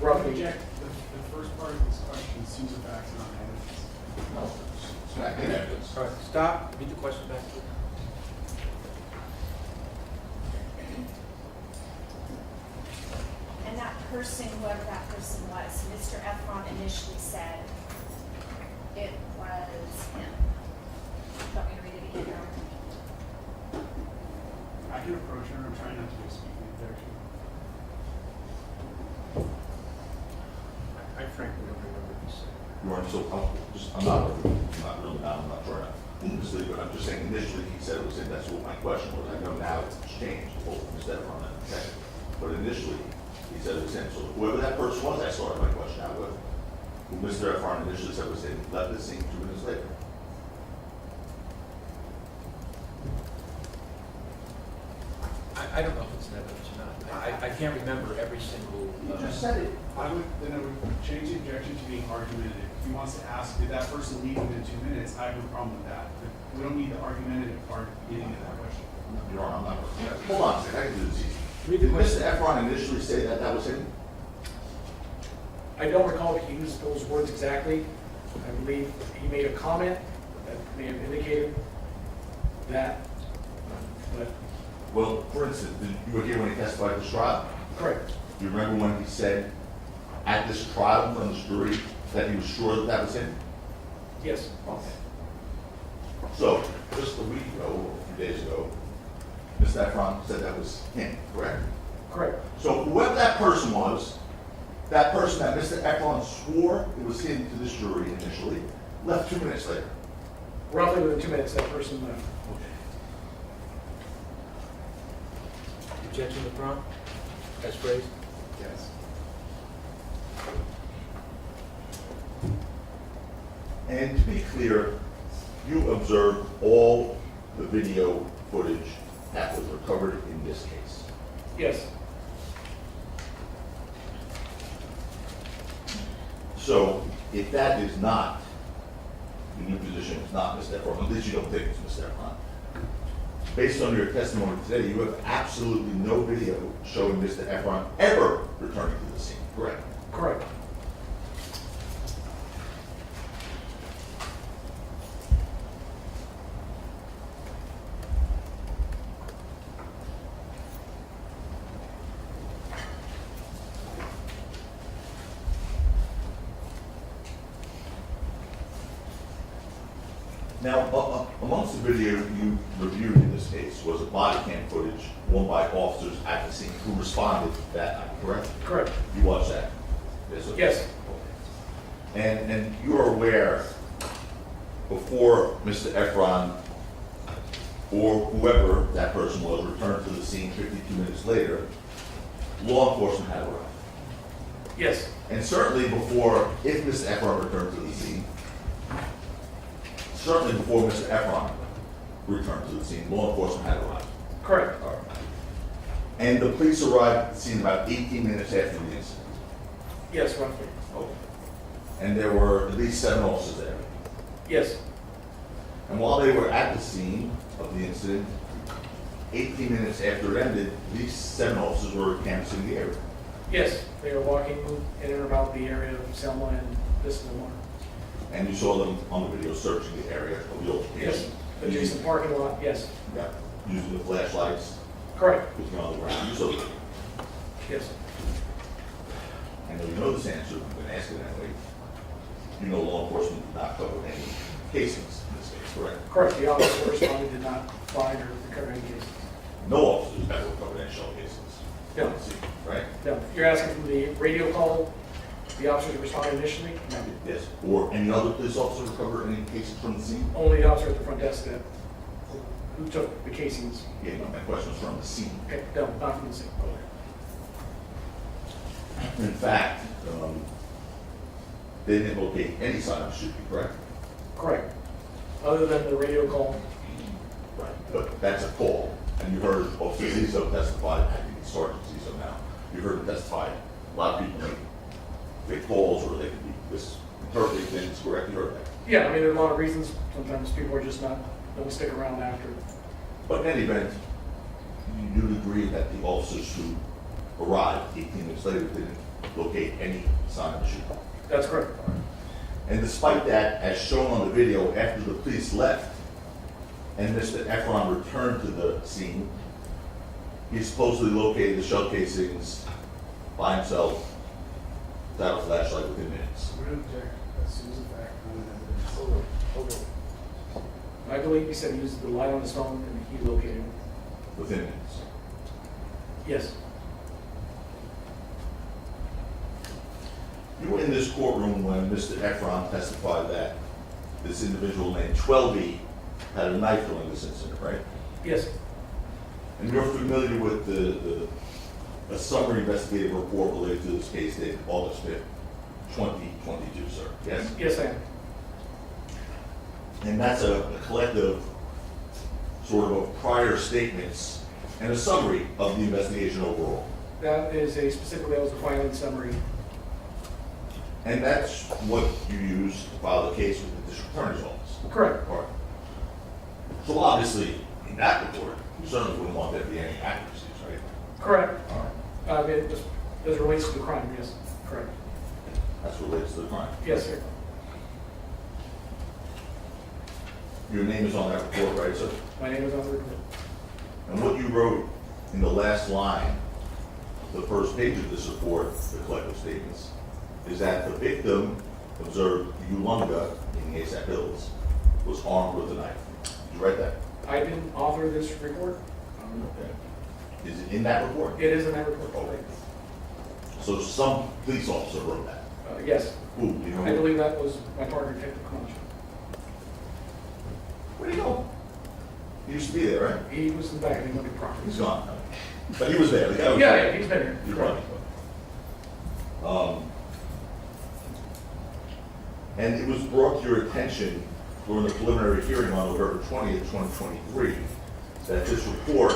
Roughly. Object, the first part of this question seems to facts not evidence. No, it's not in evidence. all right, stop, read the question back to you. And that person, whoever that person was, Mr. Ephron initially said it was him. Do you want me to read it again? I can approach her, I'm trying not to be speaking there too. I frankly don't remember what he said. You aren't so comfortable, I'm not really now, I'm not trying to mislead, but I'm just saying initially he said it was him, that's what my question was. I know now it's changed, both Mr. Ephron and the detective. But initially, he said it was him, so whoever that person was, I started my question out with. Who Mr. Ephron initially said was him, left the scene 2 minutes later. I don't know if it's in evidence or not. I can't remember every single. You just said it. I would change the objection to being argumentative. If he wants to ask, did that person leave within 2 minutes, I have no problem with that. But we don't need the argumentative part beginning of that question. Your Honor, I'm not. Hold on a second, I can do this easy. Read the Did question. Mr. Ephron initially say that that was him? I don't recall if he used those words exactly. I believe he made a comment that may have indicated that, but Well, for instance, you were here when he testified at this trial. correct. Do you remember when he said at this trial in front of the jury that he was sure that that was him? Yes. Okay. So, just a week ago, or a few days ago, Mr. Ephron said that was him, correct? Correct. So whoever that person was, that person that Mr. Ephron swore it was him to this jury initially, left 2 minutes later. Roughly within 2 minutes, that person left. Objection to prompt, as phrased. Yes. And to be clear, you observed all the video footage that was recovered in this case. Yes. So if that is not, the new position is not Mr. Ephron, at least you don't think it's Mr. Ephron. Based on your testimony today, you have absolutely no video showing Mr. Ephron ever returning to the scene, correct? Correct. Now, amongst the video you reviewed in this case was a body cam footage, one by officers at the scene who responded that night, correct? Correct. You watched that? Yes, sir? Yes. And you are aware, before Mr. Ephron or whoever that person was returned to the scene 52 minutes later, law enforcement had arrived. Yes, And certainly before, if Mr. Ephron returned to the scene, certainly before Mr. Ephron returned to the scene, law enforcement had arrived. correct. All right. And the police arrived at the scene about 18 minutes after the incident. Yes, roughly. Okay. And there were at least 7 officers there. Yes, And while they were at the scene of the incident, 18 minutes after it ended, these 7 officers were canvassing the area. yes, they are walking in and about the area of Selma and this and the one. And you saw them on the video searching the area of the Yes, altercation. adjacent parking lot, yes, Yeah, using the flashlights, correct, looking on the ground. You saw them. yes. I know you know this answer, I'm going to ask it anyway. You know law enforcement did not cover any casings in this case, correct? Correct, the officer responded did not find or recover any cases. No officers ever covered any shell casings. Yeah. on the scene, right? No, you're asking from the radio call, the officers responded initially? No. Yes. Or any other police officer recover any cases from the scene? Only the officer at the front desk that, who took the casings. Yeah, no, my question was from the scene. Okay, no, not from the scene. In fact, they didn't locate any sign of shooting, correct? Correct. Other than the radio call, Right. But that's a call, and you heard Officer Zizzo testify, I think it's Sergeant Zizzo now, you heard him testify. A lot of people make calls or they could be misinterpreting things, correct? You heard that. yeah, I mean, there are a lot of reasons. Sometimes people are just not, don't stick around after. But in any event, you do agree that the officers who arrived 18 minutes later didn't locate any sign of shooting. That's correct. And despite that, as shown on the video, after the police left and Mr. Ephron returned to the scene, he supposedly located the shell casings by himself without a flashlight within minutes. I believe he said he used the light on his phone and he located him. Within minutes. Yes, You were in this courtroom when Mr. Ephron testified that this individual named 12E had a knife during this incident, right? yes, And you're familiar with a summary investigative report related to this case dated August 5th, 2022, sir? Yes? yes, I am. And that's a collective sort of prior statements and a summary of the investigation overall. That is a specifically, that was a filing summary. And that's what you use to file the case with the district attorney's office. Correct. All right. So obviously, in that report, you certainly wouldn't want there to be any accuracies, right? Correct. All right. It just, as it relates to the crime, yes, correct. That's related to the crime. Yes, sir. Your name is on that report, right, sir? My name is on the report. And what you wrote in the last line, the first page of this report, the collective statements, is that the victim observed Yulunga, meaning ASAP Hills, was armed with a knife. Did you write that? I didn't author this report. Okay. Is it in that report? It is in that report. Okay. So some police officer wrote that. Yes, Who, do you know? I who? believe that was my partner, Detective Concha. Where'd he go? He used to be there, right? He was in the back, he went to property. He's gone. But he was there. The guy was Yeah, there. yeah, he's been here. He's Correct. running. And it was brought to your attention during the preliminary hearing on November 20th, 2023, that this report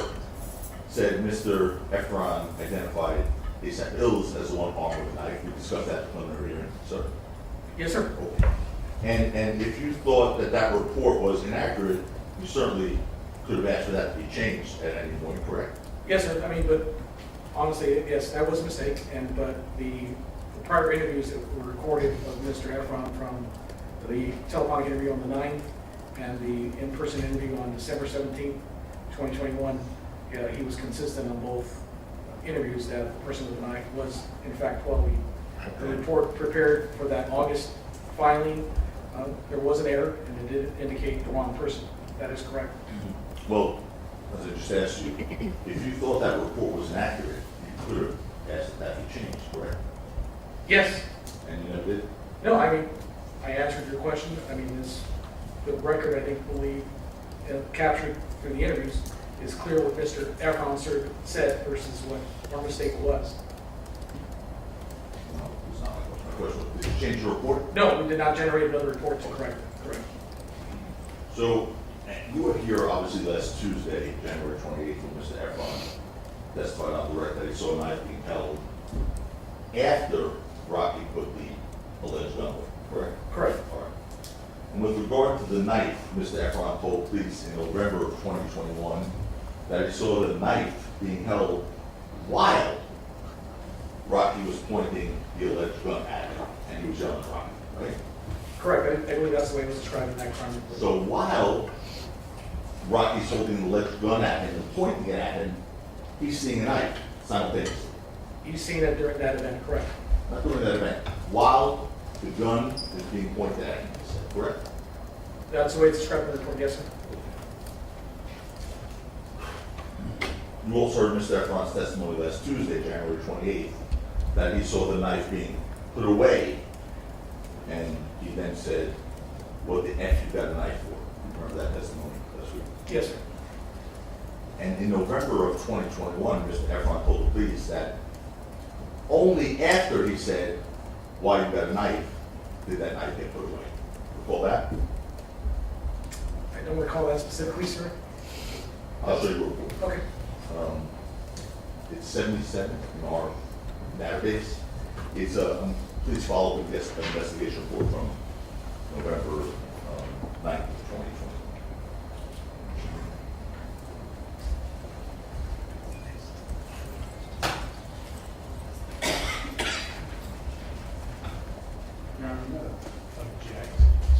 said Mr. Ephron identified ASAP Hills as the one armed with a knife. We discussed that in the preliminary hearing, sir. Yes, sir. Okay. And if you thought that that report was inaccurate, you certainly could have asked for that to be changed at any point, correct? Yes, sir. I mean, but honestly, yes, that was a mistake. But the prior interviews that were recorded of Mr. Ephron from the telephonic interview on the 9th and the in-person interview on December 17th, 2021, he was consistent on both interviews that the person with the knife was in fact 12E. The report prepared for that August filing, there was an error and it did indicate the wrong person. That is correct. Well, as I just asked you, if you thought that report was inaccurate, you could have asked that that be changed, correct? Yes. And you never did? No, I mean, I answered your question. I mean, the record, I think, believe, captured through the interviews is clear what Mr. Ephron said versus what our mistake was. No, it's not my question. Did you change your report? No, we did not generate another report to correct it. Correct. So, you were here obviously last Tuesday, January 28th, when Mr. Ephron testified on the record that he saw a knife being held after Rocky put the alleged gun away, correct? Correct. All right. And with regard to the knife, Mr. Ephron told police in November of 2021 that he saw the knife being held while Rocky was pointing the alleged gun at him, and he was yelling at Rocky, right? Correct. I believe that's the way it was described in that crime report. So while Rocky's holding the alleged gun at him and pointing it at him, he's seeing a knife simultaneously. You've seen that during that event, correct? Not during that event. While the gun is being pointed at him, he said, correct? That's the way it's described in the report, yes, sir. You also heard Mr. Ephron's testimony last Tuesday, January 28th, that he saw the knife being put away, and he then said, what the F you got a knife for? Remember that testimony last week? Yes, sir. And in November of 2021, Mr. Ephron told the police that only after he said, why you got a knife, did that knife get put away. Recall that? I don't recall that specifically, sir. I'll show you a report. Okay. It's 77 in our database. It's please follow the investigation report from November 9th of 2020.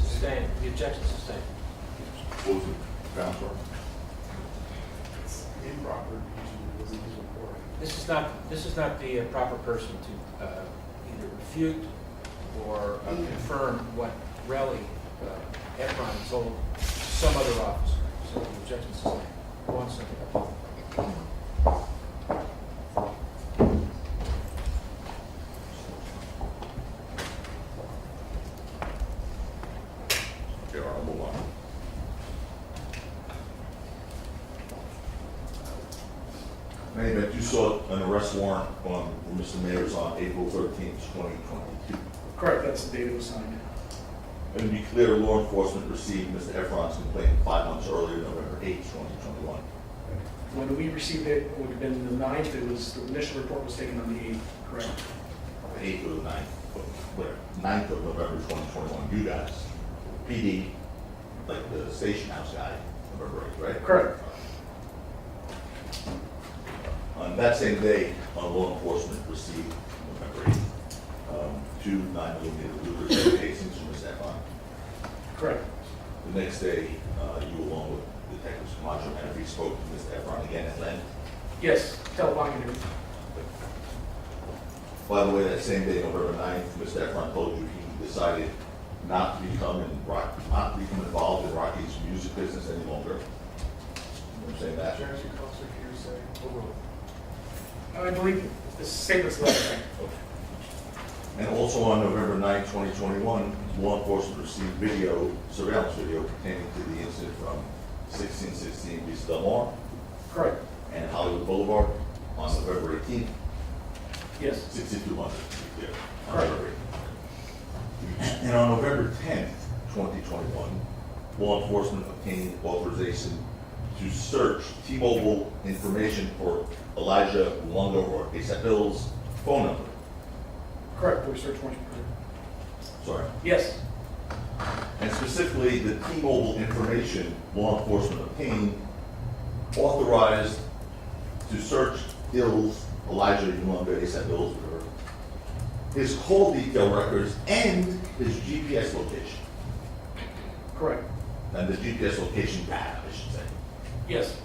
Sustained, the objection sustained. What was it, Counselor? It's improper using his report. This is not the proper person to either refute or confirm what Relly Ephron told some other officer. So the objection sustained. Go on, second. Okay, all right, I'll move on. In any event, you saw an arrest warrant on Mr. Mayers on April 13th, 2022. Correct, that's the date it was signed. And to be clear, law enforcement received Mr. Ephron's complaint 5 months earlier, November 8th, 2021. When we received it, it would have been the 9th, it was, the initial report was taken on the 8th, correct? The 8th or the 9th, whatever, 9th of November 2021, you guys, PD, like the station house guy, November 8th, right? Correct. On that same day, law enforcement received, November 8th, 2 9mm Ruger casings from Ms. Ephron. Correct. The next day, you along with Detectives Camacho and Henry spoke to Ms. Ephron again at Len. Yes, telephonic interview. By the way, that same day, November 9th, Mr. Ephron told you he decided not to become involved in Rocky's music business any longer. You know what I'm saying that? I believe the statement's the last thing. And also on November 9th, 2021, law enforcement received surveillance video pertaining to the incident from 1616 East Del Mar Correct. and Hollywood Boulevard on November 18th, Yes. 6200, to be clear, on Correct. November 18th. And on November 10th, 2021, law enforcement obtained authorization to search T-Mobile information for Elijah Lunga or ASAP Bill's phone number. Correct, for search warrant. Sorry. Yes. And specifically, the T-Mobile information law enforcement obtained authorized to search Elijah Lunga, ASAP Bill's, his call detail records and his GPS location. Correct. And the GPS location pad, I should say. Yes.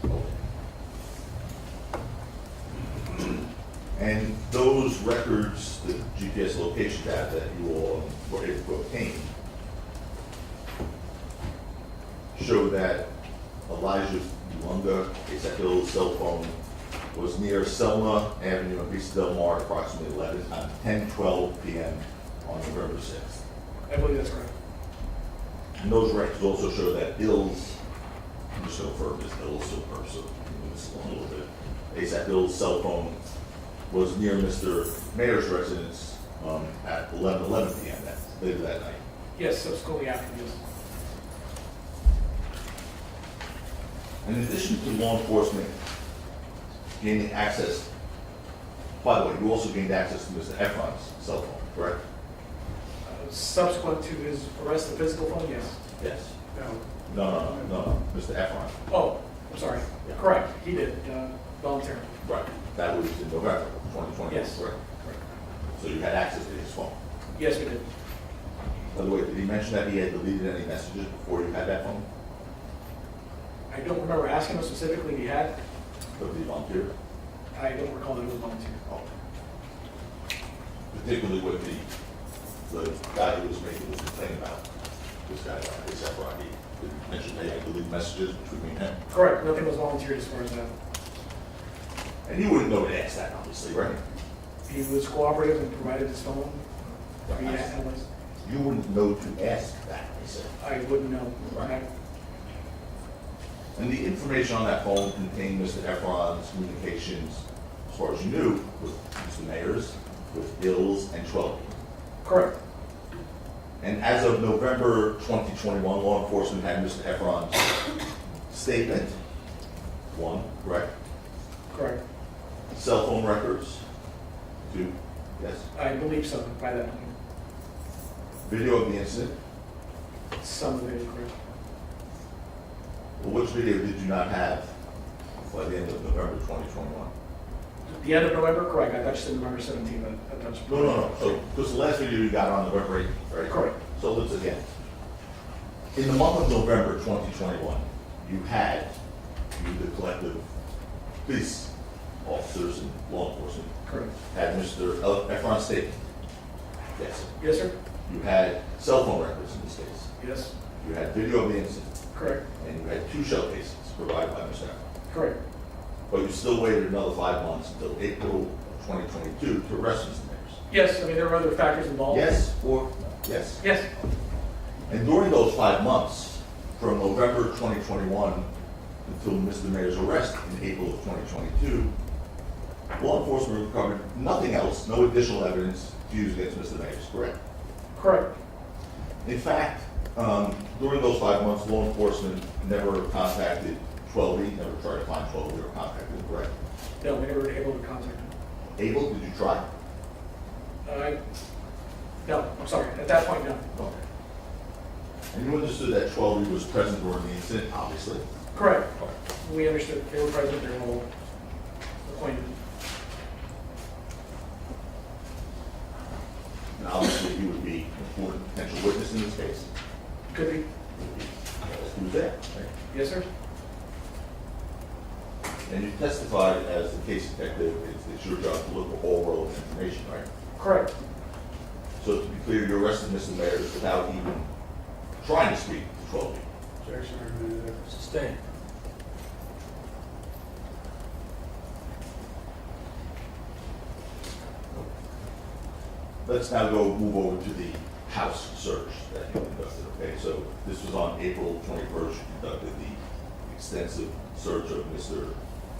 And those records, the GPS location data that you all were able to obtain, show that Elijah Lunga, ASAP Bill's cell phone, was near Selma Avenue in Vista Del Mar, approximately 10:12 p.m. on November 6th. I believe that's correct. And those records also show that Ills, Mr. chauffeur, Ms. Bill's chauffeur, so move this along a little bit. ASAP Bill's cell phone was near Mr. Mayer's residence at 11:11 p.m. Later that night. Yes, subsequently after this. In addition to law enforcement gaining access, by the way, you also gained access to Mr. Ephron's cell phone, correct? Subsequent to his arrest, the physical phone, yes. Yes. No. No, Mr. Ephron. Oh, I'm sorry. Yeah. Correct, he did, voluntarily. Right. That was in November 2020. Yes. Correct. Correct. So you had access to his phone. Yes, we did. By the way, did he mention that he had deleted any messages before you had that phone? I don't remember asking him specifically if he had. Or did he volunteer? I don't recall that it was volunteer. Oh. Particularly with the guy who was making the complaint about, this guy, ASAP Rocky, did he mention they had deleted messages between him? Correct, nothing was volunteered as far as that. And you wouldn't know to ask that, obviously, right? He was cooperative and provided his phone. Right. Analyzed. You wouldn't know to ask that, I said. I wouldn't know. Right. And the information on that phone contained Mr. Ephron's communications, as far as you knew, with Mr. Mayers, with Ills, and Twelve. Correct. And as of November 2021, law enforcement had Mr. Ephron's statement, one, correct? Correct. Cell phone records, two, yes. I believe so, by that point. Video of the incident. Some of it is correct. Well, which video did you not have by the end of November 2021? The end of November, correct. I thought you said November 17th. I thought you- No. So, because the last video you got on November 8th, right? Correct. So let's again. In the month of November 2021, you the collective police officers and law enforcement, Correct. had Mr. Ephron's statement. Yes. Yes, sir? You had cell phone records in this case. Yes. You had video of the incident, Correct. and you had two shell cases provided by Mr. Ephron. Correct. But you still waited another 5 months until April of 2022 to arrest Mr. Mayers. Yes, I mean, there were other factors involved. Yes or yes? Yes. And during those 5 months, from November 2021 until Mr. Mayer's arrest in April of 2022, law enforcement recovered nothing else, no additional evidence to use against Mr. Mayers, correct? Correct. In fact, during those 5 months, law enforcement never contacted 12E, never tried to find 12E or contacted him, correct? No, we never were able to contact him. Able, did you try? No, I'm sorry. At that point, no. Okay. And you understood that 12E was present during the incident, obviously? Correct. Okay. We understood they were present, they were all acquainted. And obviously, he would be an important potential witness in this case. Could be. He was there, right? Yes, sir? And you testified as the case detective, it's your job to look for all relevant information, right? Correct. So to be clear, you arrested Mr. Mayers without even trying to speak to 12E. Sustained. Let's now move over to the house search that you conducted, okay? So this was on April 21st, you conducted the extensive search of Mr.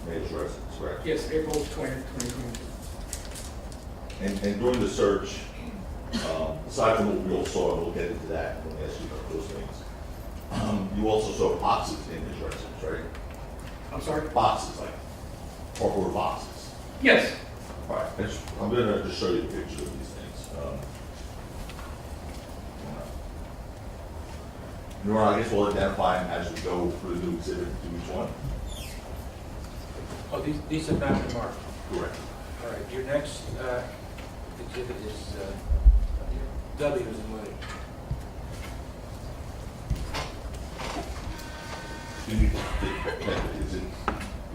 Mayer's residence, correct? Yes, April 20th, 2022. And during the search, aside from what we all saw, and we'll get into that when we ask you about those things, you also saw boxes in his residence, right? I'm sorry? Boxes, like cardboard boxes. Yes. All right, I'm gonna just show you the picture of these things. I guess we'll identify them as we go through the new exhibit to each one. Oh, these have not been marked. Correct. All right, your next exhibit is W is in William.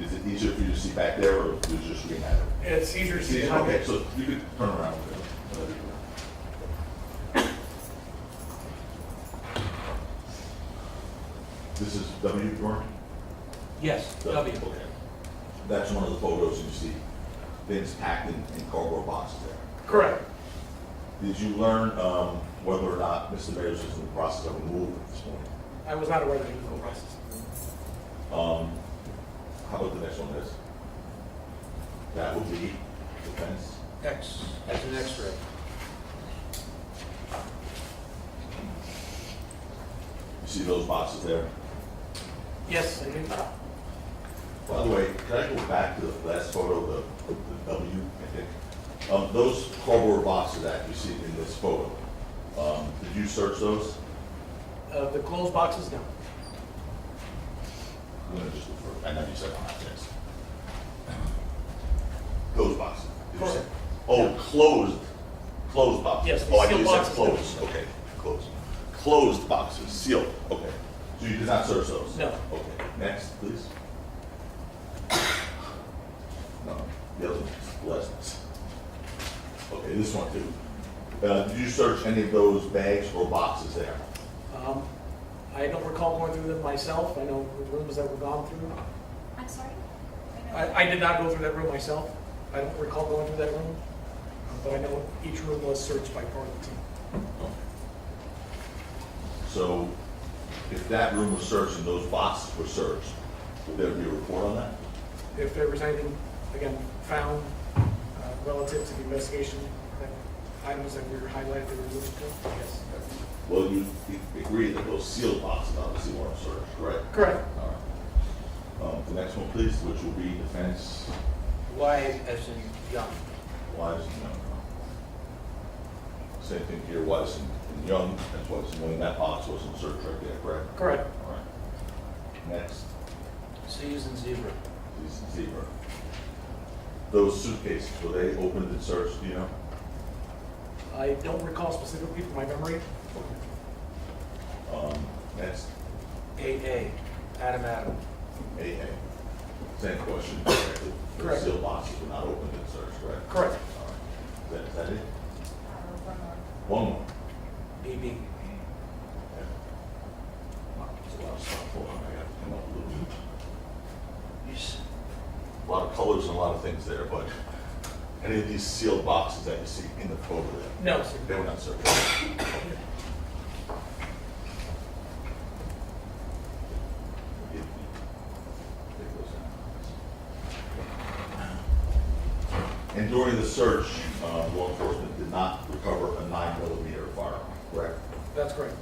Is it easier for you to see back there, or is it just reading at it? It's easier to see behind Okay, it. so you could turn around. This is W drawing? Yes, W. Okay. That's one of the photos, and you see things packed in cardboard boxes there. Correct. Did you learn whether or not Mr. Mayers was in the process of removal at this point? I was not aware that he was in the process. How about the next one is? That would be defense. X, as an X-ray. You see those boxes there? Yes, I do. By the way, can I go back to the last photo, the W, I think? Those cardboard boxes that you see in this photo, did you search those? The closed boxes, no. I'm gonna just look for, I know you said on that list. Those boxes, did you say? Correct. Oh, closed boxes. Yes, the Oh, I sealed thought you said boxes. closed, okay, closed. Closed boxes, sealed, okay. So you did not search those? No. Okay, next, please. No, the other one's lessons. Okay, this one too. Did you search any of those bags or boxes there? I don't recall going through them myself. I know the rooms that were gone through. I'm sorry? I did not go through that room myself. I don't recall going through that room. But I know each room was searched by part of the team. So if that room was searched and those boxes were searched, would there be a report on that? If there was anything, again, found relative to the investigation, items that were highlighted that were moved to, yes. Well, you agree that those sealed boxes obviously weren't searched, correct? Correct. All right. The next one, please, which will be defense. Y as in young. Wise and young. Same thing here, wise and young, that's wise and young. That box wasn't searched right there, correct? Correct. All right. Next, C as in zebra. is zebra. Those suitcases, were they opened and searched, do you know? I don't recall specifically from my memory. Next, AA, Adam. AA. Same question, correct? The Correct. sealed boxes were not opened and searched, correct? Correct. All right. Is that it? One more. One more. BB. There's a lot of stuff. Hold on, I got to come up a little bit. Yes. A lot of colors and a lot of things there, but any of these sealed boxes that you see in the photo there, No, sir. they were not searched. And during the search, law enforcement did not recover a 9mm firearm, correct? That's correct.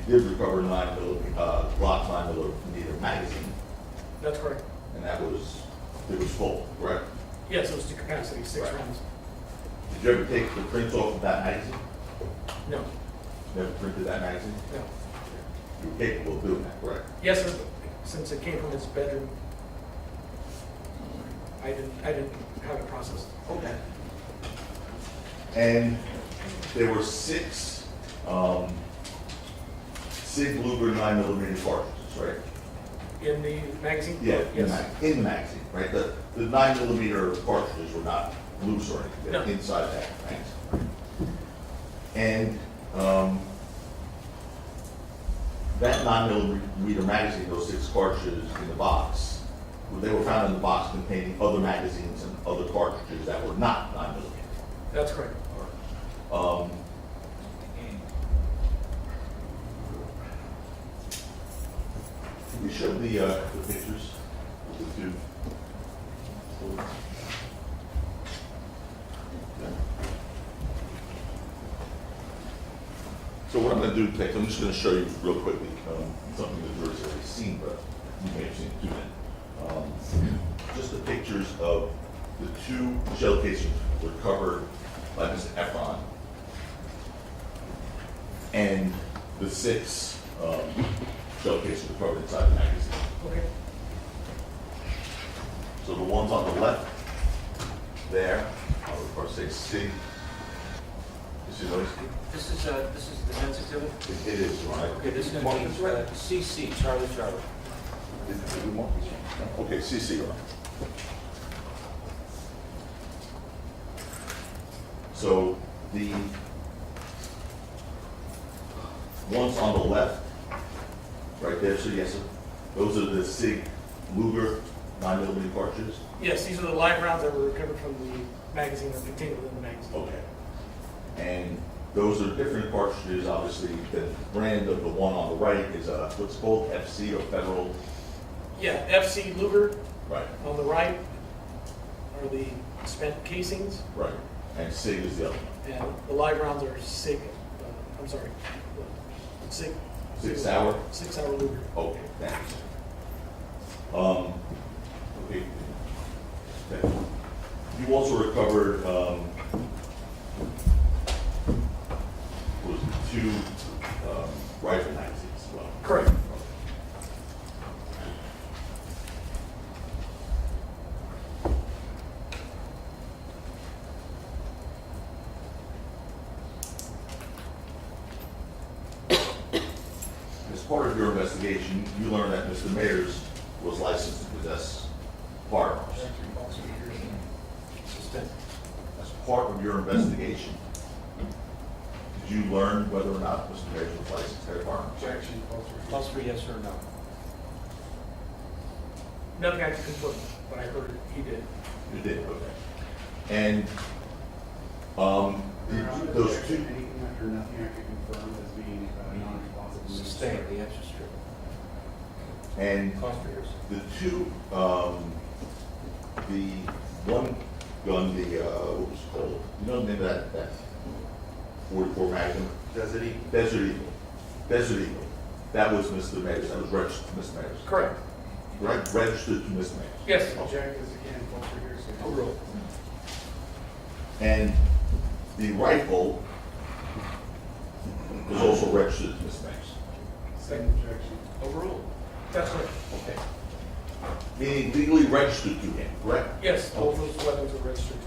You did recover a 9mm, Glock 9mm magazine, That's correct. and it was full, correct? Yes, it was to capacity, 6 Right. rounds. Did you ever take the prints off of that magazine? No, Never printed that magazine? no. You were capable of doing that, correct? Yes, sir. Since it came from his bedroom, I didn't have it processed. Okay. And there were 6 Sig Luger 9mm cartridges, right? In the magazine? Yeah, Yes. in the magazine, right? The 9mm cartridges were not loose or anything, No. they're inside that magazine. And that 9mm magazine, those 6 cartridges in the box, they were found in the box containing other magazines and other cartridges that were not 9mm. That's correct. Can we show the pictures of the 2? So what I'm going to do next, I'm just going to show you real quickly something the jury's already seen, but you may have seen it too then. Just the pictures of the 2 shell casings recovered by Mr. Ephron and the 6 shell casings recovered inside the magazine. Okay. So the ones on the left there, or say C. You see those? This is defense exhibit? It is, right? Okay, this is Mark going this to right? be CC, Charlie. Did we mark this one? Okay, CC, right. So the ones on the left, right there, so yes, sir, those are the Sig Luger 9mm cartridges? Yes, these are the live rounds that were recovered from the magazine or contained within the magazine. Okay. And those are different cartridges, obviously. The brand of the one on the right is what's called FC, or Federal Yeah, FC Luger Right, on the right are the spent casings, right. And SIG is the other one. and the live rounds are SIG, I'm sorry, SIG. 6 Sauer? 6 Sauer Luger. Okay, thanks. Okay. Okay. You also recovered, was it 2 rifle magazines as well? Correct. As part of your investigation, you learned that Mr. Mayers was licensed to possess firearms. As part of your investigation, did you learn whether or not Mr. Mayers was licensed to carry firearms? Objection, Calls for yes or no. Nothing I can confirm, but I heard he did. You did, okay. And, did those two, Anything after nothing I could confirm as being non-responsive. Sustain, the answer's true. and Calls for yes. the two, the one gun, what was it called? You know the name of that 44 Magnum? Desert Eagle. Desert Eagle. Desert Eagle. That was Mr. Mayers, that was registered to Mr. Mayers. Correct. Right, registered to Mr. Mayers. Yes. Object is again, false for hearsay. Overruled. And the rifle was also registered to Mr. Mayers. Second objection. Overruled. That's correct. Okay. Meaning legally registered to him, correct? Yes, both those weapons are registered.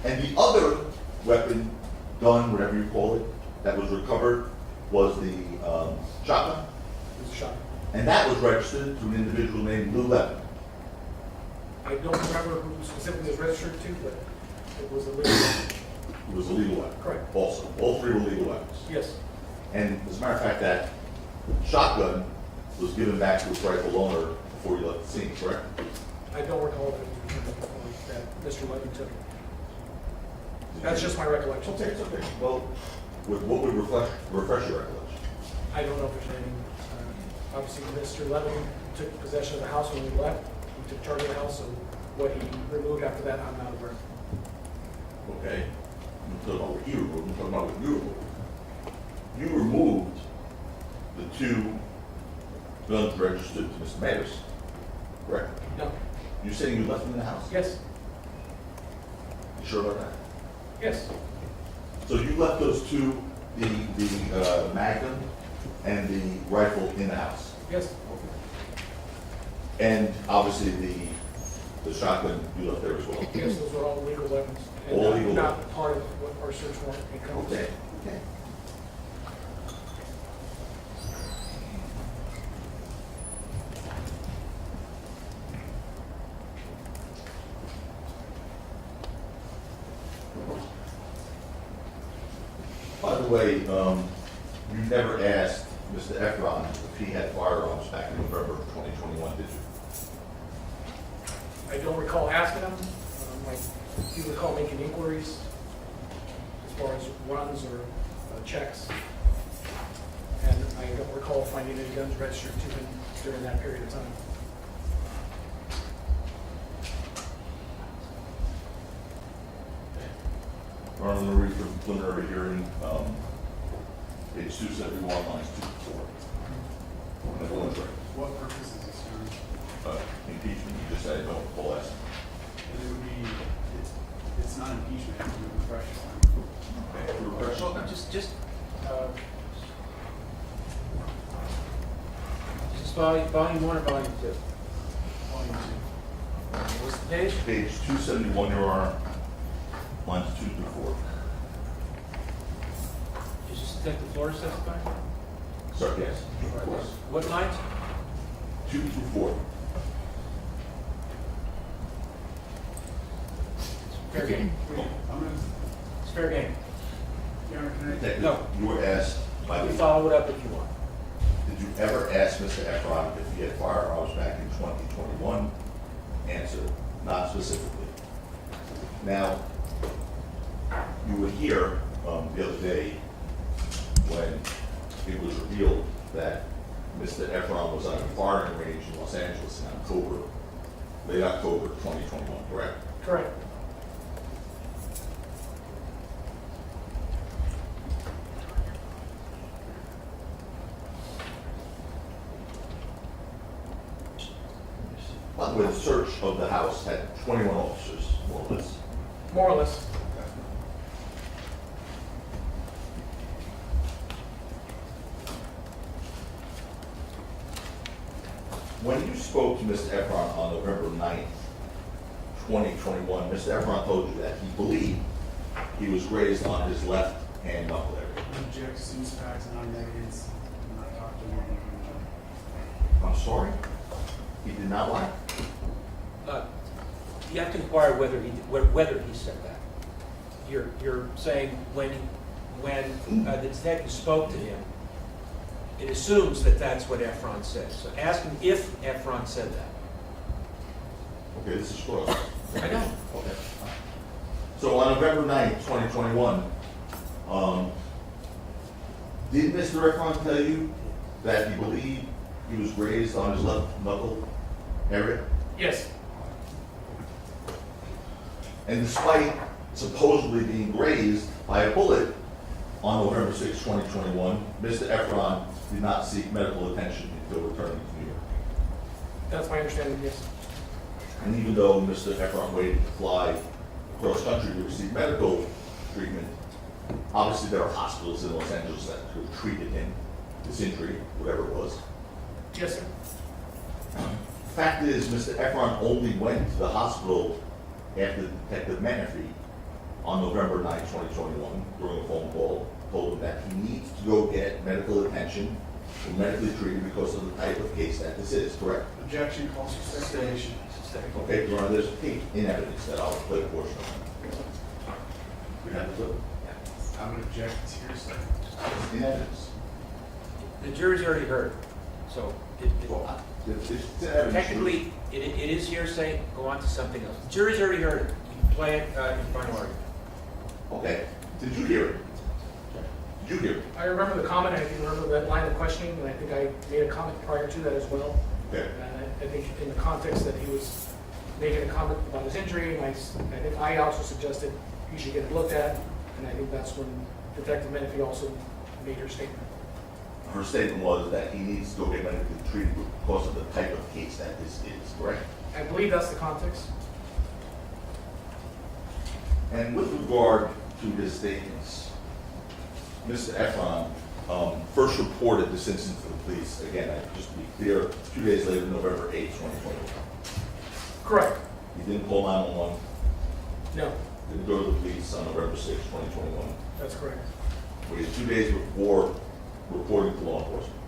And the other weapon, gun, whatever you call it, that was recovered was the shotgun. It was a shotgun. And that was registered to an individual named Lou Levin. I don't remember who specifically was registered to, but it was a legal. It was a legal weapon. Correct. Also, all 3 were legal weapons. Yes. And as a matter of fact, that shotgun was given back to its rightful owner before he left the scene, correct? I don't recall that it was returned before that Mr. Levy took it. That's just my recollection. Okay, it's okay. Well, what would refresh your recollection? I don't know if there's any, obviously, Mr. Levin took possession of the house when we left. He took charge of the house, so what he removed after that, I'm not aware. Okay? I'm talking about what he removed, I'm talking about what you removed. You removed the 2 guns registered to Mr. Mayers, correct? No. You're saying you left them in the house? Yes. You sure about that? Yes. So you left those 2, the Magnum and the rifle in the house? Yes. And obviously the shotgun you left there as well? Yes, those are all legal weapons. And All legal not weapons. part of what our search warrant encompasses. Okay, okay. By the way, you never asked Mr. Ephron if he had firearms back in November of 2021, did you? I don't recall asking him. I do recall making inquiries as far as runs or checks. And I don't recall finding any guns registered to him during that period of time. I'm going to read from preliminary hearing, page 271, lines 2 to 4. And everyone's right. What purpose is this, Your Honor? Impeachment, you just said, don't call us. And it would be, it's not impeachment, it would be refreshing. Just volume 1 or volume 2? Volume What's the page? Page 271, Your Honor, lines 2 through 4. Did you Detective Flores testify? Sir, yes, of course. What lines? 2 through 4. Fair game. I'm gonna, It's fair game. Your Honor, can I? Detective, No. you were asked by You the, follow it up if you want. did you ever ask Mr. Ephron if he had firearms back in 2021? Answer, not specifically. Now, you were here the other day when it was revealed that Mr. Ephron was on a firing range in Los Angeles in October, late October 2021, correct? Correct. By the way, the search of the house had 21 officers, more or less. More or less. When you spoke to Mr. Ephron on November 9th, 2021, Mr. Ephron told you that he believed he was grazed on his left hand knuckle area. Object, seems facts, non-negatives, not talk to one. I'm sorry? He did not lie? You have to inquire whether he said that. You're saying when the detective spoke to him, it assumes that that's what Ephron said. So ask him if Ephron said that. Okay, this is short. I know. Okay. So on November 9th, 2021, did Mr. Ephron tell you that he believed he was grazed on his left knuckle area? Yes. And despite supposedly being grazed by a bullet on November 6, 2021, Mr. Ephron did not seek medical attention until returning to New York. That's my understanding, yes. And even though Mr. Ephron waited to fly across country to receive medical treatment, obviously there are hospitals in Los Angeles that could have treated him, this injury, whatever it was. Yes, sir. Fact is, Mr. Ephron only went to the hospital after Detective Menifee on November 9, 2021, during a phone call, told him that he needs to go get medical attention or medically treated because of the type of case that this is, correct? Objection, calls for speculation. Okay, Your Honor, there's a tape in evidence that I'll play a portion of. We have the clip. I would object to hearsay. It's in evidence. The jury's already heard, so Well, it's in evidence. technically, it is hearsay. Go on to something else. The jury's already heard it. You can play it in final argument. Okay, did you hear it? Did you hear it? I remember the comment, I remember that line of questioning, and I think I made a comment prior to that as well. Okay. And I think in the context that he was making a comment about his injury, and I think I also suggested he should get it looked at, and I think that's when Detective Menifee also made her statement. Her statement was that he needs to go get medically treated because of the type of case that this is, correct? I believe that's the context. And with regard to his statements, Mr. Ephron first reported this incident to the police, again, just to be clear, 2 days later, November 8, 2021. Correct. He didn't call 911, No, didn't go to the police on November 6, 2021. that's correct. Waited 2 days before reporting to law enforcement.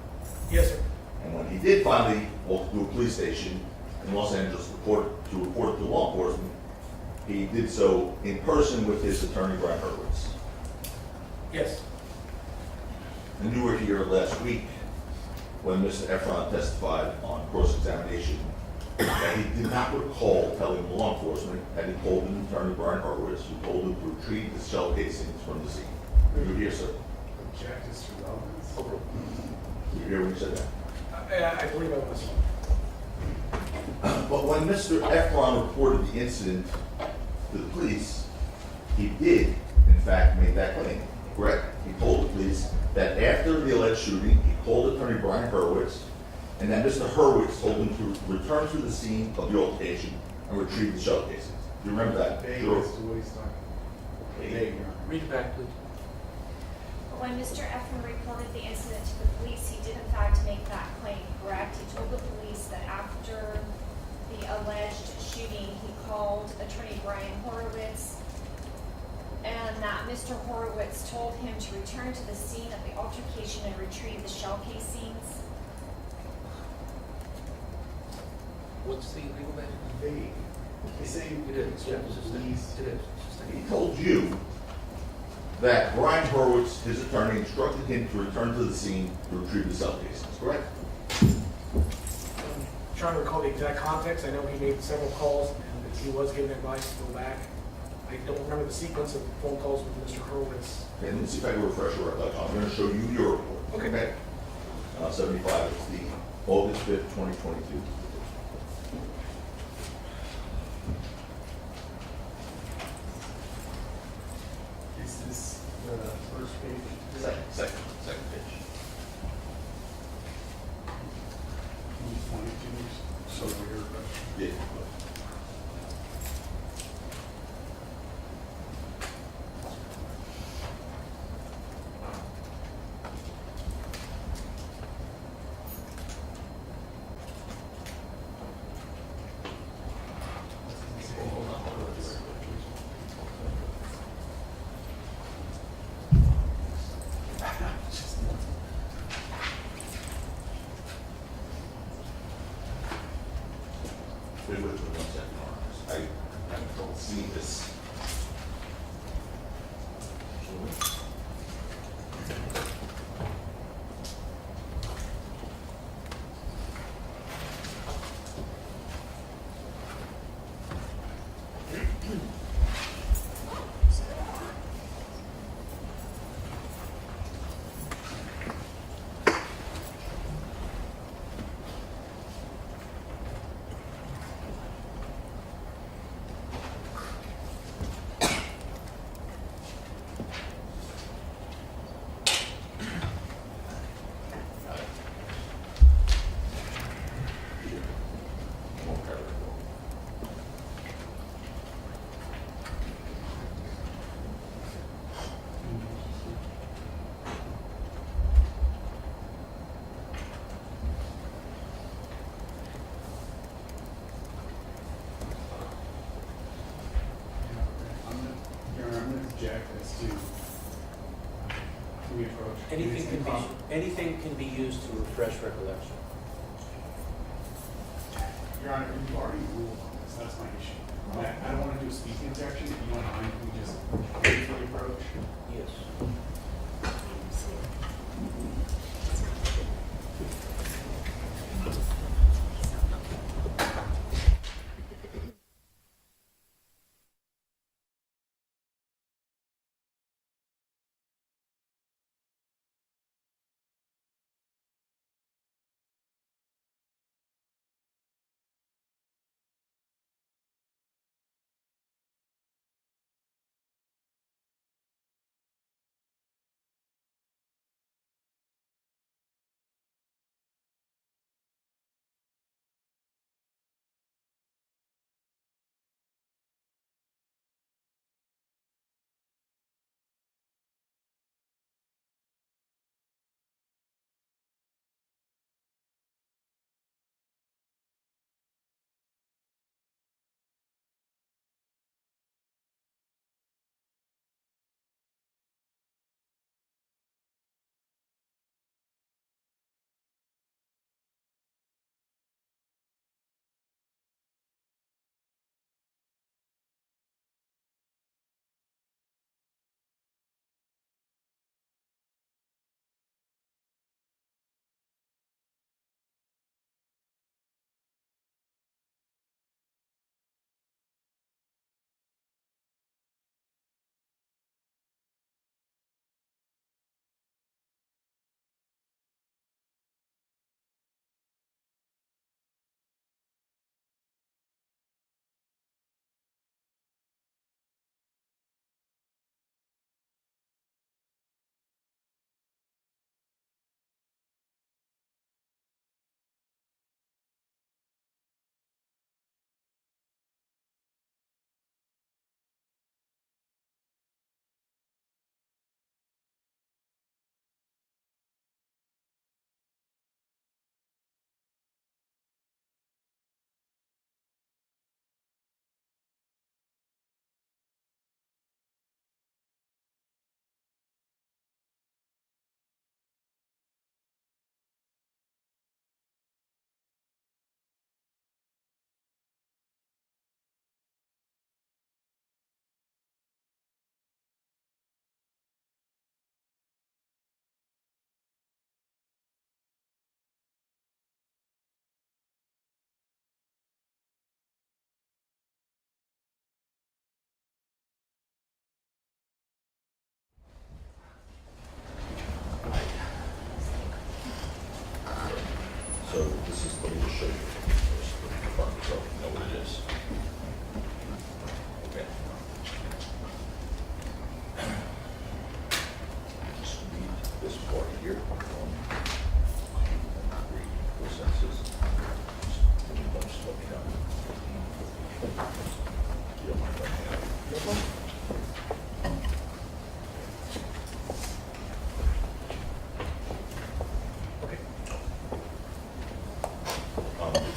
Yes, sir. And when he did finally walk to a police station in Los Angeles to report it to law enforcement, he did so in person with his attorney, Brian Hurwitz. Yes. And you were here last week when Mr. Ephron testified on cross-examination that he did not recall telling law enforcement that he told an attorney, Brian Hurwitz, who told him to retrieve the shell casings from the scene. You were here, sir. Object is to relevance. You were here when he said that. I believe I was. But when Mr. Ephron reported the incident to the police, he did, in fact, make that claim, correct? He told the police that after the alleged shooting, he called attorney Brian Hurwitz, and that Mr. Hurwitz told him to return to the scene of the altercation and retrieve the shell casings. Do you remember that? Vague Sure. as to what he's talking about. Vague, Your Honor. Read it back, please. When Mr. Ephron reported the incident to the police, he did in fact make that claim, correct? He told the police that after the alleged shooting, he called attorney Brian Horowitz, and that Mr. Horowitz told him to return to the scene of the altercation and retrieve the shell casings. What's the legal basis? Vague. He's saying It is, yeah, it's just- police. it is. It's just- He told you that Brian Hurwitz, his attorney, instructed him to return to the scene to retrieve the shell casings, correct? I'm trying to recall the exact context. I know he made several calls and that he was given advice to go back. I don't remember the sequence of phone calls with Mr. Horowitz. Okay, let me see if I can refresh your recollection. I'm going to show you your report. Okay. 75, it's the August 5th, 2022. Is this the first page? Second page. 22, so we're, Yeah. Wait, 1 second, I don't see this. Your Honor, I'm going to object as to we approach. Anything can be used to refresh recollection. Your Honor, you've already ruled on this, that's my issue. I don't want to do a speaking objection, if you don't mind, can we just wait for the approach? Yes. know what it is. Okay. Just read this part here. Read census. Just let me know. You don't mind if I have it?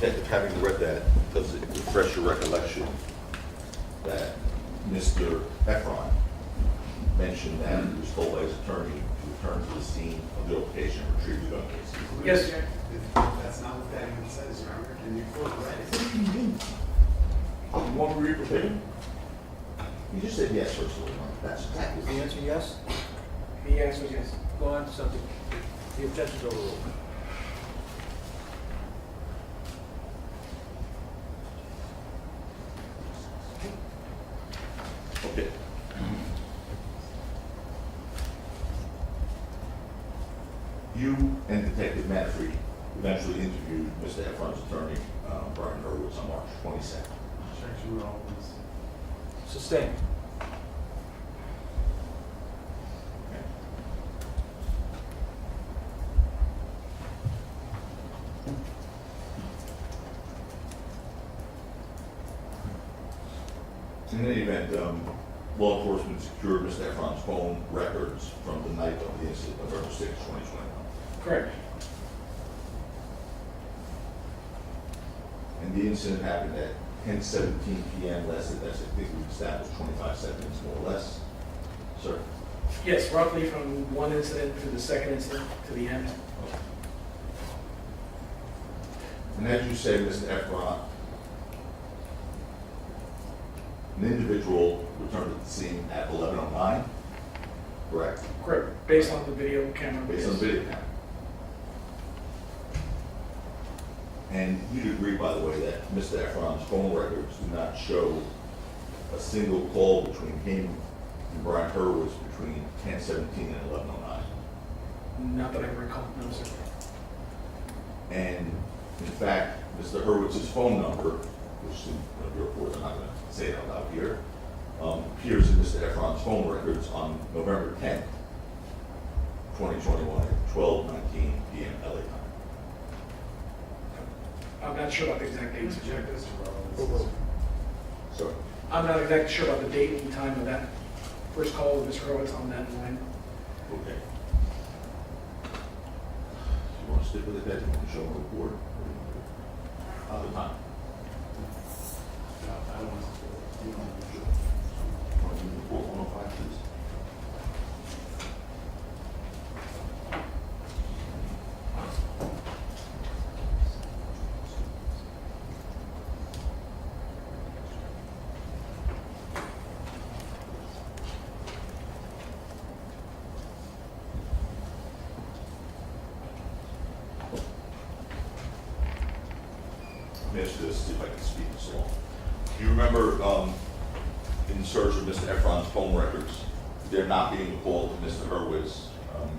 Detective, having read that, does it refresh your recollection that Mr. Ephron mentioned that he was told by his attorney to return to the scene of the altercation and retrieve the gun case? Yes. That's not what that even says, Your Honor. And you quote right. You want me to read verbatim? You just said yes, first of all. That's Is exactly. the answer yes? The answer is yes. Go on to something. The objection's overruled. Okay. You and Detective Manfrey eventually interviewed Mr. Ephron's attorney, Brian Hurwitz, on March 22nd. Objection to all this. Sustained. Okay. In any event, law enforcement secured Mr. Ephron's phone records from the night of the incident, November 6, 2021. Correct. And the incident happened at 10:17 p.m. lasted, that's, I think we've established 25 seconds more or less. Sir? Yes, roughly from one incident to the second incident to the end. And as you said, Mr. Ephron, an individual returned to the scene at 11:09, correct? Correct, based on the video camera. Based on the video camera. And you'd agree, by the way, that Mr. Ephron's phone records do not show a single call between him and Brian Hurwitz between 10:17 and 11:09. Not that I recall, no, sir. And in fact, Mr. Hurwitz's phone number, which in your report, I'm not going to say it out loud here, appears in Mr. Ephron's phone records on November 10th, 2021 at 12:19 p.m. LA time. I'm not sure about the exact date, sir. Object as to all this. So, I'm not exactly sure about the date and time of that first call with Mr. Horowitz on that line. okay. You want to stick with it, that you want to show him the report? Other time. No, I don't want to. You don't want to. Want to do the report 105, please? Let me ask you this, see if I can speed this along. Do you remember, in search of Mr. Ephron's phone records, there not being a call to Mr. Hurwitz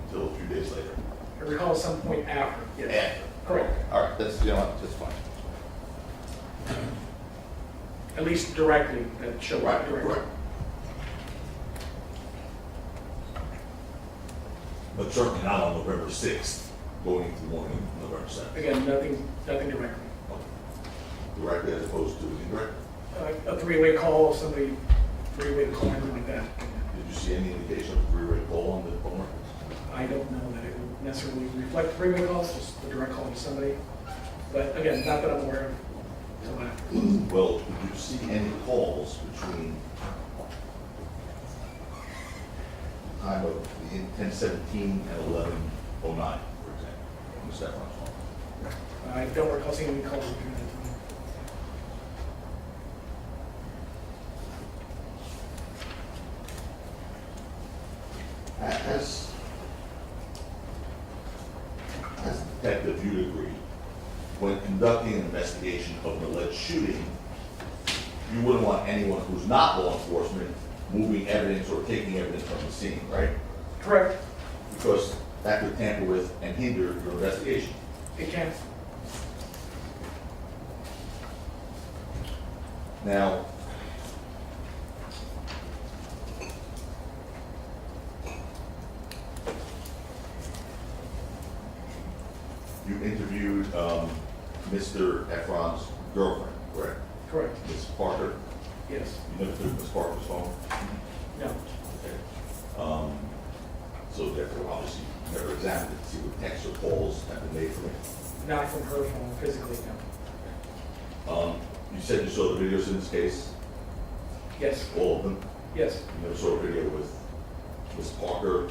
until a few days later? I recall some point after, yes. After? Correct. All right, that's, you know what, that's fine. At least directly, that showed up directly. But certainly not on November 6th, going into the morning of November 7th. Again, nothing directly. Directly as opposed to indirectly. A three-way call, somebody, three-way call, anything like that. Did you see any indication of a three-way call on the phone records? I don't know that it would necessarily reflect three-way calls, just a direct call to somebody. But again, not that I'm aware of until after. Well, did you see any calls between the time of the 10:17 and 11:09, for example, on the Ephron's phone? I don't recall seeing any calls during that time. As detective, you'd agree, when conducting an investigation of an alleged shooting, you wouldn't want anyone who's not law enforcement moving evidence or taking evidence from the scene, right? Correct. Because that could tamper with and hinder your investigation. It can. Now, you interviewed Mr. Ephron's girlfriend, correct? Correct. Ms. Parker? Yes. You never took Ms. Parker's phone? No. Okay. So therefore, obviously, you never examined it to see what texts or calls have been made from it. Not from her phone, physically, no. You said you saw the videos in this case, Yes. all of them? Yes. You never saw a video with Ms. Parker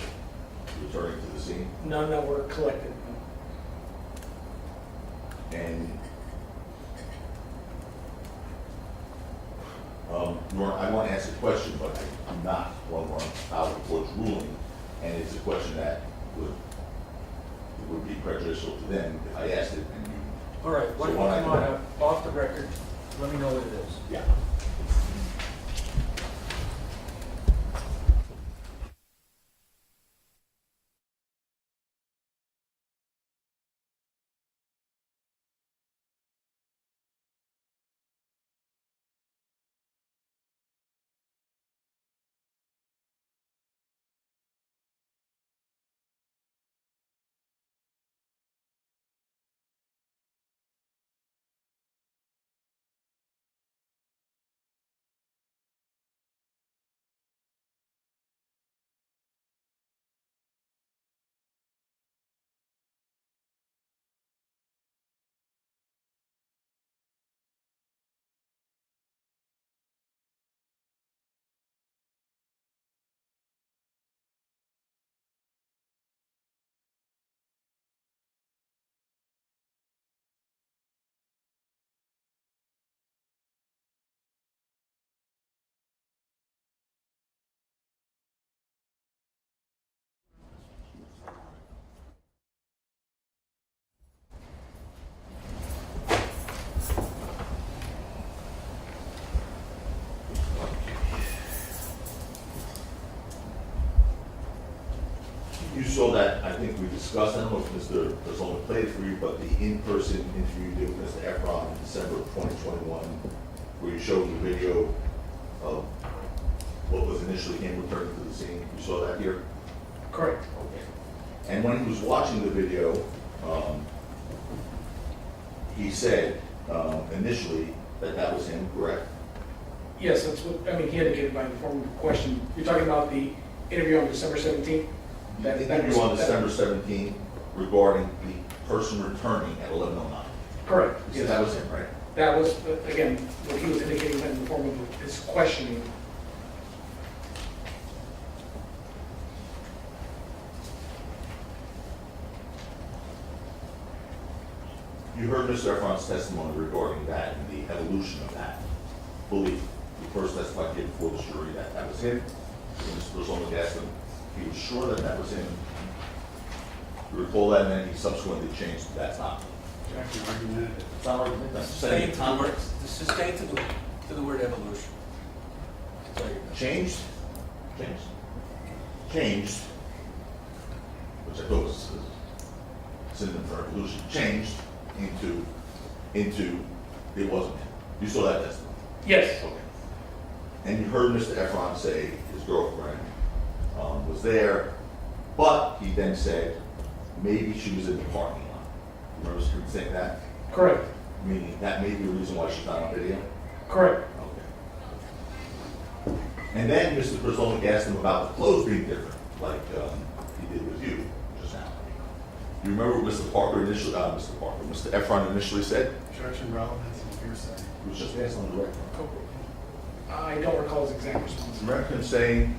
returning to the scene? None that were collected, no. And I want to ask a question, but I'm not one more out of the court's ruling, and it's a question that would be prejudicial to them if I asked it and you. All right, why don't you come on up, off the record, let me know what it is. Yeah. You saw that, I think we discussed, I don't know if Mr. Persona played it for you, but the in-person interview you did with Mr. Ephron in December of 2021, where you showed the video of what was initially him returning to the scene. You saw that here? Correct. Okay. And when he was watching the video, he said initially that was him, correct? Yes, that's what, I mean, he indicated by the form of question. You're talking about the interview on December 17th? The interview on December 17th regarding the person returning at 11:09. Correct. You said that was him, right? That was, again, what he was indicating in the form of his questioning. You heard Mr. Ephron's testimony regarding that and the evolution of that belief. He first testified here before the jury that that was him. And Mr. Persona asked him, he was sure that that was him. You recall that, and then he subsequently changed, that's not him. Objection, argumentative. It's not argument, that's Sustain saying to the word, sustain to the word evolution. That's all you're doing. Changed, which I thought was a synonym for evolution, changed into it wasn't him. You saw that testimony? Yes. Okay. And you heard Mr. Ephron say his girlfriend was there, but he then said maybe she was in the parking lot. Remember him saying that? Correct. Meaning that may be the reason why she's not on video? Correct. Okay. And then Mr. Persona asked him about the clothes being different, like he did with you just now. You remember what Mr. Ephron initially said? Objection, relevance, and hearsay. He was just asked on the record. I don't recall his exact response. Remember him saying,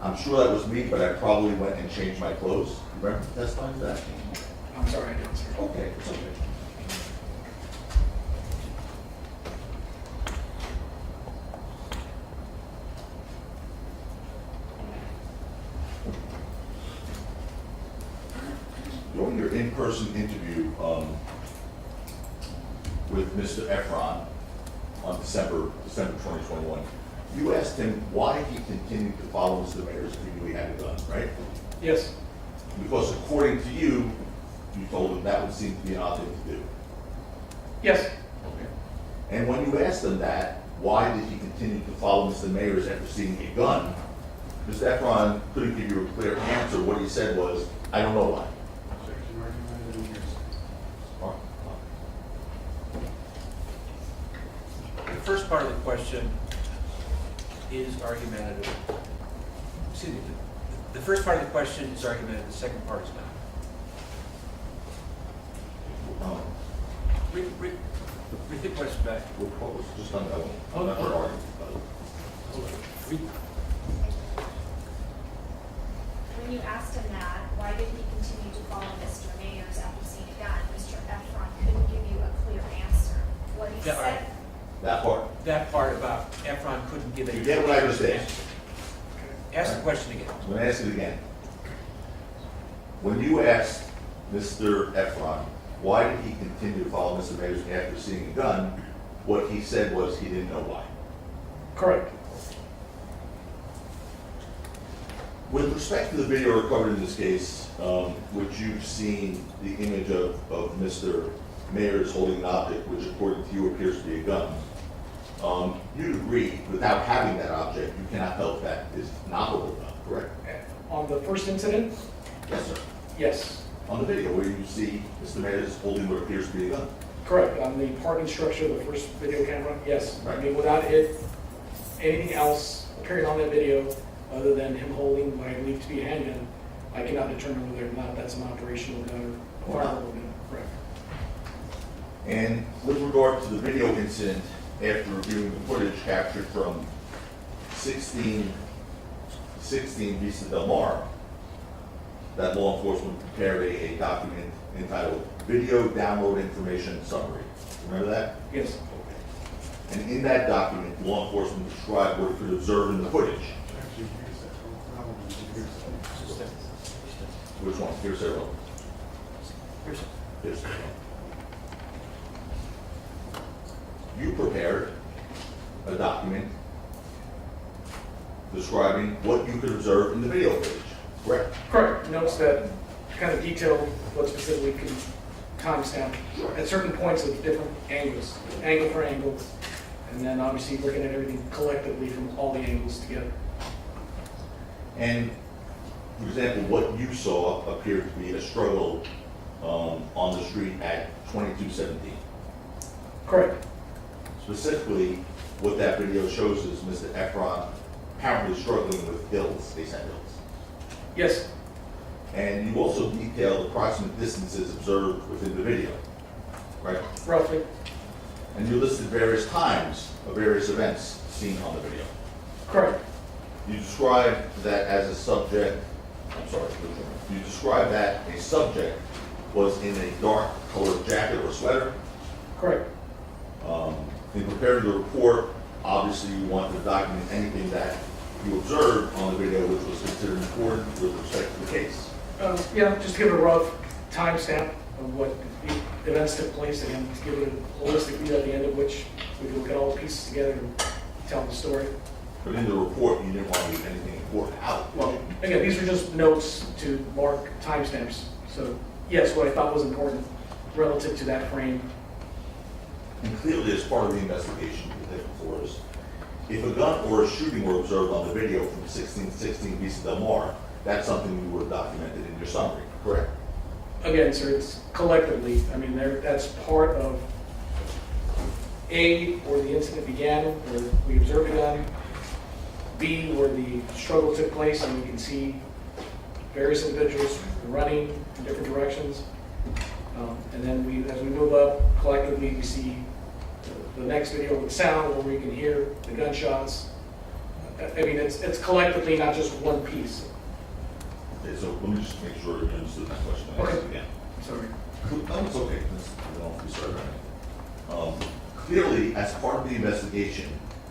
I'm sure that was me, but I probably went and changed my clothes? Remember testifying to that? I'm sorry, I don't, sir. Okay, it's okay. During your in-person interview with Mr. Ephron on December 2021, you asked him why he continued to follow Mr. Mayers if he knew he had a gun, right? Yes. Because according to you, you told him that would seem to be an odd thing to do. Yes. Okay. And when you asked him that, why did he continue to follow Mr. Mayers after seeing a gun? Mr. Ephron couldn't give you a clear answer. What he said was, I don't know why. Objection argumented in here. The first part of the question is argumentative. Excuse me, the first part of the question is argumentative, the second part is not. Read the question back. What was just on that one? Oh, Not for oh. argument, but- Read- When you asked him that, why did he continue to follow Mr. Mayers after seeing a gun? Mr. Ephron couldn't give you a clear answer. What he Yeah, all right. said, That part. That part about Ephron couldn't give a. You get what I just asked. Ask the question again. I'm going to ask it again. When you asked Mr. Ephron, why did he continue to follow Mr. Mayers after seeing a gun, what he said was he didn't know why. Correct. With respect to the video recovered in this case, which you've seen the image of Mr. Mayers holding an object, which according to you appears to be a gun, you'd agree, without having that object, you cannot tell if that is not a gun, correct? On the first incident, Yes, sir. yes, On the video where you see Mr. Mayers holding what appears to be a gun. correct. On the parking structure, the first video camera, yes. I Right. mean, without it, anything else appearing on that video, other than him holding what I believe to be a handgun, I cannot determine whether or not that's an operational gun or a firearm gun. Correct. And with regard to the video incident, after reviewing the footage captured from 16 Vista Del Mar, that law enforcement prepared a document entitled Video Download Information Summary. Remember that? Yes, And in that document, law enforcement described what it could observe in the footage. Actually, here's that whole problem, here's that. Which one? Here's several. Here's- Here's several. You prepared a document describing what you could observe in the video footage, correct? correct. Notes that kind of detail what specifically can timestamp at certain points of different angles, angle for angle, and then obviously looking at everything collectively from all the angles together. And, for example, what you saw appeared to be a struggle on the street at 2217. Correct. Specifically, what that video shows is Mr. Ephron apparently struggling with hills, they said hills. Yes, And you also detailed approximate distances observed within the video, right? roughly. And you listed various times of various events seen on the video. Correct. You described that as a subject, you described that a subject was in a dark colored jacket or sweater. Correct. In preparing the report, obviously you wanted to document anything that you observed on the video which was considered important with respect to the case. Yeah, just to give it a rough timestamp of what the events took place, and to give it a holistic view at the end of which we can look at all the pieces together and tell the story. But in the report, you didn't want to leave anything important out. Well, again, these are just notes to mark timestamps. So yes, what I thought was important relative to that frame. And clearly, as part of the investigation with different FLORES, if a gun or a shooting were observed on the video from 1616 Vista Del Mar, that's something you would have documented in your summary, correct? Again, sir, it's collectively, I mean, that's part of A, where the incident began, where we observed a gun, B, where the struggle took place, and we can see various individuals running in different directions. And then as we move up, collectively, we see the next video with sound, where we can hear the gunshots. I mean, it's collectively, not just one piece. Okay, so let me just make sure you understood that question. I asked it again. Sorry. No, it's okay. I don't have to be sorry about it. Clearly, as part of the investigation,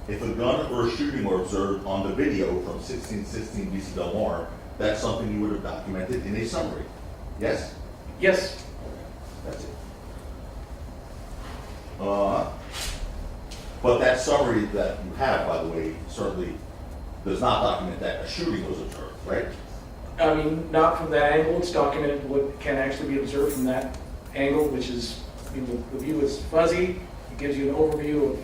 if a gun or a shooting were observed on the video from 1616 Vista Del Mar, that's something you would have documented in a summary. Yes? Yes, That's it. But that summary that you have, by the way, certainly does not document that a shooting was observed, right? I mean, not from that angle, it's documented what can actually be observed from that angle, which is, I mean, the view is fuzzy, you gives you an overview of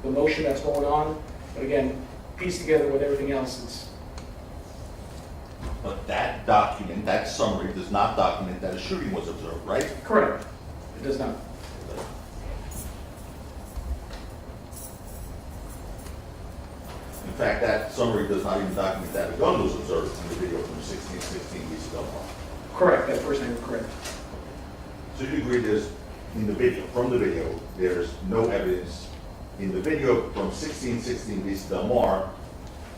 the motion that's going on, but again, pieced together with everything else, it's, But that document, that summary, does not document that a shooting was observed, right? correct. It does not. In fact, that summary does not even document that a gun was observed in the video from 1616 East Del Mar. Correct, that first name is correct. So you agree there's, in the video, from the video, there's no evidence in the video from 1616 East Del Mar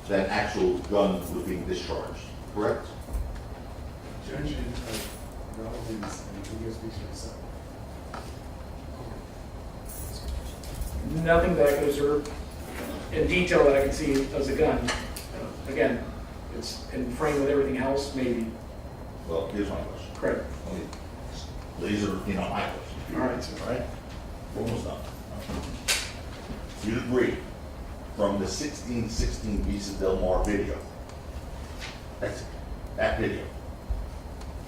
that an actual gun was being discharged, correct? Judge, in relevance, and video speaks for itself. Nothing that I could observe in detail that I can see as a gun. Again, it's in frame with everything else, maybe. Well, here's my question. Correct. Let me laser in on my question. All right, sir. All right? We're almost done. You agree from the 1616 Visa Del Mar video, that's it, that video,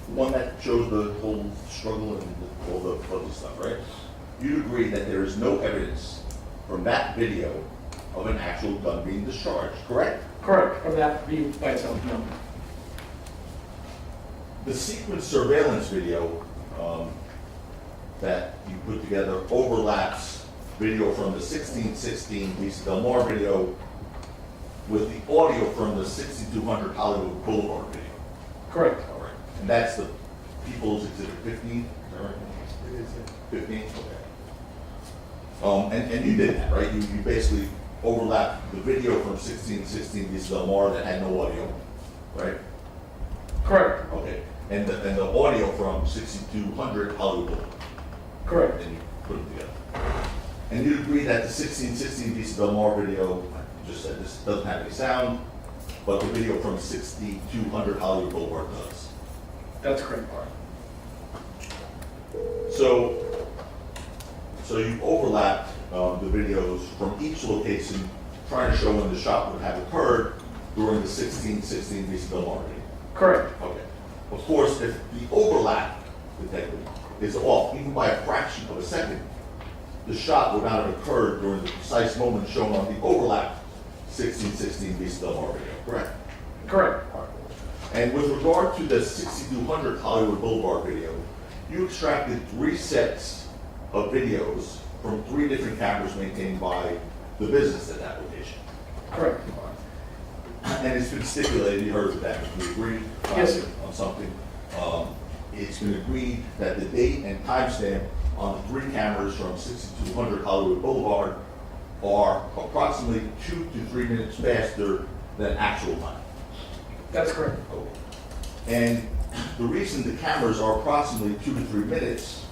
the one that shows the whole struggle and all the other stuff, right? You agree that there is no evidence from that video of an actual gun being discharged, correct? Correct, from that view by itself, no. The sequence surveillance video that you put together overlaps video from the 1616 Visa Del Mar video with the audio from the 6200 Hollywood Boulevard video. Correct. All right. And that's the People's Exhibit 15, is that right? It is, 15, okay. And you did that, right? You basically overlapped the video from 1616 Visa Del Mar that had no audio, right? Correct. Okay. And the audio from 6200 Hollywood Boulevard. Correct. And you put them together. And you agree that the 1616 Visa Del Mar video, you just said this doesn't have any sound, but the video from 6200 Hollywood Boulevard does. That's correct. So you overlapped the videos from each location, trying to show when the shot would have occurred during the 1616 Visa Del Mar video. Correct. Okay. Of course, if the overlap detected is off, even by a fraction of a second, the shot would not have occurred during the precise moment shown on the overlap 1616 Visa Del Mar video, correct? Correct. And with regard to the 6200 Hollywood Boulevard video, you extracted 3 sets of videos from 3 different cameras maintained by the business at that location. Correct. And it's been stipulated, you heard of that, we agreed Yes, sir. on something. It's been agreed that the date and timestamp on the 3 cameras from 6200 Hollywood Boulevard are approximately 2 to 3 minutes faster than actual time. That's correct. Okay. And the reason the cameras are approximately 2 to 3 minutes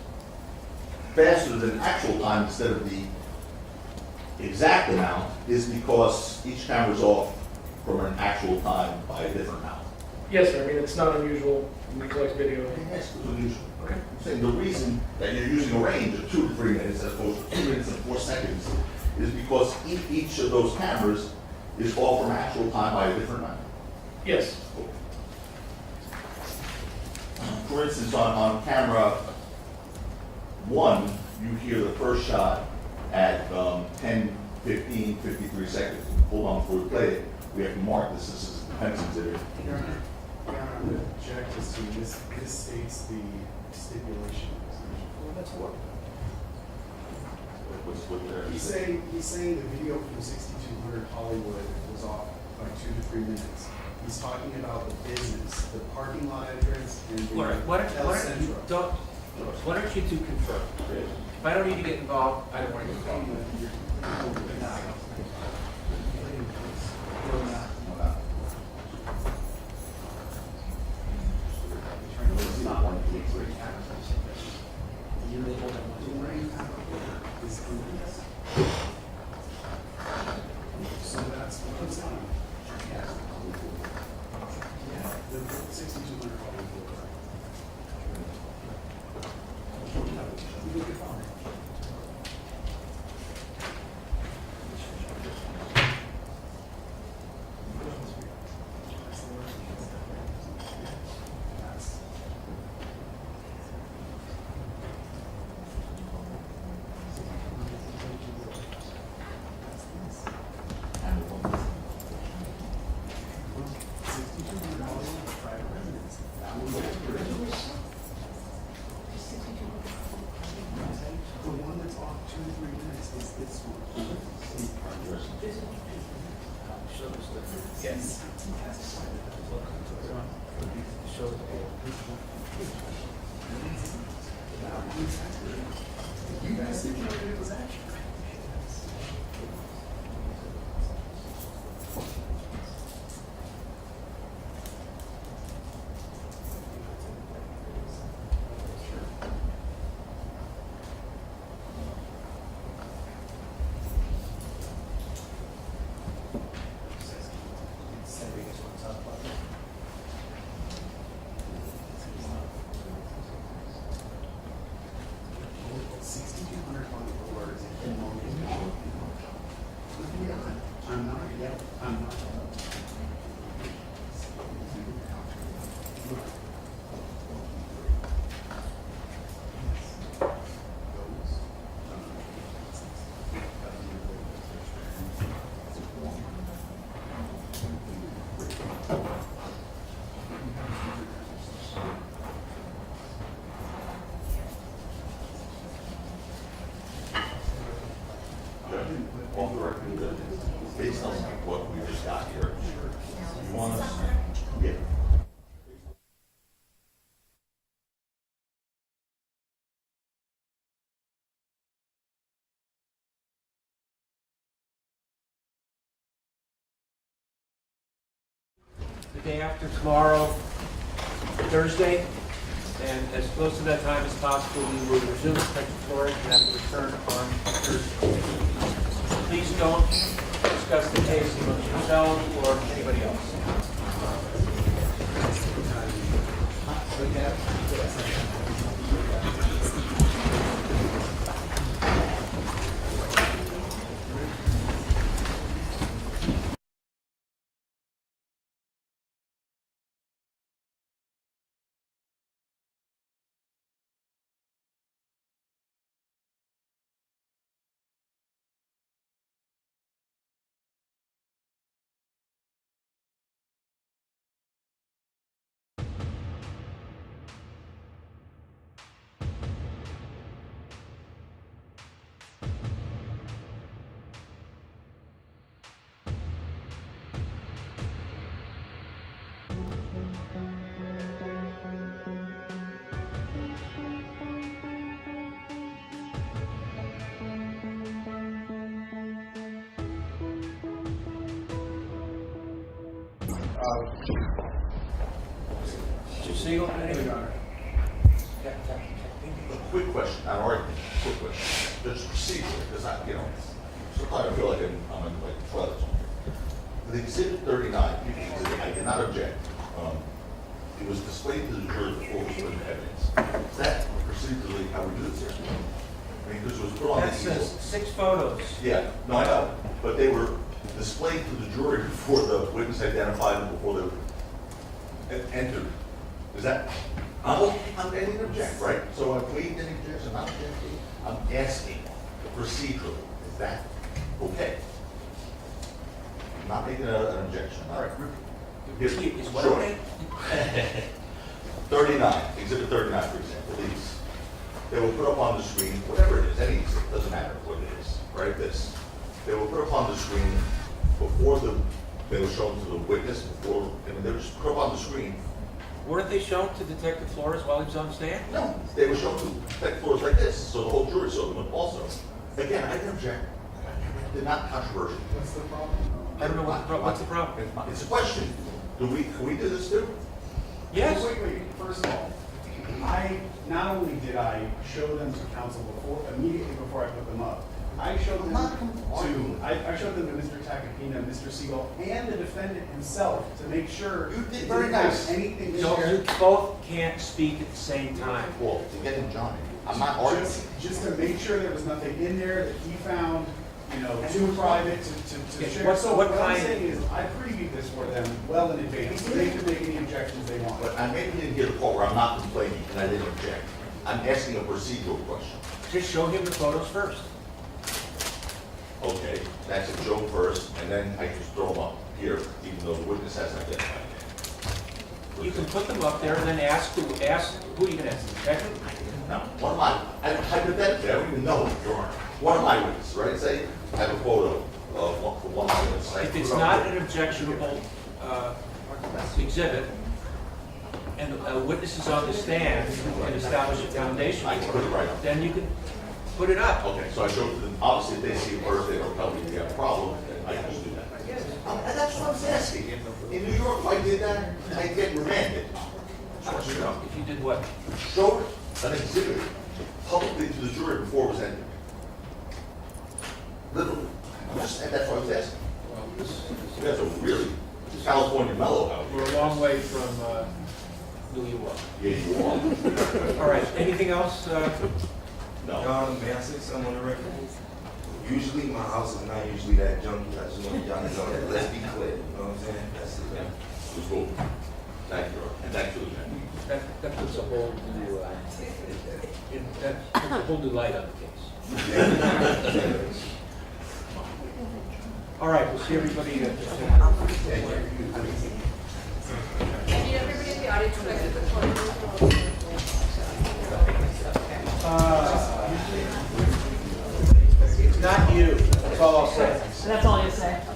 faster than actual time instead of the exact amount is because each camera's off from an actual time by a different amount. Yes, sir. I mean, it's not unusual when we collect video. Yes, it's unusual. Okay. I'm saying the reason that you're using a range of 2 to 3 minutes as opposed to 2 minutes and 4 seconds is because each of those cameras is off from actual time by a different amount. Yes. For instance, on camera 1, you hear the first shot at 10, 15, 53 seconds. Hold on before we play it. We have to mark this. This is the defense exhibit. Your Honor, I'm going to object as to this states the stipulation. That's what? What's there? He's saying the video from 6200 Hollywood was off by 2 to 3 minutes. He's talking about the business, the parking lot entrance, and the All right, why don't you two confer? If I don't need to get involved, I don't want to get involved. So that's what I'm saying. The 6200 Hollywood Boulevard. You look at that. off the record, that based on what we just got here, you want us? Yeah. The day after tomorrow, Thursday, and as close to that time as possible, we will resume Detective Flores and have it returned on Thursday. Please don't discuss the case amongst yourselves or anybody else. Mr. Siegel, anything? A quick question, not argument, quick question. Just procedurally, because sometimes I feel like I'm in like twilight zone. The exhibit 39, I cannot object. It was displayed to the jury before we put in evidence. Is that procedurally how we do this here? I mean, this was put on the That easel. says 6 photos. Yeah, no, I know, but they were displayed to the jury before the witness identified them, before they entered. Is that, I'm getting an object, right? So I plead an objection, I'm objecting, I'm asking procedurally, is that okay? I'm not making an objection. All right. Yes, Is what sure. okay? 39, exhibit 39, for example, these. They will put up on the screen, whatever it is, any exhibit, doesn't matter what it is, right? This. They will put up on the screen before they were shown to the witness, they were just put up on the screen. Weren't they shown to Detective Flores while he was on stand? No, they were shown to Detective Flores like this, so the whole jury saw them also. Again, I didn't object. They're not controversial. What's the problem? I don't know what's the problem. It's a question. Can we do this too? Yes. Wait, first of all, not only did I show them to counsel immediately before I put them up, I showed them I showed them to Mr. Takapina, Mr. Siegel, and the defendant himself to make sure You did it very didn't have nice. anything in So there. you both can't speak at the same time. Well, to get him Johnny, I'm not arguing. Just to make sure there was nothing in there that he found, too private to Okay, share. what So what I'm kind- saying is, I previewed this for them well in advance, so they can make any objections they want. But I maybe didn't hear the part where I'm not complaining and I didn't object. I'm asking a procedural question. Just show him the photos first. Okay, that's a joke first, and then I just throw them up here, even though the witness hasn't identified it. You can put them up there and then ask who are you gonna ask, the detective? Now, hypothetically, I don't even know, Your Honor. One of my witnesses, right, say, I have a photo of one of my witnesses. If it's not an objectionable exhibit, and a witness is on the stand and establish a foundation I can for put it right it, up. then you can put it up. Okay, so I showed them, obviously, if they see it first, they don't tell me we have a problem, I can just do that. And that's what I was asking. In New York, if I did that, I'd get remanded. If you did what? Showed an exhibit publicly to the jury before it was entered. Literally. That's what I was asking. You guys are really California mellow out We're here. a long way from New York. Yeah, you are. All right, anything else? No. May I say something on the record? Usually my house is not usually that junky. I just want y'all to know that. Let's be clear. You know what I'm saying? That's it. It was cool. Thank you, and thank you, Lieutenant. That puts a whole new, that puts a whole new light on the case. All right, we'll see everybody. Need everybody in the audience to exit the courtroom. It's not you, it's all I'll say. That's all you say.